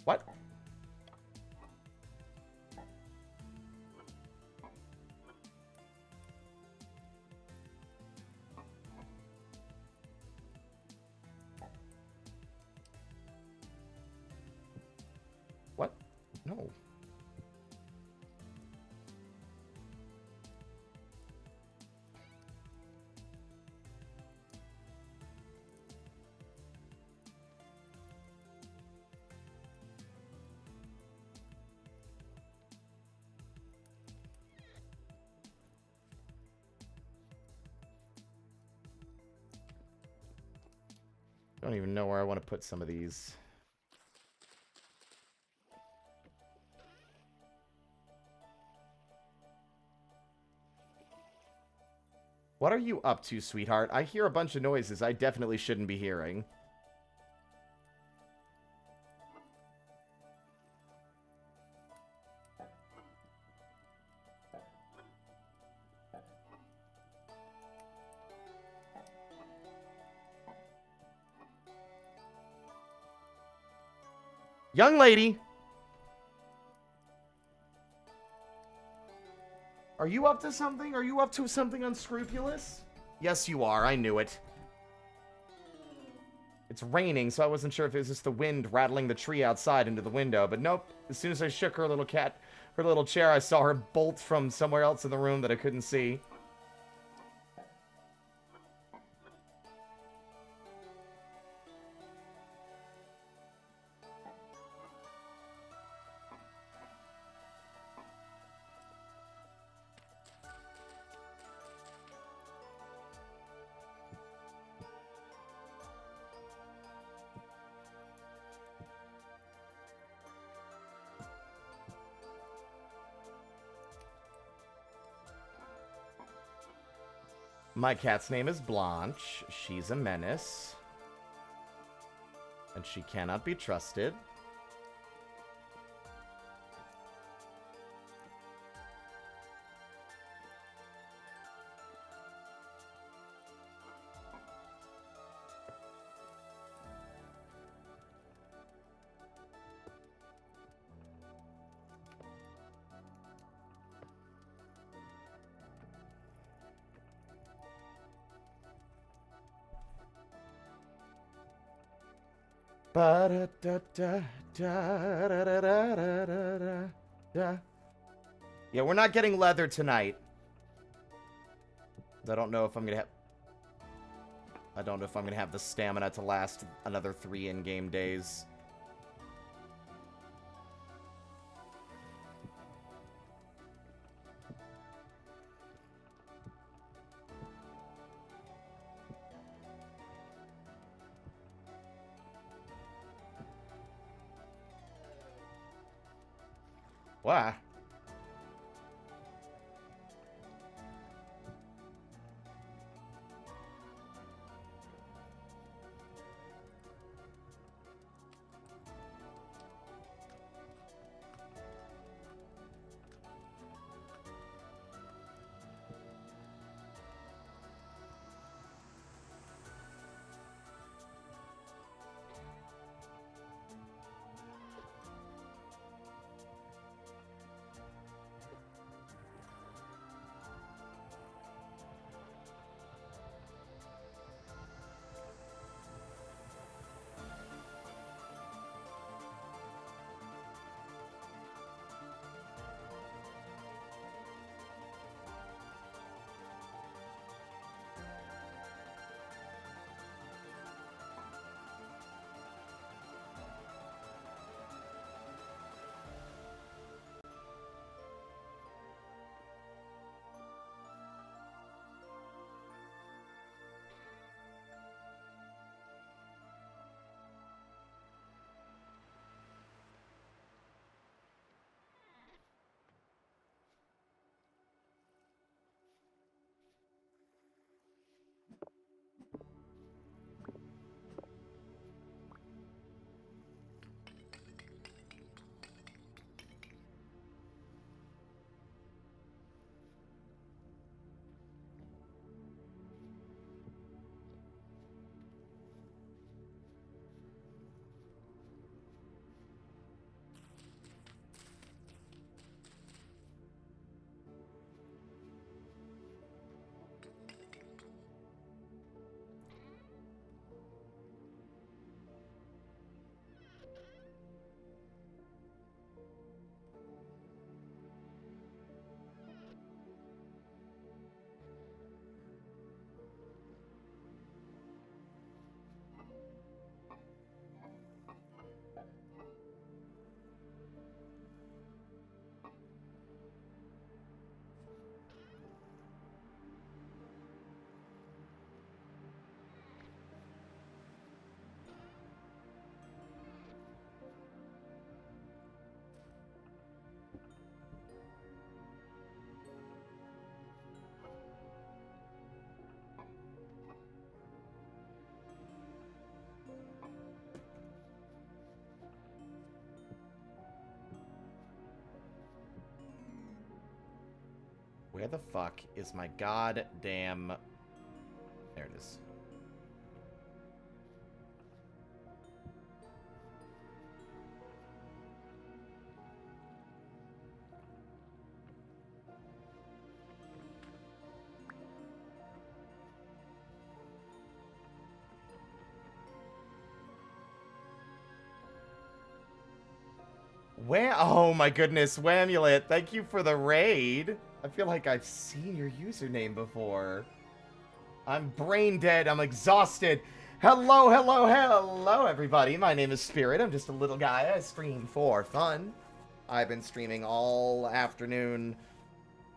What? What? No. I don't even know where I want to put some of these. What are you up to, sweetheart? I hear a bunch of noises I definitely shouldn't be hearing. Young lady! Are you up to something? Are you up to something unscrupulous? Yes, you are. I knew it. It's raining, so I wasn't sure if it was just the wind rattling the tree outside into the window, but nope. As soon as I shook her little chair, I saw her bolt from somewhere else in the room that I couldn't see. My cat's name is Blanche. She's a menace. And she cannot be trusted. Yeah, we're not getting leather tonight. I don't know if I'm gonna have the stamina to last another 3 in-game days. Why? Where the fuck is my goddamn... There it is. Oh my goodness, Whamulet, thank you for the raid. I feel like I've seen your username before. I'm brain dead, I'm exhausted. Hello, hello, hello everybody. My name is Spirit, I'm just a little guy. I stream for fun. I've been streaming all afternoon.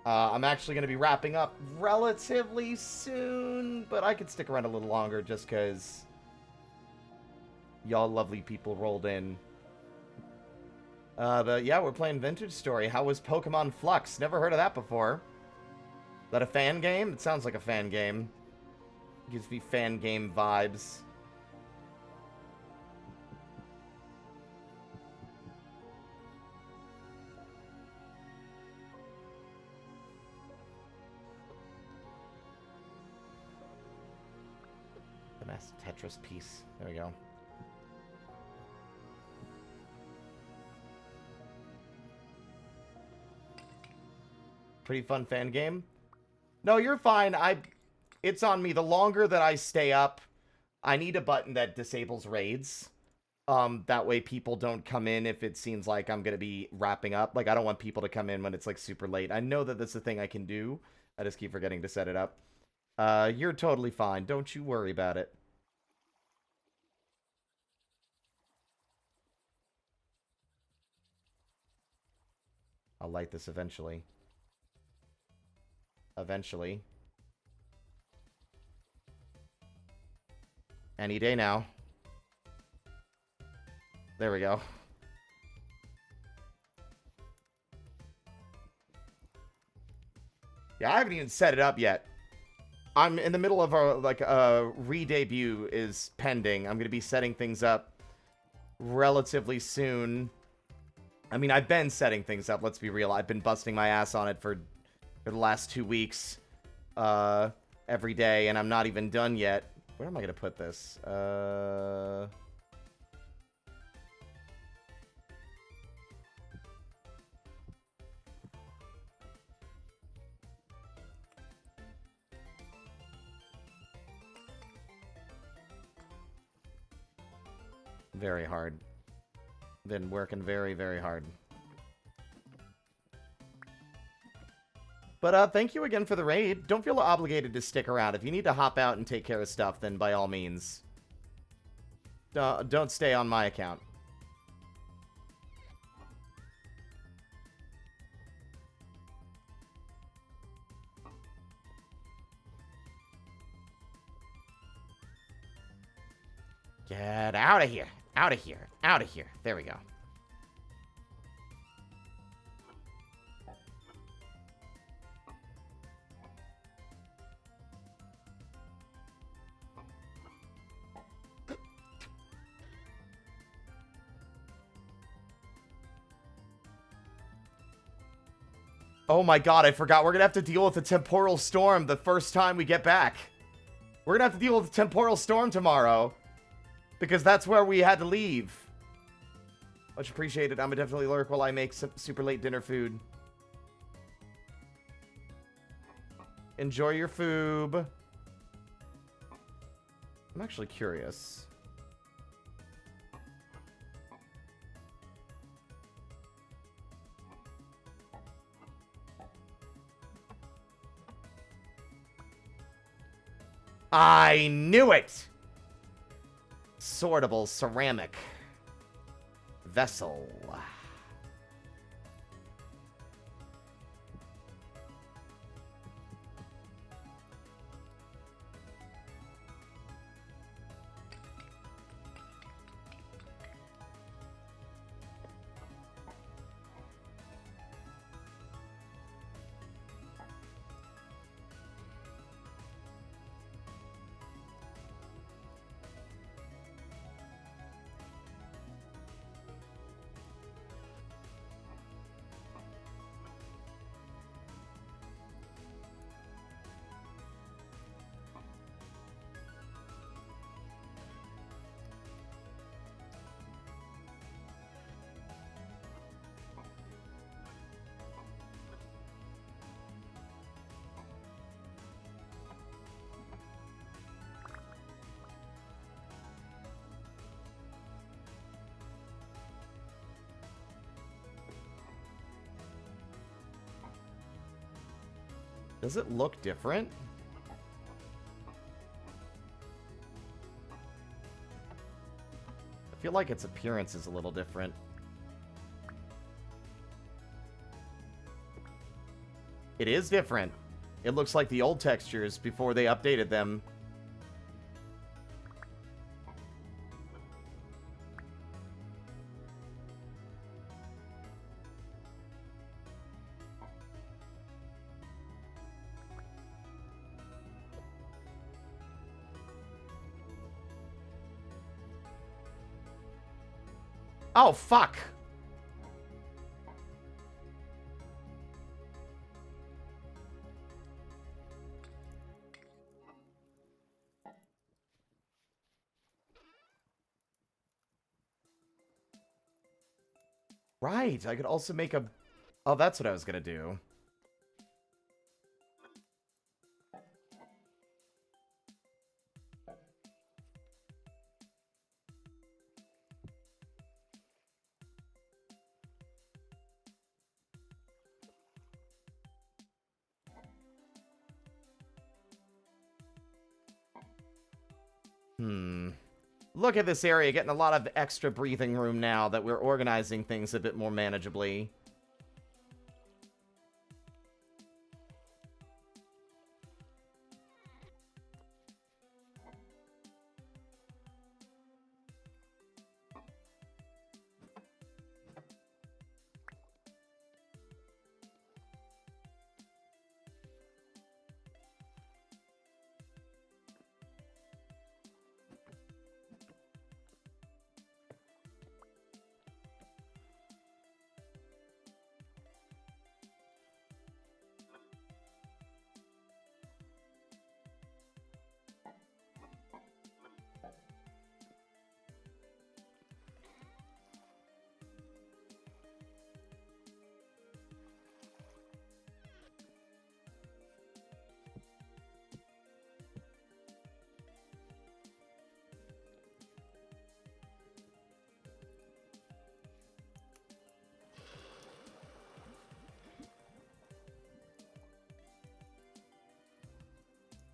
I'm actually going to be wrapping up relatively soon, but I could stick around a little longer just because y'all lovely people rolled in. But yeah, we're playing Vintage Story. How was Pokemon Flux? Never heard of that before. Is that a fan game? It sounds like a fan game. Gives me fan game vibes. The Master Tetris piece. There we go. Pretty fun fan game. No, you're fine. It's on me. The longer that I stay up, I need a button that disables raids. That way people don't come in if it seems like I'm gonna be wrapping up. Like, I don't want people to come in when it's like super late. I know that that's a thing I can do. I just keep forgetting to set it up. You're totally fine. Don't you worry about it. I'll light this eventually. Eventually. Any day now. There we go. Yeah, I haven't even set it up yet. I'm in the middle of a re-debut is pending. I'm going to be setting things up relatively soon. I mean, I've been setting things up, let's be real. I've been busting my ass on it for the last 2 weeks, every day, and I'm not even done yet. Where am I gonna put this? Very hard. Been working very, very hard. But thank you again for the raid. Don't feel obligated to stick around. If you need to hop out and take care of stuff, then by all means. Don't stay on my account. Get out of here. Out of here. Out of here. There we go. Oh my god, I forgot. We're gonna have to deal with a temporal storm the first time we get back. We're gonna have to deal with a temporal storm tomorrow. Because that's where we had to leave. Much appreciated. I'm gonna definitely lurk while I make some super late dinner food. Enjoy your food. I'm actually curious. I knew it! Sortable ceramic vessel. Does it look different? I feel like its appearance is a little different. It is different. It looks like the old textures before they updated them. Oh, fuck! Right, I could also make a... Oh, that's what I was gonna do. Look at this area, getting a lot of extra breathing room now that we're organizing things a bit more manageably.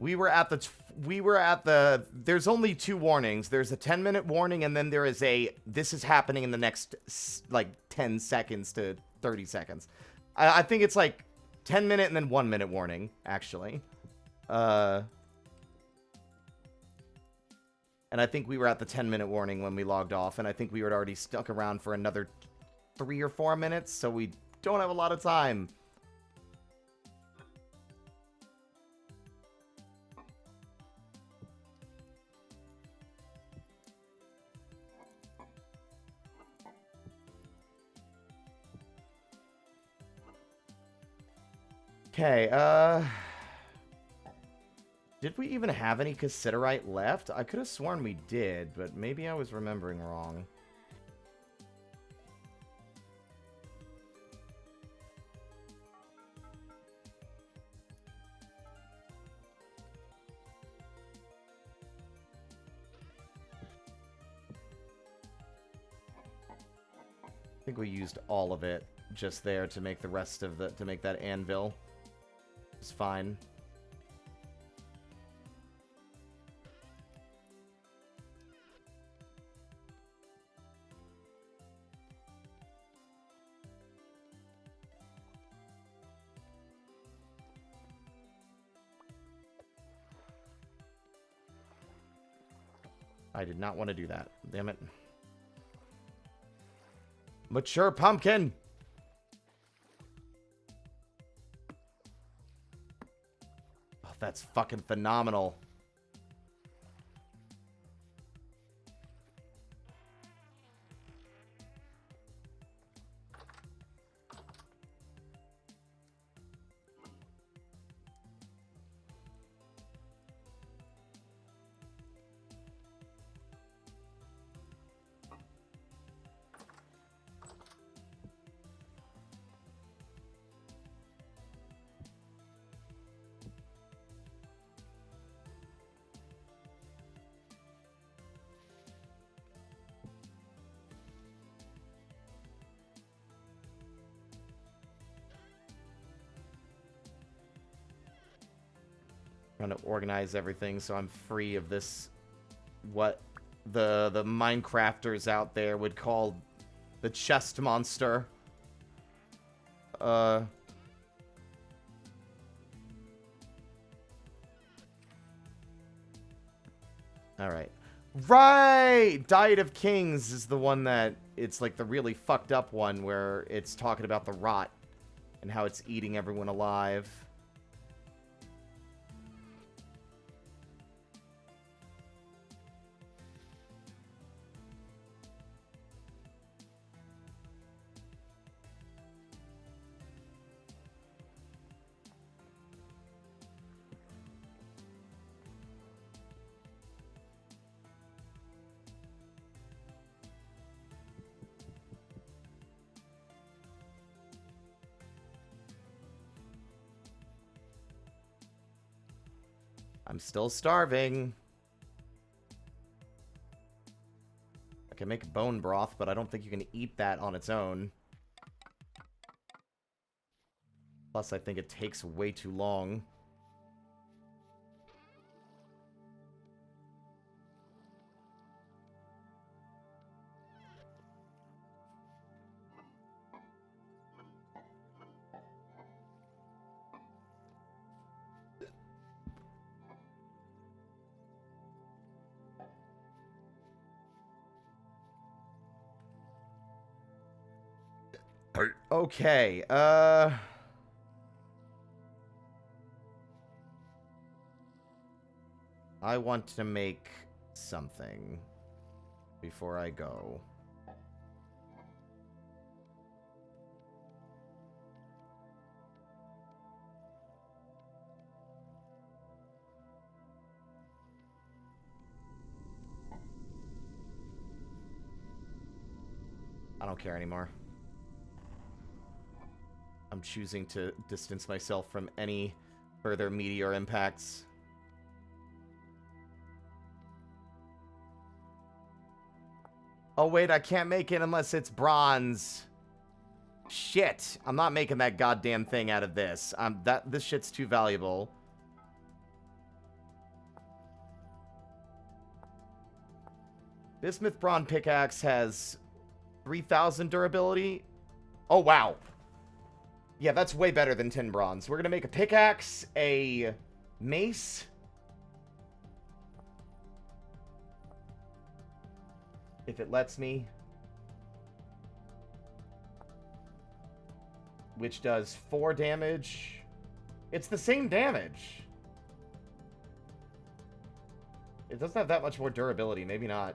We were at the, there's only 2 warnings. There's a 10-minute warning, and then there is a, this is happening in the next, like, 10 seconds to 30 seconds. I think it's, like, 10-minute and then 1-minute warning, actually. And I think we were at the 10-minute warning when we logged off, and I think we were already stuck around for another 3 or 4 minutes, so we don't have a lot of time. Okay, did we even have any cassiterite left? I could have sworn we did, but maybe I was remembering wrong. I think we used all of it just there to make the rest of the, to make that anvil. It's fine. I did not want to do that. Damn it. Mature pumpkin! Oh, that's fucking phenomenal. Trying to organize everything so I'm free of this, what the Minecrafters out there would call the chest monster. Alright. Right! Diet of Kings is the one that, it's like the really fucked up one where it's talking about the rot and how it's eating everyone alive. I'm still starving. I can make bone broth, but I don't think you can eat that on its own. Plus, I think it takes way too long. Okay, I want to make something before I go. I don't care anymore. I'm choosing to distance myself from any further meteor impacts. Oh wait, I can't make it unless it's bronze. Shit, I'm not making that goddamn thing out of this. This shit's too valuable. Bismuth Bronze Pickaxe has 3,000 durability. Oh, wow. Yeah, that's way better than tin bronze. We're gonna make a pickaxe, a mace. If it lets me. Which does 4 damage. It's the same damage. It doesn't have that much more durability. Maybe not.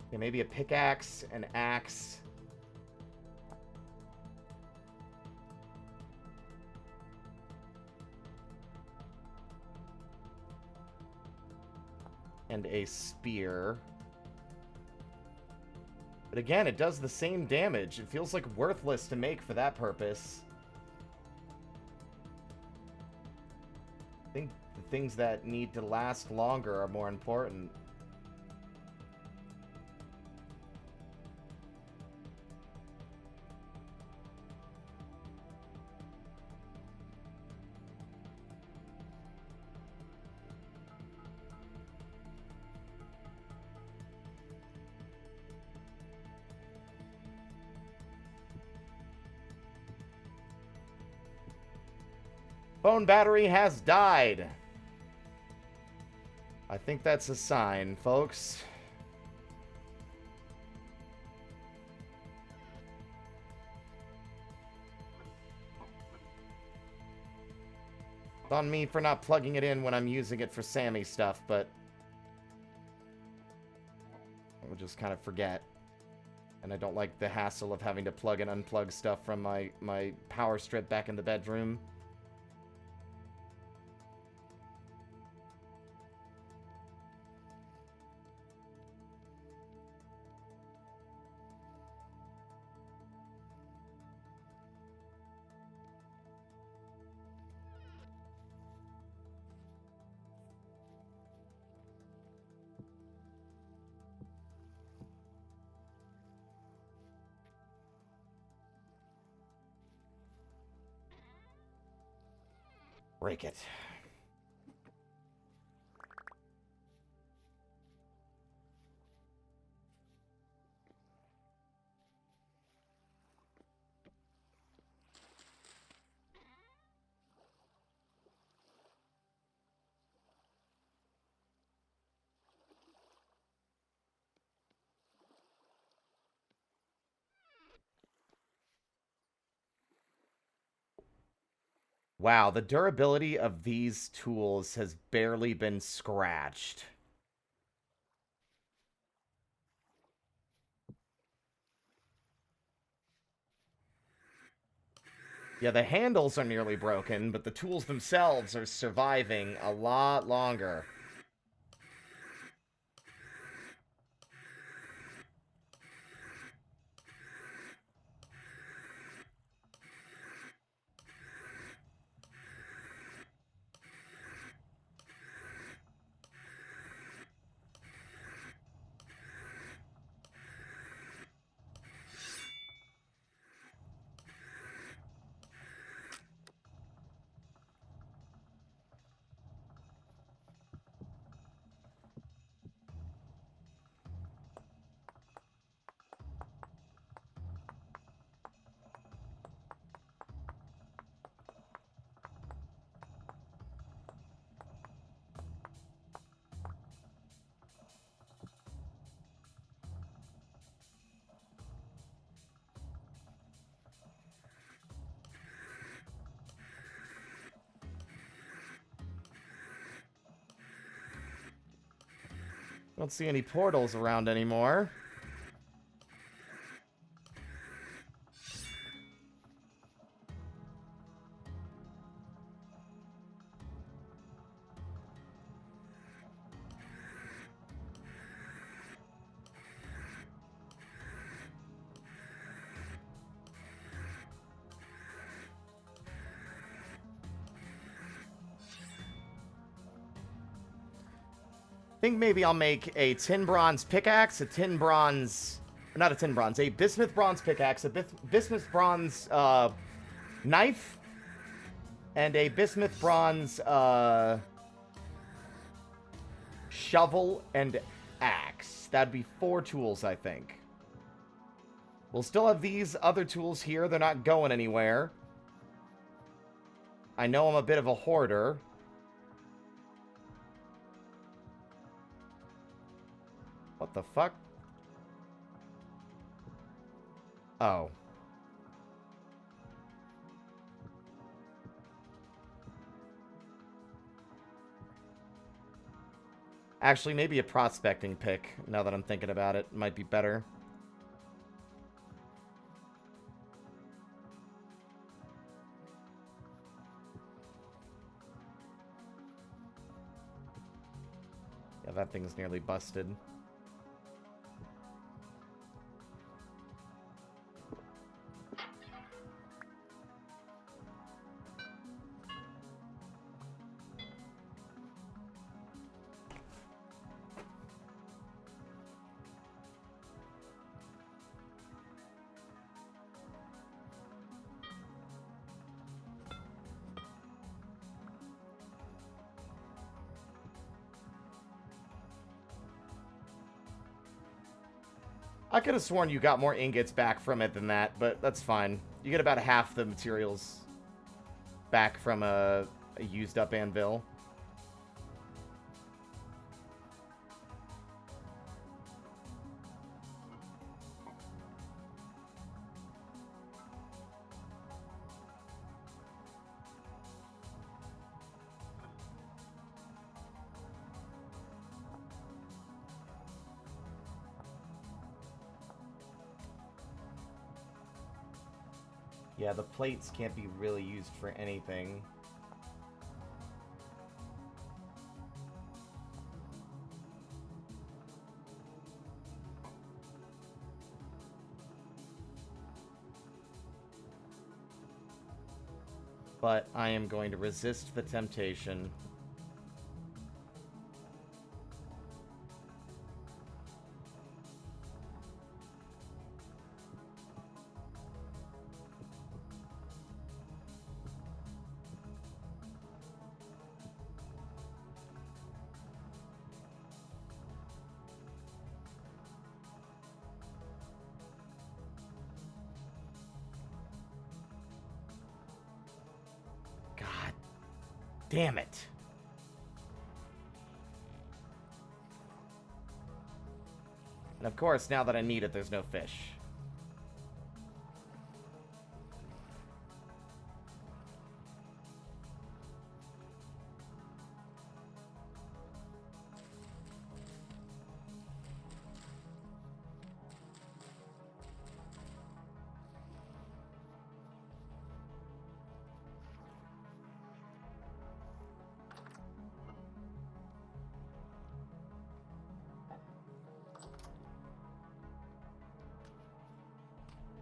Okay, maybe a pickaxe, an axe. And a spear. But again, it does the same damage. It feels like worthless to make for that purpose. I think the things that need to last longer are more important. Phone battery has died. I think that's a sign, folks. It's on me for not plugging it in when I'm using it for Sammy stuff, but I'll just kind of forget. And I don't like the hassle of having to plug and unplug stuff from my power strip back in the bedroom. Break it. Wow, the durability of these tools has barely been scratched. Yeah, the handles are nearly broken, but the tools themselves are surviving a lot longer. Don't see any portals around anymore. Think maybe I'll make a tin bronze pickaxe, a tin bronze... Not a tin bronze, a bismuth bronze pickaxe, a bismuth bronze knife, and a bismuth bronze shovel and axe. That'd be 4 tools, I think. We'll still have these other tools here. They're not going anywhere. I know I'm a bit of a hoarder. What the fuck? Oh. Actually, maybe a prospecting pick, now that I'm thinking about it, might be better. Yeah, that thing's nearly busted. I could have sworn you got more ingots back from it than that, but that's fine. You get about half the materials back from a used-up anvil. Yeah, the plates can't be really used for anything. But I am going to resist the temptation. Damn it. And of course, now that I need it, there's no fish.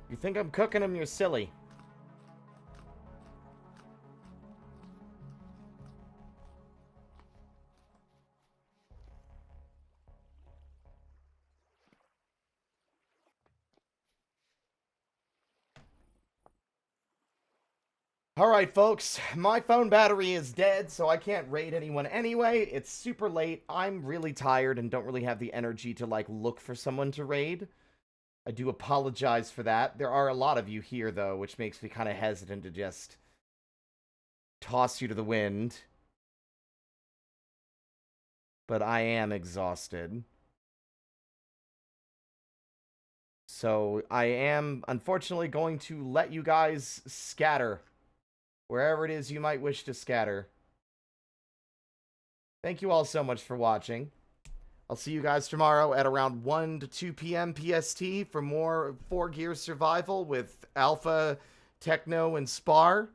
You think I'm cooking them, you're silly. Alright, folks. My phone battery is dead, so I can't raid anyone anyway. It's super late. I'm really tired and don't really have the energy to, like, look for someone to raid. I do apologize for that. There are a lot of you here, though, which makes me kind of hesitant to just toss you to the wind. But I am exhausted. So I am, unfortunately, going to let you guys scatter. Wherever it is you might wish to scatter. Thank you all so much for watching. I'll see you guys tomorrow at around 1 to 2 p.m. PST for more 4 Gear Survival with Alpha, Techno, and Spar.